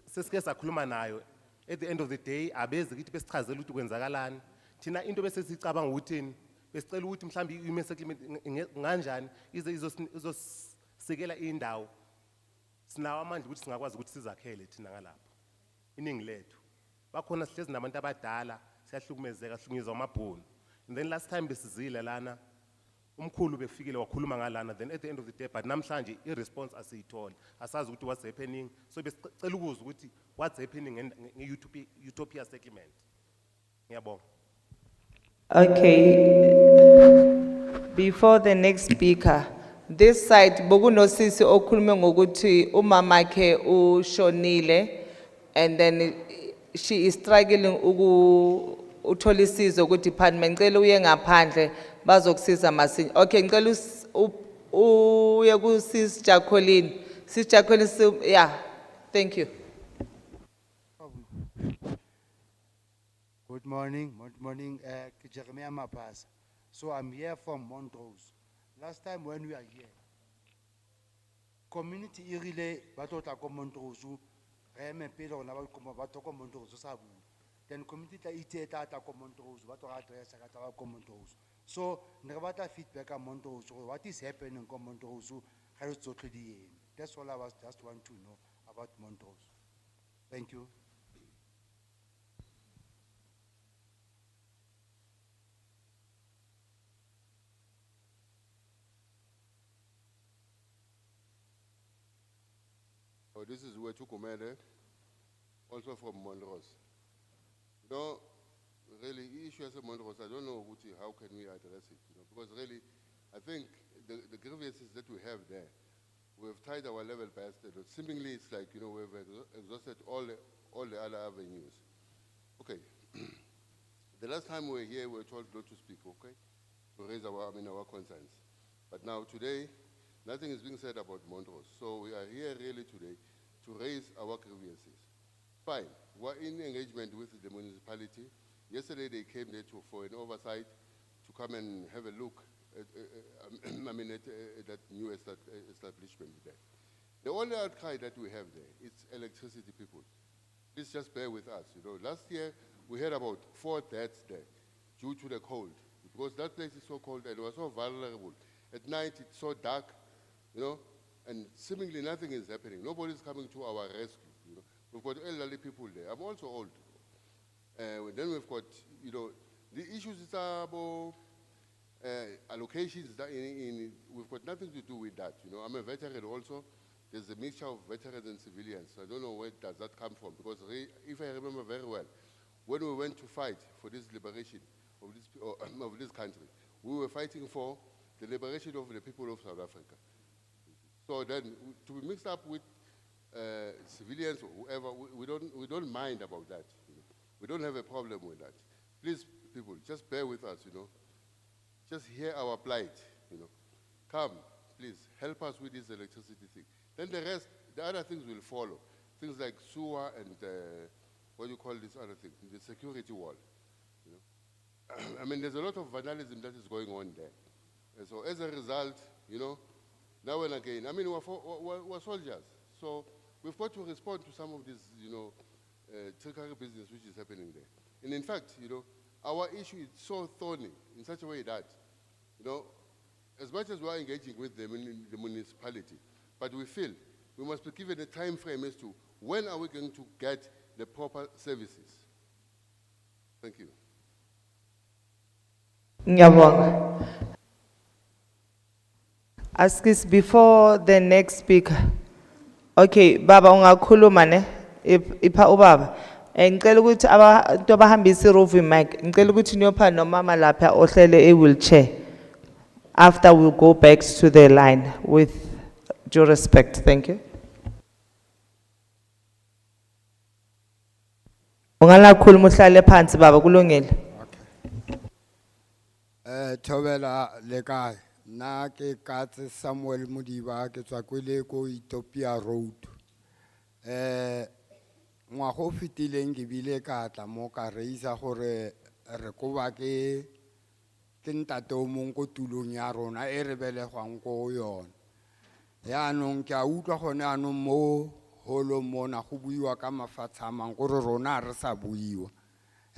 U: sesike sakhuluma nayo, at the end of the day abeze kithi besichazela ukuthi kwenzakalani. Thina into bese sicabanga ukuthi besicela ukuthi mhlambi i-human settlement nganjani izosikela indawo. Sinawo amandla ukuthi singakwazi ukuthi sizakhele thina ngalapho. Iningi lethu. Bakhona sihlezi nabantu abadala, siyahlukumezeka, sihlukunyezwa amabhunu. And then last time besizile lana, umkhulu befikile wakhuluma ngalana, then at the end of the day, but namhlanje i-response asiyitholi. Asazi ukuthi what's happening. So besicela ukuzwa ukuthi what's happening nge-Utopia Settlement. Ngiyabonga.
G: Okay. Before the next speaker, this side, bokunosisi okhulume ngokuthi umamakhe ushonile, and then she is struggling uthola isizo ku department. Ngicela uye ngaphandle bazokusiza masinya. Okay, ngicela uye ku Sis Jacqueline. Sis Jacqueline, yeah. Thank you.
V: Good morning, Jeremiah Mapasa. So I'm here from Montrose. Last time when we are here, community irile batota ko Montrose, reme pelo na bato ko Montrose sabu. Then community ta ite tata ko Montrose, bato address ka ko Montrose. So ngabata feedback on Montrose, what is happening ko Montrose, how is it? That's all I was just want to know about Montrose. Thank you.
W: Oh, this is Wetukumele, also from Montrose. You know, really, the issue as a Montrose, I don't know how can we address it, because really, I think the grievances that we have there, we've tried our level best. Seemingly, it's like, we've exhausted all the other avenues. Okay. The last time we were here, we were told not to speak, okay? To raise our concerns. But now today, nothing is being said about Montrose. So we are here really today to raise our grievances. Fine, we're in engagement with the municipality. Yesterday they came there for an oversight to come and have a look at, at that new establishment there. The only outcry that we have there is electricity people. Please just bear with us. Last year we had about 4 deaths there due to the cold, because that place is so cold and it was so vulnerable. At night it's so dark, and seemingly nothing is happening. Nobody's coming to our rescue. We've got elderly people there. I'm also old. Then we've got, the issues is about allocations. We've got nothing to do with that. I'm a veteran also. There's a mixture of veterans and civilians. I don't know where does that come from, because if I remember very well, when we went to fight for this liberation of this country, we were fighting for the liberation of the people of South Africa. So then, to be mixed up with civilians or whoever, we don't mind about that. We don't have a problem with that. Please, people, just bear with us. Just hear our plight. Come, please help us with this electricity thing. Then the other things will follow. Things like sewer and what do you call this other thing? The security wall. I mean, there's a lot of vandalism that is going on there. And so as a result, now and again, I mean, we're soldiers. So we've got to respond to some of this, trickery business which is happening there. And in fact, our issue is so thorny in such a way that, as much as we are engaging with the municipality, but we feel we must be given a time frame as to when are we going to get the proper services. Thank you.
G: Ngiyabonga. Askis before the next speaker. Okay, baba ungakhuluma ne? Ipha ubaba. Ngicela ukuthi abantu abahambisa i-roving mic, ngicela ukuthi niyopha nomama lapha ohlele e-wheelchair. After we'll go back to the line with due respect. Thank you. Ungalakhuluma uhlale phansi baba kulungile.
D: Thobela le kae na ke katse Samuel Modiba ke tswa kwele ko Ethiopia Road ngwa go fitileng ke bile ka tla mo ka reisa gore re go ba ke ntate o mong go tulong ya rona e re belegwang go yona ya nong ke a utlwa gone ano mo holo mona go buiwa ka mafatsha mang gore rona re sa buiwa.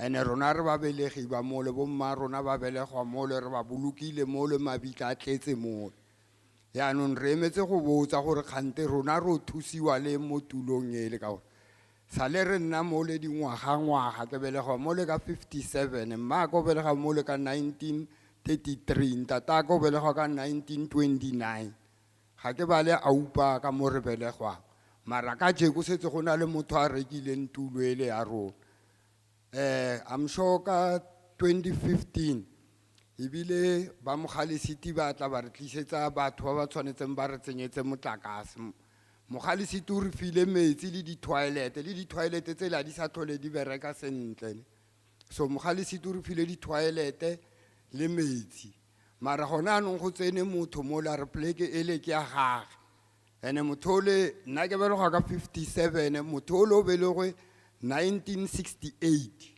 D: And rona re ba belegi ba mo le bomma rona ba belegwa mo le re ba bolokile mo le mabitla a tletse mo ya non re emetse go botsa gore kgante rona ro thusiwa le mo tulong ele ka gore sa le re nna mo le dingwaga ke belegwa mo le ka 57 mma go belega mo le ka 1933 ntata go belegwa ka 1929 ga ke ba le aupa ka mo re belegwa mara ka je go setse go na le motho a rekileng tulo ele ya rona. I'm sure ka 2015 ibile ba Mogale City ba tla ba re tlisetsa batho ba ba tshwanetseng ba re tsenyetse motlakase. Mogale City o re file metsi le di toilet tse la di sa tlhole di bereka sentle. So Mogale City o re file di toilet le metsi. Mara gona anong go tsene motho mo la re pleke ele ke ya gage. Ene motho le nna ke belegwa ka 57 motho le o belegwe 1968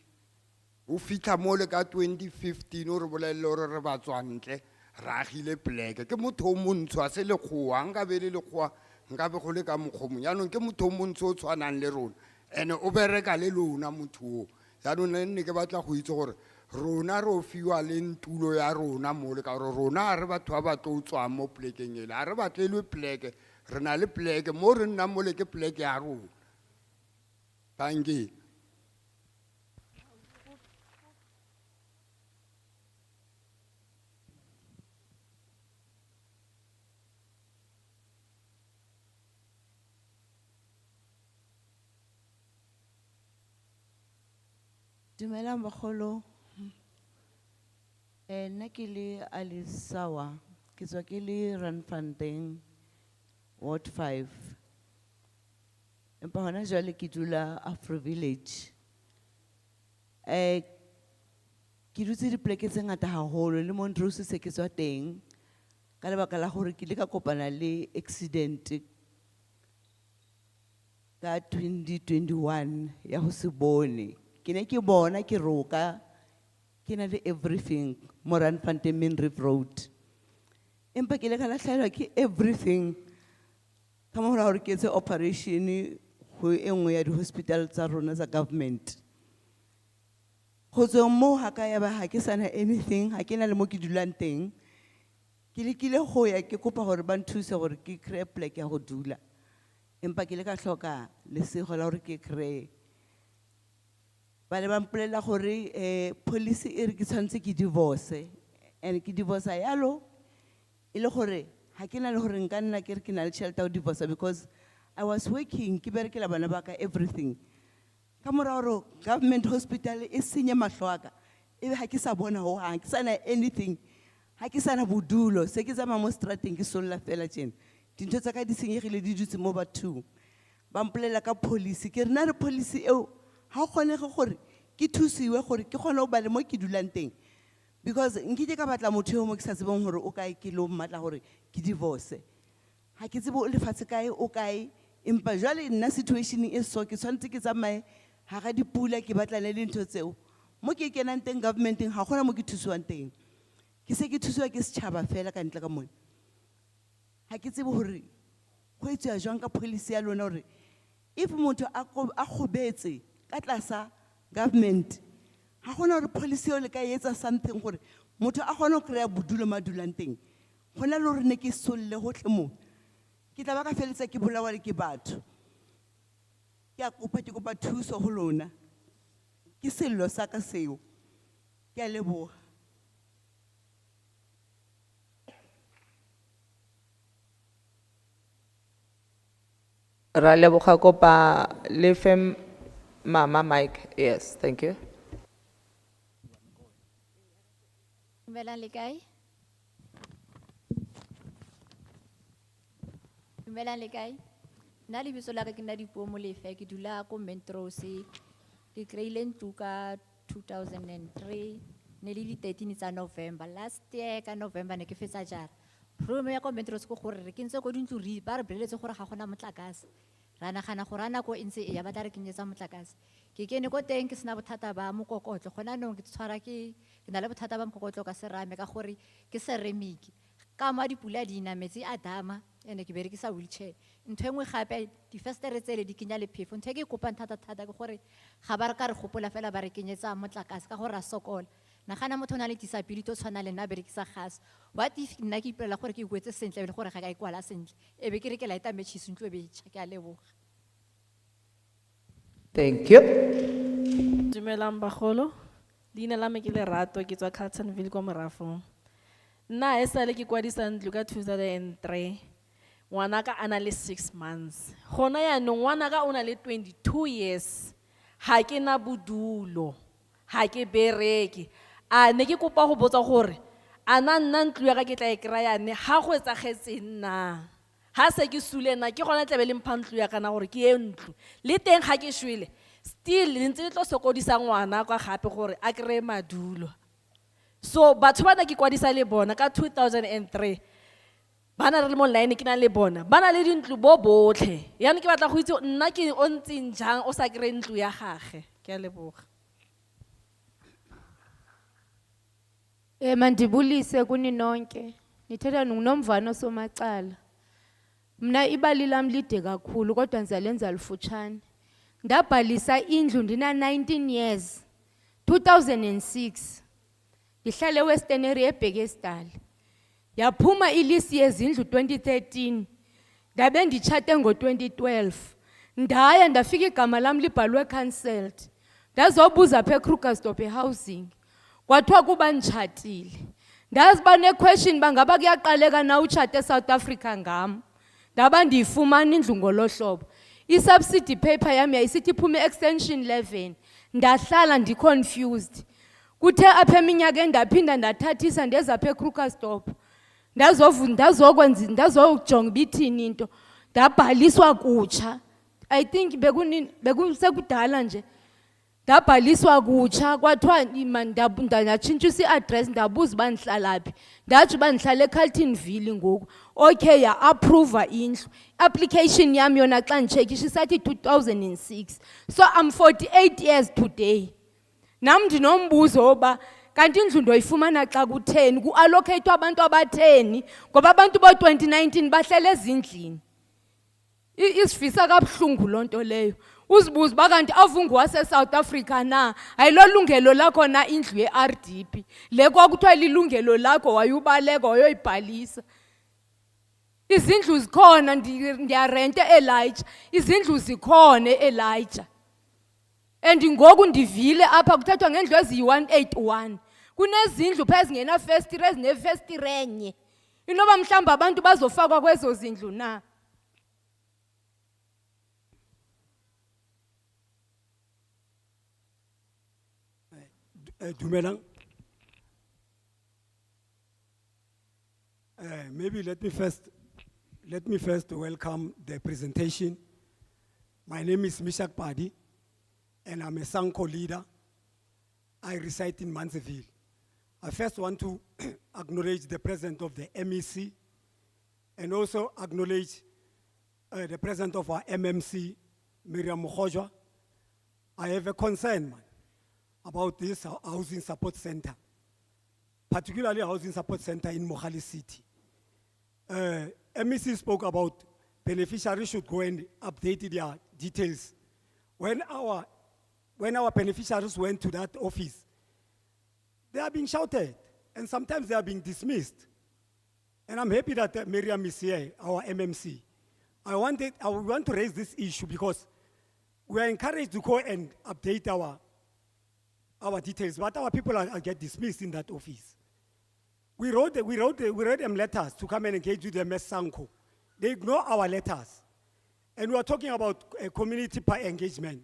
D: o fitla mo le ka 2015 o re bolelle gore re ba tswantle ra agile pleke ke motho o montsho a se le khoa nka be le khoa nka be go le ka mokgomo ya no ke motho o montsho o tshwanang le rona ene o bereka le lona motho o ya no nne ke batla go itse gore rona ro fiwa le ntulo ya rona mo le ka gore rona re batho ba tlo tswa mo plekeng ele a re batlelwe pleke re na le pleke mo re nna mo le ke pleke ya rona. Thank you.
E: Dumelang bagolo. Nna ke le Alisawa, ke tswa ke le Randfontein, Ward 5. Empa hona jwale ke dula Afro Village. Ke dutse dipoleke tse ngata haholo le Montrose se ke tswa teng ka lebaka la hore ke ile ka kopana le accident ka 2021 ya ho se bone. Ke ne ke bona ke roka ke na le everything mo Randfontein Main Reef Road. Empa ke ile ka lahlahelwa ke everything ka mora hore ke etse operation ho e nngwe ya di-hospital tsa rona tsa government. Ho tsweng moo ha ka yaba ha ke sana anything, ha ke na le mo ke dulang teng. Ke lekile ho ya ke kopa hore ba nthuse hore ke kreye poleke ya ho dula. Empa ke ile ka hloka lesego la hore ke kreye. Ba le ba mpolela hore policy e re ke tshwanetse ke divorce, and ke divorce yalo e le hore ha ke na le hore nka nna ke re ke na le tjhelete ya ho divorce because I was working, ke berekela bana ba ka everything. Ka mora hore government hospital e senye mahlo a ka, ebe ha ke sa bona ho hang, ke sana anything, ha ke sana bodulo, se ke tsamaya mo strateng ke solla fela tjena. Dintho tsa ka di senyegile di dutse mo bathong. Ba mpolela ka policy, ke re na re policy eo ha o kgonege gore ke thusiwe gore ke kgone ho ba le mo ke dulang teng. Because nkile ka batla motho yo mo ke sa tsebeng hore o kae ke lo mmatla hore ke divorce. Ha ke tsebe o lefatshe kae o kae, empa jwale nna situation e so ke tshwanetse ke tsamaye ha ga dipula ke batlane le ntho tseo. Mo ke kenang teng governmenteng ha gona mo ke thusiwang teng. Ke se ke thusiwa ke setjhaba fela ka ntle ka mona. Ha ke tsebe hore go etswa jwang ka policy ya lona hore if motho a gobetse ka tlasa government, ha gona hore policy eo le ka etsa something gore motho a gone ho kreya bodulo madulang teng. Gona le hore ne ke solle hohle mo. Ke tla ba ka feletsa ke bolawa le ke batho. Ke kopa thuso ho lona. Ke sello sa ka seo. Ke a leboha.
G: Ra leboga kopa le fem mama Mike. Yes, thank you.
B: Dumelang le kae? Dumelang le kae? Nna lebitso la ka ke nna Dipuo Molefe, ke dula ko Montrose. Ke kreile ntlo ka 2003, ne le di 13 tsa November. Last year ka November ne ke fetsa jara. Problema ya ko Montrose ko gore ke ntse ko dintlo ba re boleletse gore ga gona motlakase. Ra nagana gore ana ko ntse e ya batla re kenyetsa motlakase. Ke kene ko teng ke sena bothata ba mokokotlo, gona no ke tshwara ke na le bothata ba mokokotlo ka serame ka gore ke ceramic. Ka ma dipula di na metsi a dama ene ke berekisa wheelchair. Ntho engwe gape di festere tsele di kenya le phefo. Ntho e ke kopang thata ke gore ga ba re ka re gopola fela ba re kenyetsa motlakase ka gore a sokola. Nagana motho na le disability o tshwana le nna berekisa gas. What if nna ke ipelela gore ke kwetse sentle le gore ga ka ikwala sentle, e be ke re ke laeta matches ntlo be tjha. Ke a leboga.
G: Thank you.
N: Dumelang bagolo. Leina la me ke Lerato, ke tswa Carltonville kwa Morafong. Nna e sale ke kwadisa ntlo ka 2003. Ngwanaka a na le 6 months. Gona yaanong ngwanaka o na le 22 years. Ha ke na bodulo, ha ke bereke. A ne ke kopa go botsa gore a na nna ntlo ya ka ke tla e kry-a ne ha go etsagetseng na. Ha se ke sule nna ke gona tlabe le mpha ntlo ya kana gore ke e ntlo. Le teng ga ke shwele still le ntse le tlo sokodisa ngwana kwa gape gore a kreye madulo. So batho ba na ke kwadisa le bona ka 2003 bana re le mo line ke na le bona bana le dintlo bo botlhe. Yana ke batla go itse nna ke o ntseng jang o sa kreye ntlo ya gage. Ke a leboga.
C: Mandibulise kuni nonke. Nithetha noMvano Somacala. Mna ibali lam lide kakhulu kodwa ngizalenza lifutshane. Ndabhalisa indlu ndina 19 years. 2006. Ndihlale eWesternary eBhekesdal. Yaphuma ilist yezindlu 2013. Ndabe nditshate ngo2012. Ndaya ndafika igama lam libhalwe cancelled. Ndazobuza apha eKrugersdorp housing. Kwathiwa kuba nditshatile. Ndazi ba ne-question bangaba kuyaqaleka na utshate eSouth Africa ngam. Ndaba ndiyifumana indlu ngolo hlobo. I-subsidy paper yami yayisithi iphume extension 11. Ndahlala ndi-confused. Kuthe apha eminyakeni ndaphinda ndathathisa ndeza apha eKrugersdorp. Ndazojonga ibithini into. Ndabhaliswa kutsha. I think bekusekudala nje. Ndabhaliswa kutsha kwathiwa ndatshintsha i-address ndabuza uba ndihlala phi. Ndatsho uba ndihlala eCarltonville ngoku. Okay, ya-approva indlu. Application yam yona xa nditshekisha isathi 2006. So I'm 48 years today. Nam ndinombuzo woba kanti indlu ndoyifumana xa kutheni, ku-allocate abantu abatheni, ngoba abantu bo-2019 bahlele ezindlini. Isifisa kabuhlungu loo nto leyo. Uzibuza uba kanti avungu wase-South Africa na, ayilolungelo lakho na indlu ye-RDP. Le kwakuthiwa lilungelo lakho wayubaleka wayoyibhalisa. Izindlu zikhona, ndiyarente eLijah. Izindlu zikhona eLijah. And ngoku ndivile apha kuthethwa ngendlu eziyi-181. Kunezindlu phaa ezingenafestire ezinefestire enye. Inoba mhlawumbi abantu bazofakwa kwezo zindlu na.
F: Dumelang. Maybe let me first welcome the presentation. My name is Mishak Padi, and I'm a Sanko leader. I reside in Manseville. I first want to acknowledge the president of the MEC, and also acknowledge the president of our MMC, Miriam Mogale. I have a concern, man, about this housing support center, particularly housing support center in Mogale City. MEC spoke about beneficiaries should go and update their details. When our beneficiaries went to that office, they are being shouted, and sometimes they are being dismissed. And I'm happy that Miriam is here, our MMC. I want to raise this issue because we are encouraged to go and update our details, but our people get dismissed in that office. We wrote them letters to come and engage with them as Sanko. They ignore our letters. And we are talking about community engagement.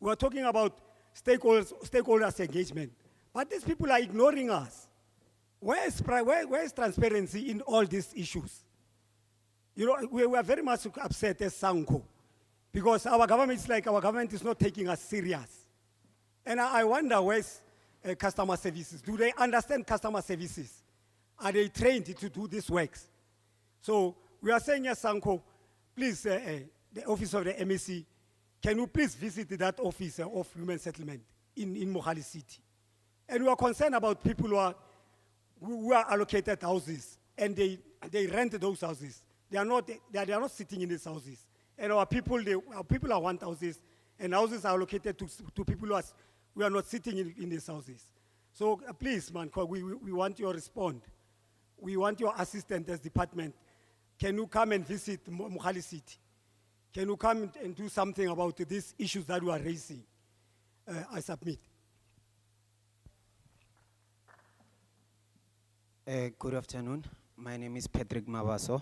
F: We are talking about stakeholders engagement. But these people are ignoring us. Where is transparency in all these issues? You know, we are very much upset as Sanko because our government is not taking us serious. And I wonder where's customer services. Do they understand customer services? Are they trained to do these works? So we are saying, yes, Sanko, please, the office of the MEC, can you please visit that office of human settlement in Mogale City? And we are concerned about people who are allocated houses and they rent those houses. They are not sitting in these houses. And our people are want houses, and houses are allocated to people who are not sitting in these houses. So please, man, we want your response. We want your assistant as department. Can you come and visit Mogale City? Can you come and do something about these issues that we are raising? I submit.
H: Good afternoon. My name is Patrick Mabaso.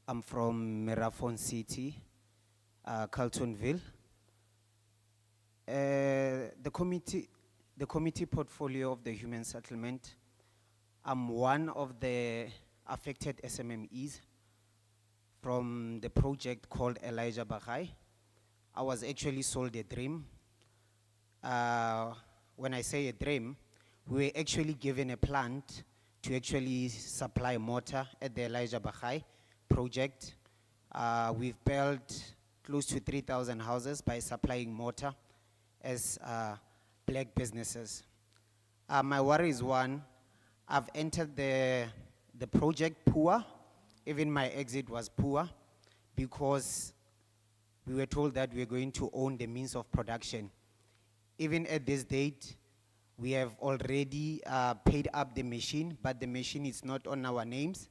H: I'm from Merafon City, Carltonville. The committee portfolio of the human settlement, I'm one of the affected SMMEs from the project called Elijah Bagai. I was actually sold a dream. When I say a dream, we were actually given a plant to actually supply mortar at the Elijah Bagai project. We've built close to 3,000 houses by supplying mortar as black businesses. My worry is one, I've entered the project poor. Even my exit was poor because we were told that we were going to own the means of production. Even at this date, we have already paid up the machine, but the machine is not on our names.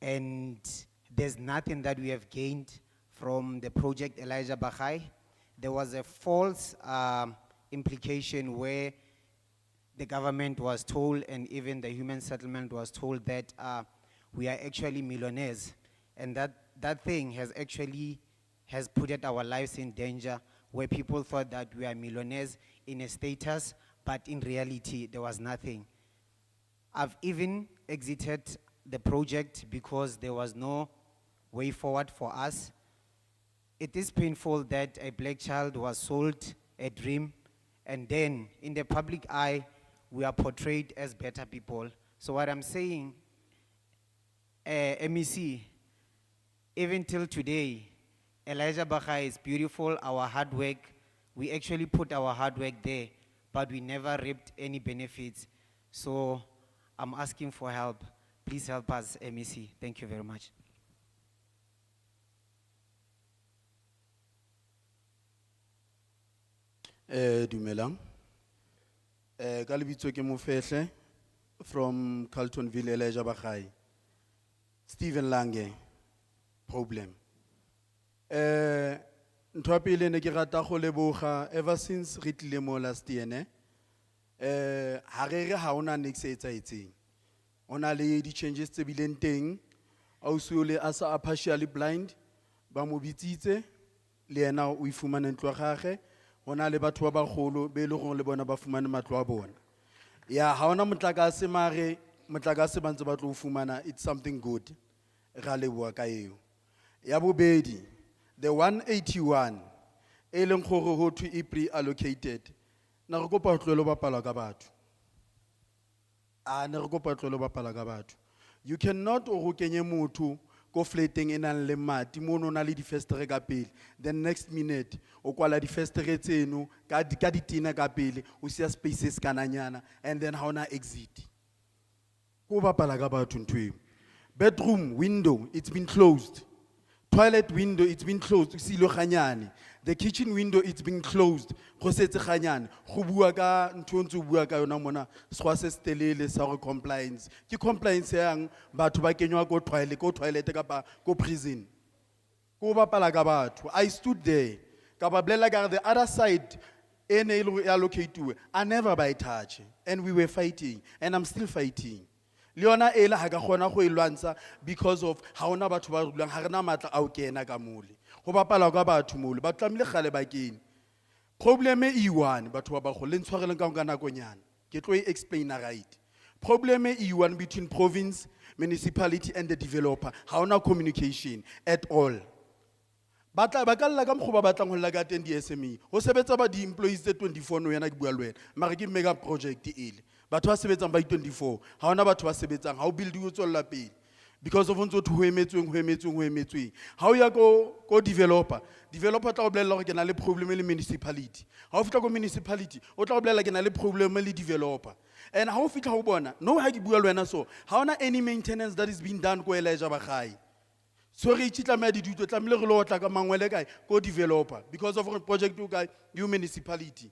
H: And there's nothing that we have gained from the project Elijah Bagai. There was a false implication where the government was told, and even the human settlement was told, that we are actually millionaires. And that thing has put our lives in danger, where people thought that we are millionaires in a status, but in reality, there was nothing. I've even exited the project because there was no way forward for us. It is painful that a black child was sold a dream. And then in the public eye, we are portrayed as better people. So what I'm saying, MEC, even till today, Elijah Bagai is beautiful, our hard work, we actually put our hard work there, but we never reaped any benefits. So I'm asking for help. Please help us, MEC. Thank you very much.
I: Dumelang. Ka lebitso ke Mofehle from Carltonville, Elijah Bagai. Stephen Lange, problem. Ntho ya pele ne ke rata go leboga ever since re tlile mo last year ne. Ha re re ha ona next e etsaetseng. Ona le di changes tse bileng teng. Ausi o le asa partially blind ba mo bitsitse le ena o ifumana ntlo ya gagwe. Ona le batho ba bagolo be le go le bona ba fumane matlo a bona. Ya ha ona motlakase mare motlakase ba ntse ba tlo fumana, it's something good. Ra leboa ka eo. Ya bobedi, the 181 e leng gore ho thwe e pre-allocated. Na re kopa tlwelo ba pala ka batho. Ne re kopa tlwelo ba pala ka batho. You cannot o kenye motho ko flateng enang le mati mo no na le di festere ka pele. The next minute o kwala di festere tseno ka ditina ka pele o sia spaces kananyana and then ha ona exit. Ko ba pala ka batho ntwe. Bedroom window, it's been closed. Toilet window, it's been closed. Silo khanyane. The kitchen window, it's been closed. Khosetse khanyane. Go bua ka ntho ntse o bua ka yona mona. Swa se stelele sa go compliance. Ke compliance yang batho ba kenywa ko toilet kapa ko prison. Ko ba pala ka batho. I stood there. Ka ba blela ka the other side ene ile allocate. I never by touch and we were fighting and I'm still fighting. Leona ela ha ka khona go ilwantsha because of ha ona batho ba rulang ha rena matla a o kena ka mole go bapala ka batho mole ba tlamile gale ba kene. Problem e one batho ba go le ntshwareleng ka nka nako nyana ke tlo e explain right. Problem e one between province, municipality and the developer, ha ona communication at all. Batla ba ka lla ka mkhoba batlang ho lla ka teng di SME ho sebetsa ba di employees tse 24 no yana ke bua le wena mara ke mega project ile. Batho ba sebetsang ba 24 ha ona batho ba sebetsang ha o build o tswella pele because of ntse ho emetsweng ha o ya ko developer tla o bolella hore ke na le problem le municipality ha o fitla ko municipality o tla o bolella ke na le problem le developer and ha o fitla ho bona no ha ke bua le wena so ha ona any maintenance that is being done ko Elijah Bagai. So re itla me di duto tlamile re lo tla ka mangwele kae ko developer because of project o kae you municipality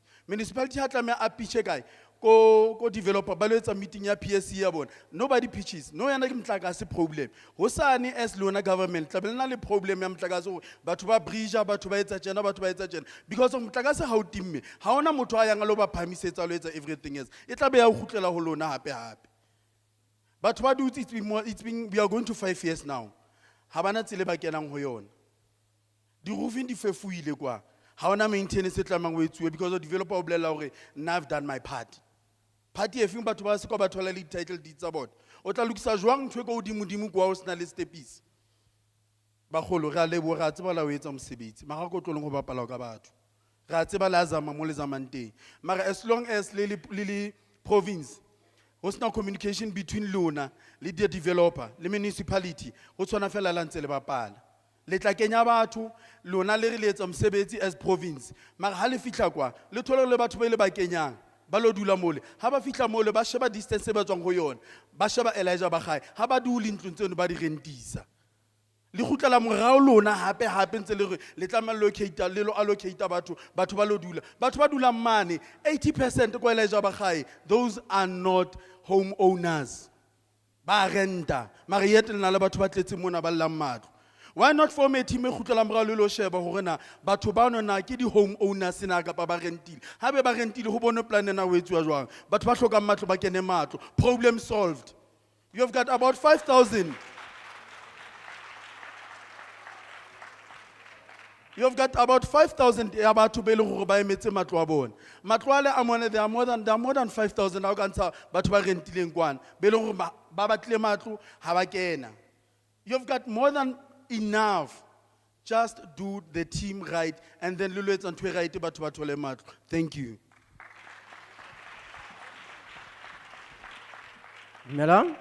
I: ha tla me a pitche kae ko developer ba letsa meeting ya PSC ya bona nobody pitches no yana ke mtlakase problem ho sane as lona government tla belena le problem ya mtlakase gore batho ba bridge batho ba etsa tsena because of mtlakase ha o timme ha ona motho a yang lo ba phamisetsa lo etsa everything else e tla be ya go gutlela ho lona hape batho ba dutse it's been we are going to 5 years now. Ha bana tsile ba kenang ho yona. Di roofing di fefuile kwa. Ha ona maintenance e tlamang o etsuwe because the developer o bolella hore na I've done my part. Party efeng batho ba se kwa ba thola le title deeds tsa bona. O tla lokisa jwang ntwe go dimo kwa o sna le steppies. Ba kholo re a lebo ra tseba la o etsa mosebetsi. Mara go tlolong go bapala ka batho. Ra tseba la zama mo le zamanteng. Mara as long as le province ho sena communication between lona le the developer le municipality ho tsona fela la ntse le bapala le tla kenya batho lona le re le etsa mosebetsi as province mara ha le fitla kwa le thole le batho ba ile ba kenyang ba lo dula mole ha ba fitla mole ba sheba distance ba tswang go yona ba sheba Elijah Bagai ha ba dule ntlong tseno ba di rentisa le gutlela morao lona hape ntse le re le tlamela le lo allocate batho ba lo dula batho ba dula mane 80% ko Elijah Bagai those are not home owners ba renta mara yet le na le batho ba tletse mona ba llang matlo. Why not form a team e gutlela morao le lo sheba hore na batho ba nona ke di home owners na ka ba rentile ha be ba rentile ho bone plan na o etsuwa jwang batho ba hlokang matlo ba kene matlo problem solved. You have got about 5,000. You've got about 5,000 abantu be le gore ba emetse matlo a bona. Matlo ale a mone there are more than 5,000 ha o kantsha batho ba rentileng kwana be le gore ba batlile matlo ha ba kena. You've got more than enough Just do the team right, and then lulwetsa ntho e right batho ba thole matlo. Thank you.
J: Melang?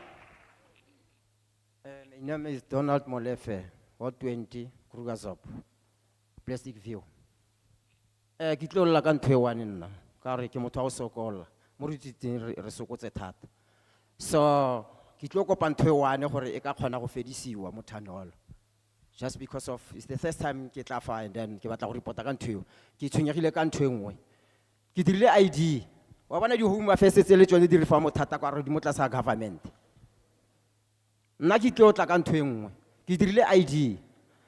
J: My name is Donald Molefe, Ward 20, Krugersdorp, Plastic View. Ke tlo lla ka ntho e one nna, ka re ke motho a o sokola, mo re tsitseng re sokotse thata. So, ke tlo kopa ntho e one gore e ka kgona go fedisiwa mo Thanolo. Just because of, it's the first time ke tla fa and then ke batla go reporta ka ntho eo. Ke tshwenyegile ka ntho e nngwe. Ke dirile ID. Wa bona di home affairs tse le tsone di re fa mothata ka re di mo tlase ga government. Nna ke tlo tla ka ntho e nngwe. Ke dirile ID.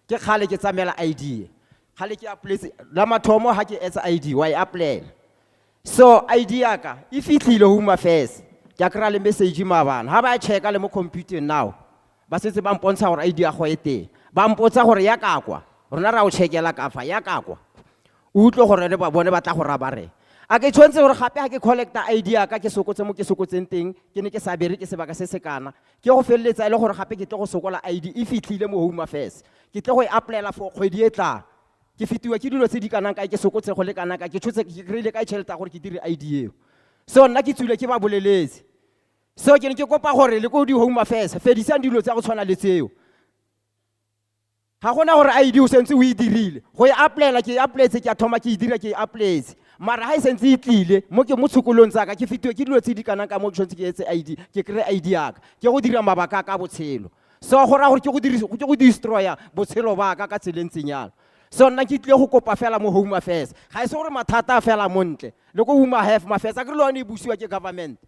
J: Ke khale ke tsamela ID. Khale ke apply la mathomo ha ke etsa ID wa e apply. So ID ya ka e fitlhile home affairs. Ke a kry-a le message maabane. Ha ba checka le mo computer now. Ba setse ba mpontsha gore ID ya go e teng. Ba mpotsa gore ya kakwa. Rona ra o checkela ka fa ya kakwa. O utlo gore le ba bone ba tla go rabare. A ke tshwantse gore gape ha ke collecta ID ya ka ke sokotse mo ke sokotseng teng ke ne ke sa bere ke sebaka se se kana ke go feleletsa ile gore gape ke tle go sokola ID e fitlhile mo home affairs ke tle go e applyela for kgwedi e tlang ke fitiwa ke dilo tse di kanang ka ke sokotse go le kanang ka ke tshotse ke kry-ile ka tšhelete gore ke dire ID eo so nna ke tswile ke ba boleletse so ke ne ke kopa gore le go di home affairs fedisang dilo tsa go tshwana le tseo ha gona gore ID o sentse o e dirile go e applyela ke e applyetse ke a thoma ke e dira ke e applyetse mara ha e sentse e tlile mo ke mo tshokolong tsaka ke fitiwe ke dilo tse di kanang ka mo tshwantse ke etse ID ke kry ID ya ka ke go dira mabaka ka botshelo so go ra gore ke go destroya botshelo ba ka tseleng tsenyalo so nna ke tle go kopa fela mo home affairs ga e se gore mathata a fela montle le go home affairs a ke le one e busiwa ke government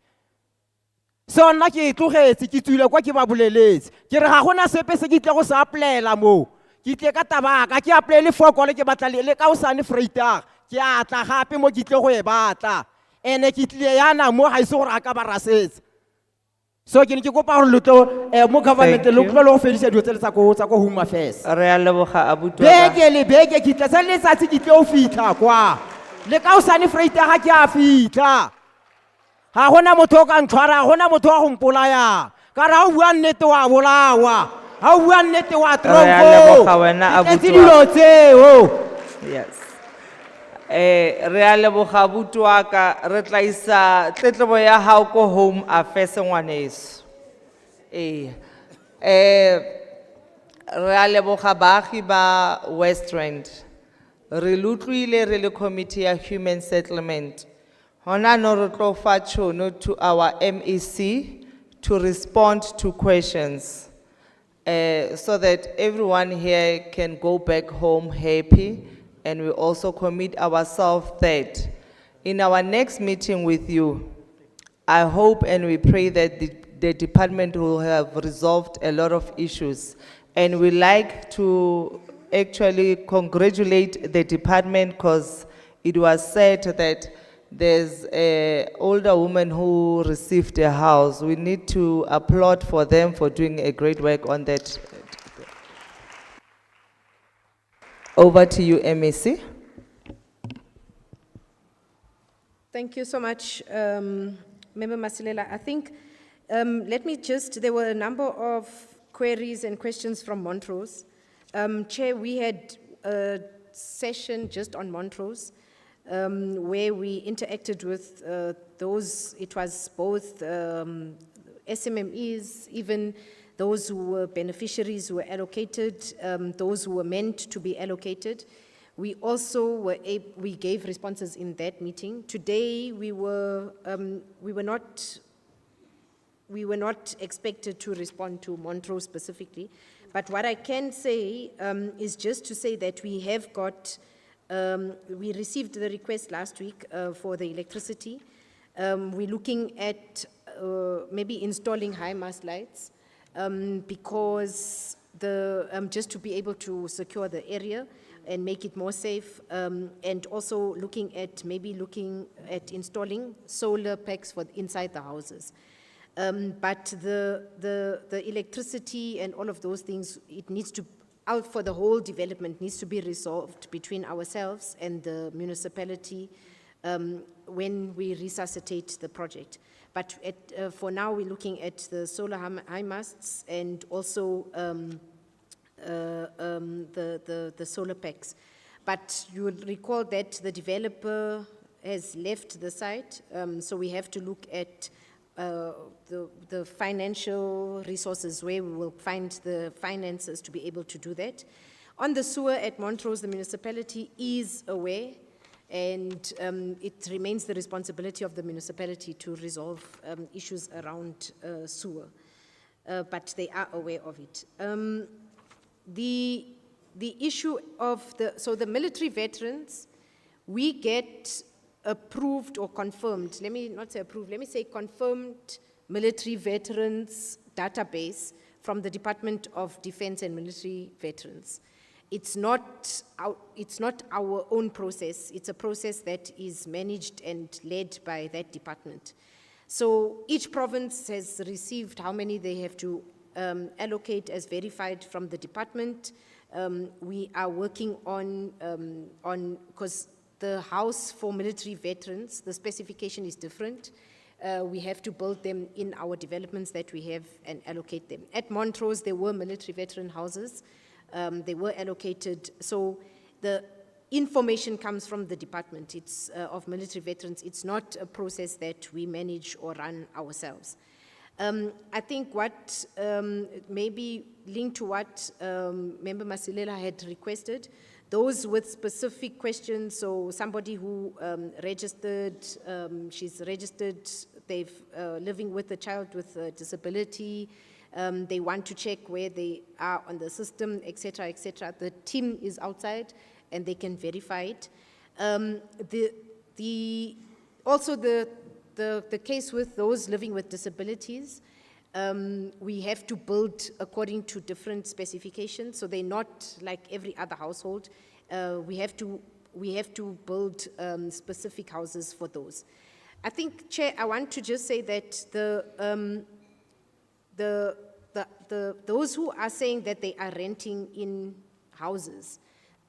J: so nna ke e tlogetse ke tswile kwa ke ba boleletse ke re ga gona sepe se ke tle go se applyela mo ke tle ka tabaka ke applyele fokole ke batla le ka o sane freitag ke a tla gape mo ke tle go e batla ene ke tle yana mo ga ise gore a ka ba rasetse so ke ne ke kopa gore lotlo mo government le go go fedisa dilo tse tsa go home affairs
G: Re a leboga abuti wa ka.
I: beke le beke ke tla sa letsatsi ke tle o fitlha kwa le ka o sane freita ga ke a fitlha ga gona motho o ka ntshwara ga gona motho wa go mpolaya ka ra o bua nnete wa bolawa ha o bua nnete wa
G: Re a leboga wena abuti wa ka.
I: dilo tseo
G: Yes. Re a leboga abuti wa ka re tla isa tletlebo ya hao ko home affairs ngwaneso. Re a leboga baagi ba Westland. Re lutlwile re le committee ya human settlement. Hona no re tlo fa tšhono to our MEC to respond to questions. So that everyone here can go back home happy, and we also commit ourselves that in our next meeting with you, I hope and we pray that the department will have resolved a lot of issues. And we like to actually congratulate the department because it was said that there's an older woman who received a house. We need to applaud for them for doing a great work on that. Over to you, MEC.
L: Thank you so much, Member Masilela. I think, let me just, there were a number of queries and questions from Montrose. Chair, we had a session just on Montrose where we interacted with those, it was both SMMEs, even those who were beneficiaries who were allocated, those who were meant to be allocated. We also we gave responses in that meeting. Today we were not expected to respond to Montrose specifically, but what I can say is just to say that we have got, we received the request last week for the electricity. We're looking at maybe installing high mast lights because just to be able to secure the area and make it more safe, and also looking at installing solar packs for inside the houses. But the electricity and all of those things, it needs to, out for the whole development, needs to be resolved between ourselves and the municipality when we resuscitate the project. But for now, we're looking at the solar high masts and also the solar packs. But you will recall that the developer has left the site, so we have to look at the financial resources, where we will find the finances to be able to do that. On the sewer at Montrose, the municipality is aware, and it remains the responsibility of the municipality to resolve issues around sewer, but they are aware of it. The issue of so the military veterans, we get approved or confirmed, let me not say approved, let me say confirmed military veterans database from the Department of Defense and Military Veterans. It's not our own process. It's a process that is managed and led by that department. So each province has received how many they have to allocate as verified from the department. We are working on because the house for military veterans, the specification is different. We have to build them in our developments that we have and allocate them. At Montrose, there were military veteran houses. They were allocated. So the information comes from the department. It's of military veterans. It's not a process that we manage or run ourselves. I think what maybe linked to what Member Masilela had requested, those with specific questions, so somebody who registered, she's registered, they've living with a child with a disability, they want to check where they are on the system, etc., etc. The team is outside and they can verify it. Also the case with those living with disabilities, we have to build according to different specifications, so they're not like every other household. We have to build specific houses for those. I think, Chair, I want to just say that those who are saying that they are renting in houses,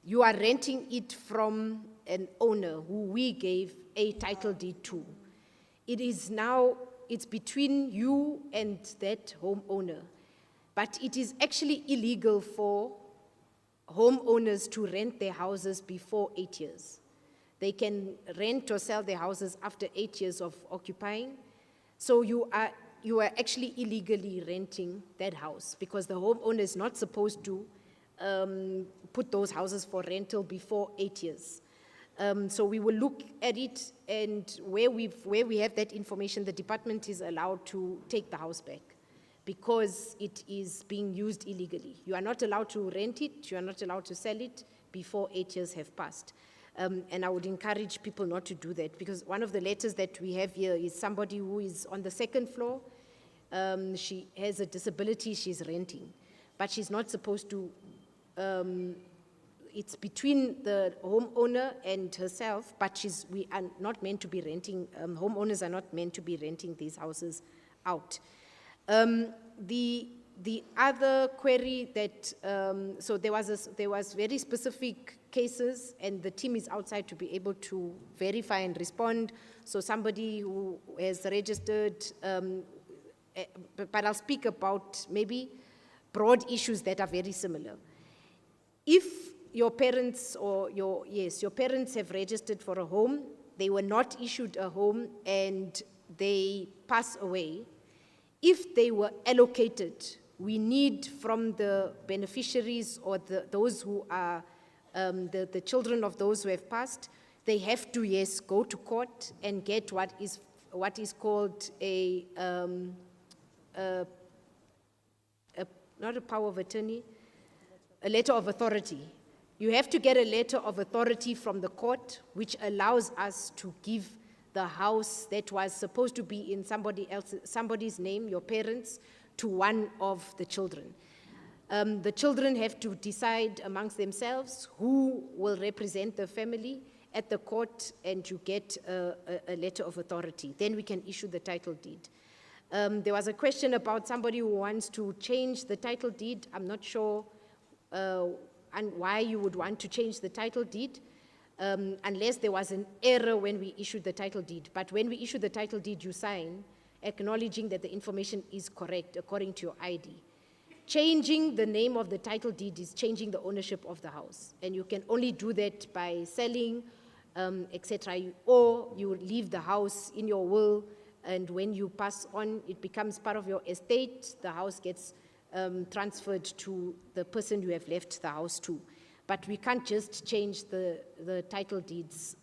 L: you are renting it from an owner who we gave a title deed to. It is now, it's between you and that homeowner, but it is actually illegal for homeowners to rent their houses before 8 years. They can rent or sell their houses after 8 years of occupying. So you are actually illegally renting that house because the homeowner is not supposed to put those houses for rental before 8 years. So we will look at it, and where we have that information, the department is allowed to take the house back because it is being used illegally. You are not allowed to rent it, you are not allowed to sell it before 8 years have passed. And I would encourage people not to do that, because one of the letters that we have here is somebody who is on the second floor. She has a disability, she's renting, but she's not supposed to, it's between the homeowner and herself, but we are not meant to be renting, homeowners are not meant to be renting these houses out. The other query that, so there was very specific cases, and the team is outside to be able to verify and respond. So somebody who has registered, but I'll speak about maybe broad issues that are very similar. If your parents or your parents have registered for a home, they were not issued a home and they pass away, if they were allocated, we need from the beneficiaries or those who are the children of those who have passed, they have to, yes, go to court and get what is called not a power of attorney, a letter of authority. You have to get a letter of authority from the court, which allows us to give the house that was supposed to be in somebody's name, your parents, to one of the children. The children have to decide amongst themselves who will represent the family at the court, and you get a letter of authority. Then we can issue the title deed. There was a question about somebody who wants to change the title deed. I'm not sure and why you would want to change the title deed, unless there was an error when we issued the title deed. But when we issue the title deed, you sign, acknowledging that the information is correct according to your ID. Changing the name of the title deed is changing the ownership of the house. And you can only do that by selling, etc. Or you leave the house in your will, and when you pass on, it becomes part of your estate. The house gets transferred to the person you have left the house to. But we can't just change the title deeds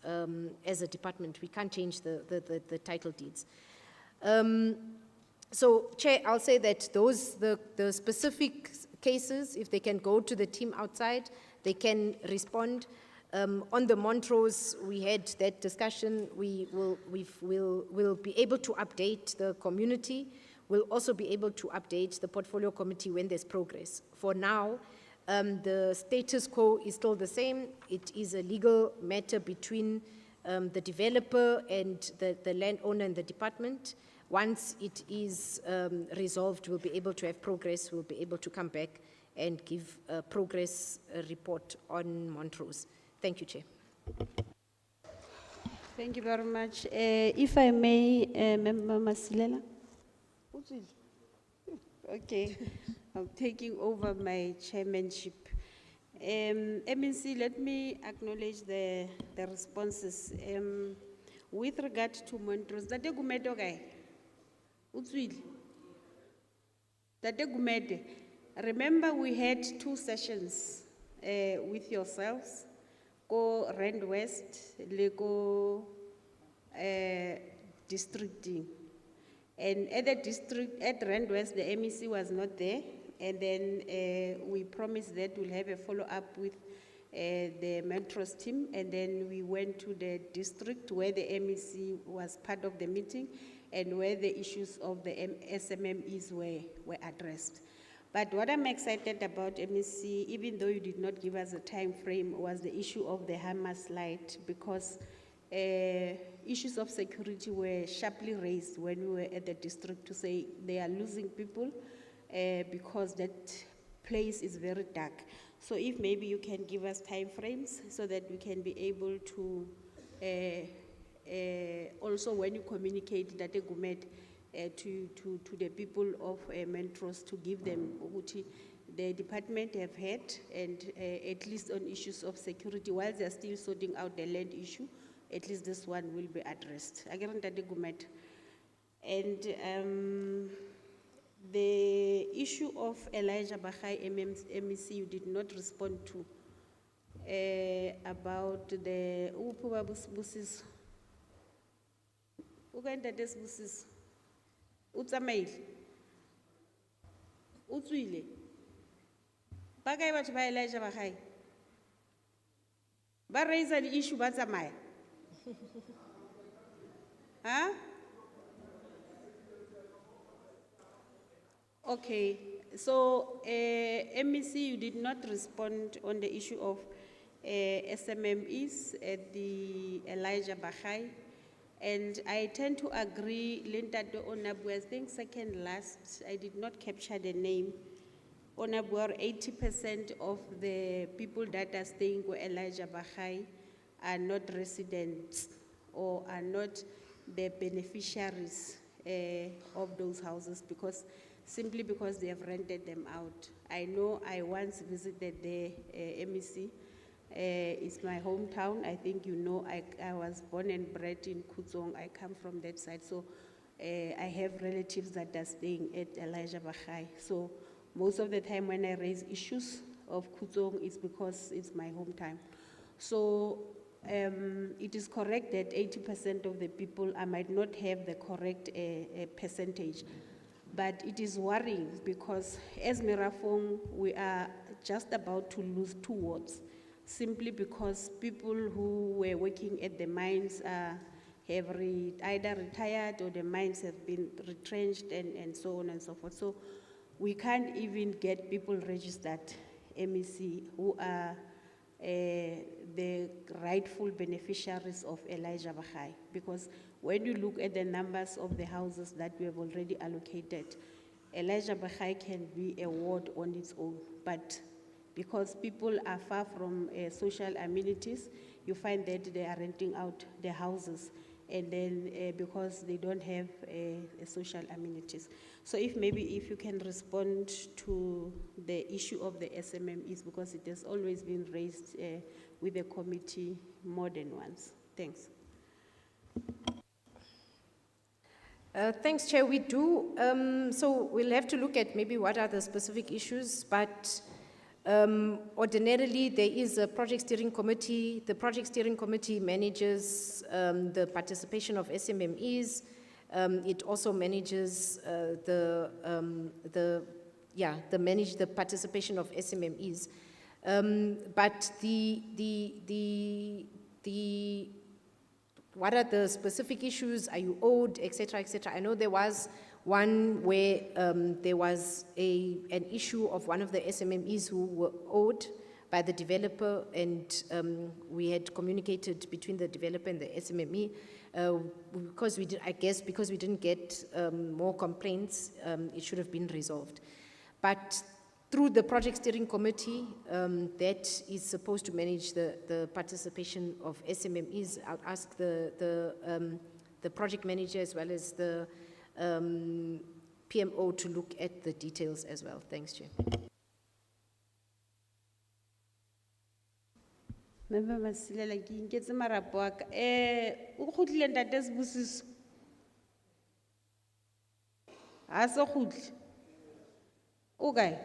L: as a department. We can't change the title deeds. So, Chair, I'll say that the specific cases, if they can go to the team outside, they can respond. On the Montrose, we had that discussion. We'll be able to update the community. We'll also be able to update the portfolio committee when there's progress. For now, the status quo is still the same. It is a legal matter between the developer and the landowner and the department. Once it is resolved, we'll be able to have progress. We'll be able to come back and give a progress report on Montrose. Thank you, Chair.
A: Thank you very much. If I may, Member Masilela. Okay, I'm taking over my chairmanship. MEC, let me acknowledge the responses. With regard to Montrose, Tate Gumede guy, Utswili. Tate Gumede, remember we had 2 sessions with yourselves, go Rand West, Lego districting. And at the district, at Rand West, the MEC was not there. And then we promised that we'll have a follow-up with the Montrose team. And then we went to the district where the MEC was part of the meeting and where the issues of the SMMEs were addressed. But what I'm excited about, MEC, even though you did not give us a time frame, was the issue of the Hamas light, because issues of security were sharply raised when we were at the district to say they are losing people because that place is very dark. So if maybe you can give us time frames so that we can be able to, also when you communicate that Gumede to the people of Montrose, to give them the department have had, and at least on issues of security, while they're still sorting out the land issue, at least this one will be addressed. Again, Tate Gumede. And the issue of Elijah Bahai MEC, you did not respond to about the Upuba Busis. Uganda des Busis. Utsamail. Utswile. Bagay batho ba Elijah Bahai. Ba raise the issue ba tsamaya. Huh? Okay, so MEC, you did not respond on the issue of SMMEs at the Elijah Bahai. And I tend to agree, Linda de Onabu, I think second last, I did not capture the name. Onabu, 80% of the people that are staying with Elijah Bahai are not residents or are not the beneficiaries of those houses, simply because they have rented them out. I know I once visited the MEC. It's my hometown. I think you know I was born and bred in Kutzong. I come from that side. So I have relatives that are staying at Elijah Bahai. So most of the time when I raise issues of Kutzong, it's because it's my hometown. So it is correct that 80% of the people, I might not have the correct percentage, but it is worrying because as Mirafong, we are just about to lose 2 wards, simply because people who were working at the mines have either retired or the mines have been retrenched and so on and so forth. So we can't even get people registered, MEC, who are the rightful beneficiaries of Elijah Bahai, because when you look at the numbers of the houses that we have already allocated, Elijah Bahai can be a ward on its own, but because people are far from social amenities, you find that they are renting out their houses, and then because they don't have social amenities. So if you can respond to the issue of the SMMEs, because it has always been raised with the committee more than once. Thanks.
L: Thanks, Chair. We do, so we'll have to look at maybe what are the specific issues, but ordinarily there is a project steering committee. The project steering committee manages the participation of SMMEs. It also manages the participation of SMMEs. But what are the specific issues? Are you owed, et cetera, et cetera? I know there was one where there was an issue of one of the SMMEs who were owed by the developer, and we had communicated between the developer and the SMME. Because we didn't get more complaints, it should have been resolved. But through the project steering committee, that is supposed to manage the participation of SMMEs. I'll ask the project manager as well as the PMO to look at the details as well. Thanks, Chair.
A: Member Masilela, ke nketse marapo wa ka. O kgutlile ntate Sibusiso? Ha se kgutle. O kae?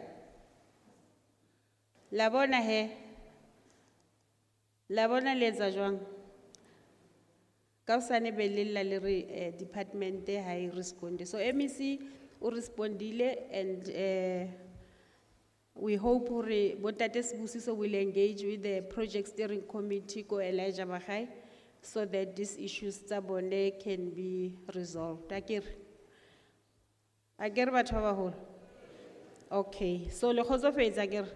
A: La bona he. La bona le etsa jwang? Ka hosane be le lla le re department ha e responde. So MEC o respondile, and we hope Botate Sibusiso will engage with the project steering committee ko Elijah Bahai, so that these issues tsa bone can be resolved. Akere batho ba baholo. Okay, so le kgotsofetse akere.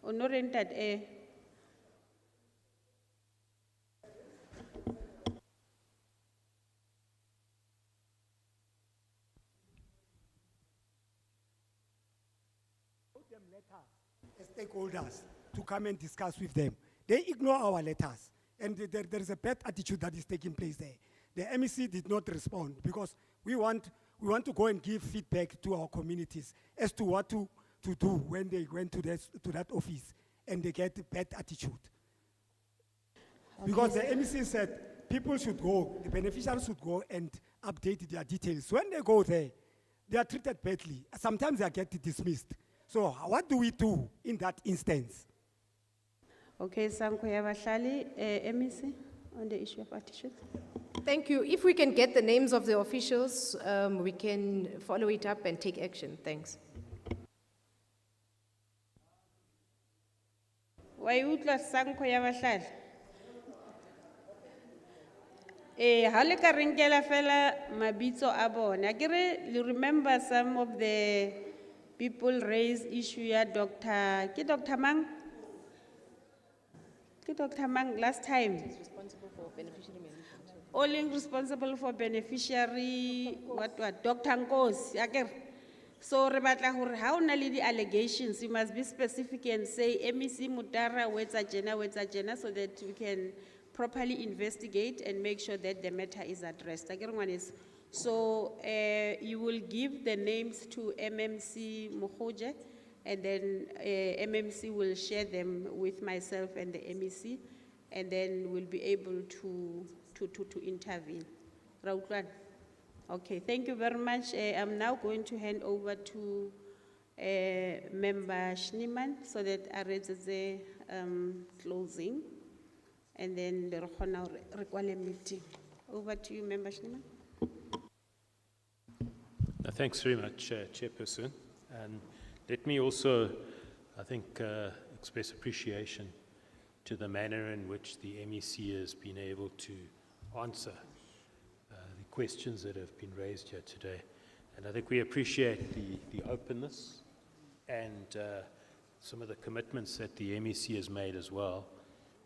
A: Honore ntate
F: stakeholders to come and discuss with them. They ignore our letters, and there is a bad attitude that is taking place there. The MEC did not respond because we want to go and give feedback to our communities as to what to do when they went to that office and they get a bad attitude. Because the MEC said people should go, the beneficiaries should go and update their details. When they go there, they are treated badly. Sometimes they get dismissed. So what do we do in that instance?
A: Okay, Sanko Yabahlali, MEC, on the issue of attitude.
L: Thank you. If we can get the names of the officials, we can follow it up and take action. Thanks.
A: Wa utlwa Sanko Yabahlali? Ha le ka renkela fela mabitso a bona. Akere you remember some of the people raised issue ya Dr. Mang? Dr. Mang last time.
L: He's responsible for beneficiary management.
A: Only responsible for beneficiary, what, Dr. Nkos, akere. So, re batla hore ha o na le di allegations, you must be specific and say, MEC Mutara, wetsa jena, so that we can properly investigate and make sure that the matter is addressed. Akere ngwaneso. So, you will give the names to MMC Mogoje, and then MMC will share them with myself and the MEC, and then we'll be able to intervene. Rautlan. Okay, thank you very much. I'm now going to hand over to Member Schneemann so that I read the closing, and then the require meeting. Over to you, Member Schneemann.
M: Thanks very much, Chairperson. And let me also, I think, express appreciation to the manner in which the MEC has been able to answer the questions that have been raised here today. And I think we appreciate the openness and some of the commitments that the MEC has made as well,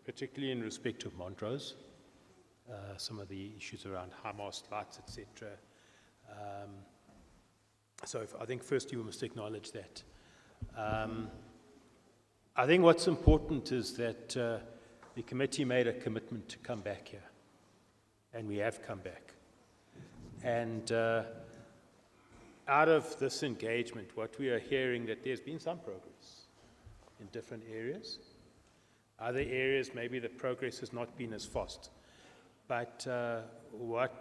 M: particularly in respect of Montrose, some of the issues around high mast lights, etc. So I think first you must acknowledge that. I think what's important is that the committee made a commitment to come back here and we have come back. And out of this engagement, what we are hearing that there's been some progress in different areas. Other areas, maybe the progress has not been as fast. But what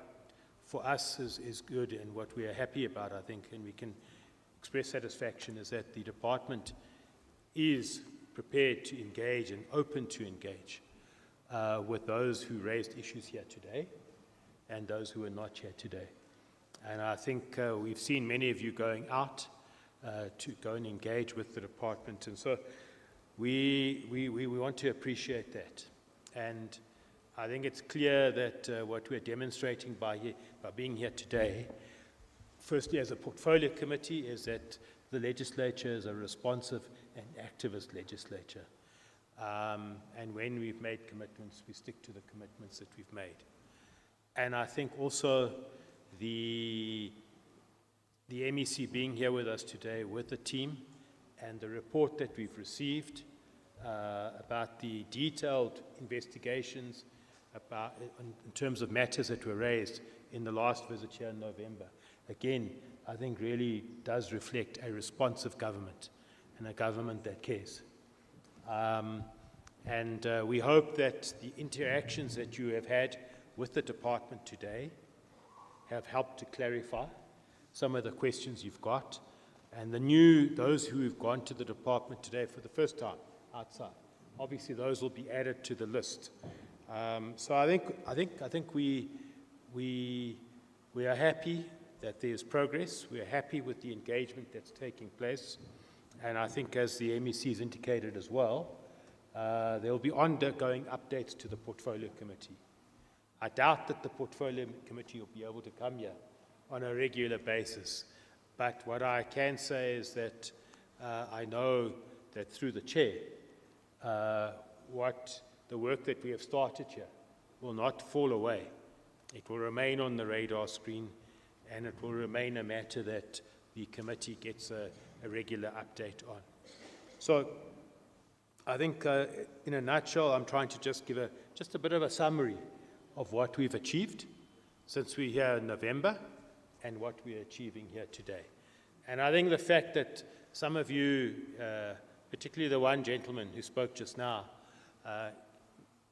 M: for us is good and what we are happy about, I think, and we can express satisfaction, is that the department is prepared to engage and open to engage with those who raised issues here today and those who are not here today. And I think we've seen many of you going out to go and engage with the department. And so we want to appreciate that. And I think it's clear that what we're demonstrating by being here today, firstly as a portfolio committee, is that the legislature is a responsive and activist legislature. And when we've made commitments, we stick to the commitments that we've made. And I think also the MEC being here with us today with the team and the report that we've received about the detailed investigations in terms of matters that were raised in the last visit here in November, again, I think really does reflect a responsive government and a government that cares. We hope that the interactions that you have had with the department today have helped to clarify some of the questions you've got. And those who have gone to the department today for the first time outside, obviously those will be added to the list. So I think we are happy that there's progress. We are happy with the engagement that's taking place. And I think, as the MEC has indicated as well, there will be ongoing updates to the portfolio committee. I doubt that the portfolio committee will be able to come here on a regular basis. But what I can say is that I know that through the chair, the work that we have started here will not fall away. It will remain on the radar screen, and it will remain a matter that the committee gets a regular update on. So I think in a nutshell, I'm trying to just give just a bit of a summary of what we've achieved since we're here in November and what we're achieving here today. And I think the fact that some of you, particularly the one gentleman who spoke just now,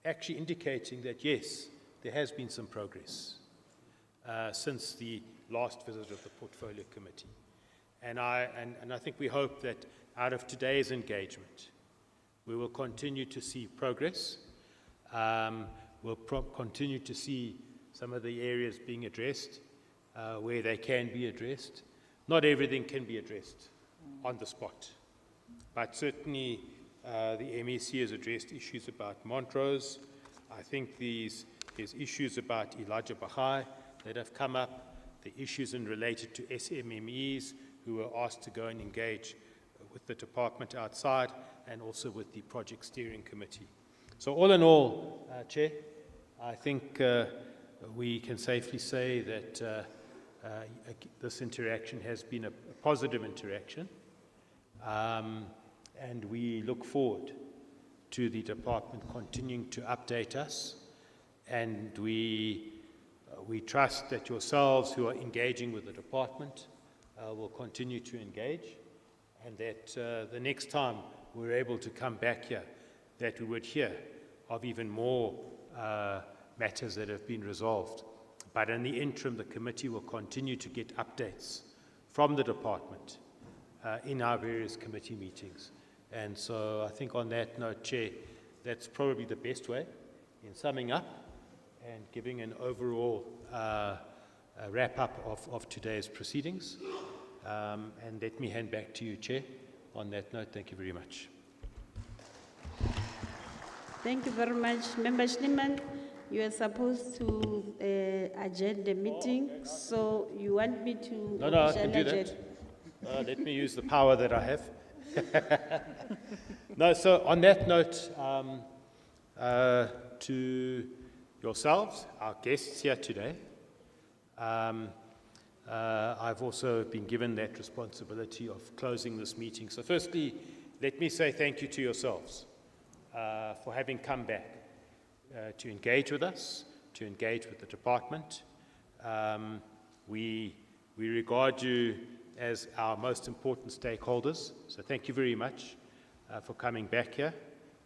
M: actually indicating that yes, there has been some progress since the last visit of the portfolio committee. And I think we hope that out of today's engagement, we will continue to see progress. We'll continue to see some of the areas being addressed where they can be addressed. Not everything can be addressed on the spot, but certainly the MEC has addressed issues about Montrose. I think there's issues about Elijah Bahai that have come up, the issues related to SMMEs who were asked to go and engage with the department outside and also with the project steering committee. So all in all, Chair, I think we can safely say that this interaction has been a positive interaction, and we look forward to the department continuing to update us, and we trust that yourselves who are engaging with the department will continue to engage, and that the next time we're able to come back here, that we would hear of even more matters that have been resolved. But in the interim, the committee will continue to get updates from the department in our various committee meetings. And so I think on that note, Chair, that's probably the best way in summing up and giving an overall wrap-up of today's proceedings. And let me hand back to you, Chair. On that note, thank you very much.
A: Thank you very much. Member Schneemann, you are supposed to adjourn the meeting, so you want me to
M: No, I can do
A: adjourn?
M: that. Let me use the power that I have. No, so on that note, to yourselves, our guests here today, I've also been given that responsibility of closing this meeting. So firstly, let me say thank you to yourselves for having come back to engage with us, to engage with the department. We regard you as our most important stakeholders, so thank you very much for coming back here.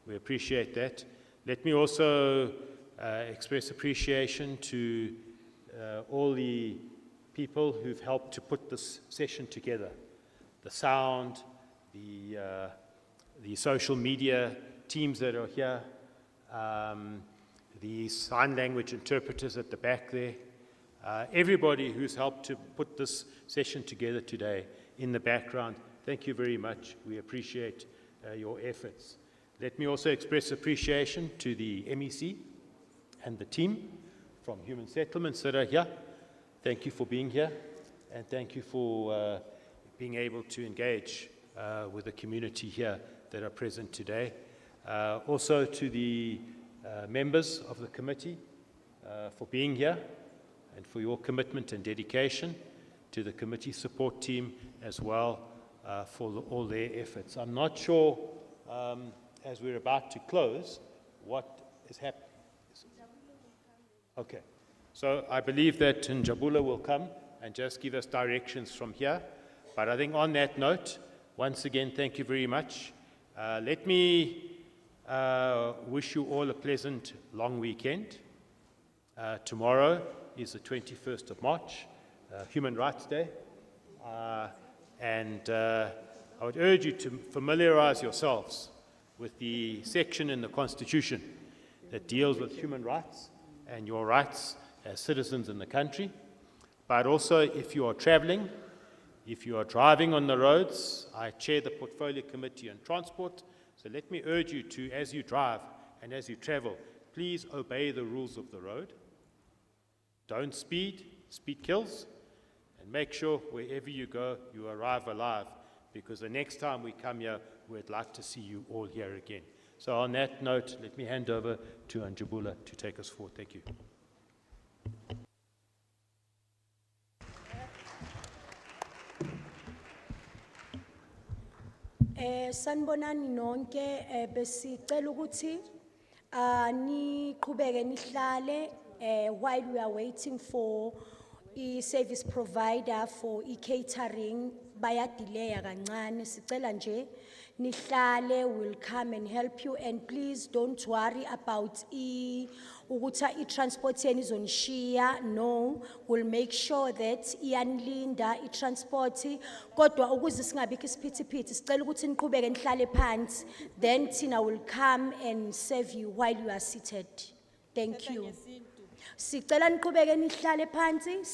M: We appreciate that. Let me also express appreciation to all the people who've helped to put this session together. The sound, the social media teams that are here, the sign language interpreters at the back there, everybody who's helped to put this session together today in the background, thank you very much. We appreciate your efforts. Let me also express appreciation to the MEC and the team from Human Settlements that are here. Thank you for being here, and thank you for being able to engage with the community here that are present today. Also to the members of the committee for being here and for your commitment and dedication, to the committee support team as well for all their efforts. I'm not sure, as we're about to close, what is happening. Okay, so I believe that Njabula will come and just give us directions from here. But I think on that note, once again, thank you very much. Let me wish you all a pleasant long weekend. Tomorrow is the 21st of March, Human Rights Day. And I would urge you to familiarize yourselves with the section in the Constitution that deals with human rights and your rights as citizens in the country. But also, if you are traveling, if you are driving on the roads, I chair the Portfolio Committee on Transport, so let me urge you to, as you drive and as you travel, please obey the rules of the road. Don't speed, speed kills, and make sure wherever you go, you arrive alive, because the next time we come here, we'd like to see you all here again. So on that note, let me hand over to Njabula to take us forward. Thank you.
O: Sanibonani nonke besicela ukuthi niqhubeke nihlale while we are waiting for i-service provider for i-catering bayadelay kancane sicela nje nihlale, will come and help you, and please don't worry about ukuthi i-transport yenu izonishiya. No, we'll make sure that iyanilinda i-transport, kodwa ukuze singabikho isiphithiphithi sicela ukuthi niqhubeke nihlale phansi, then Tina will come and serve you while you are seated. Thank you. Sicela niqhubeke nihlale phansi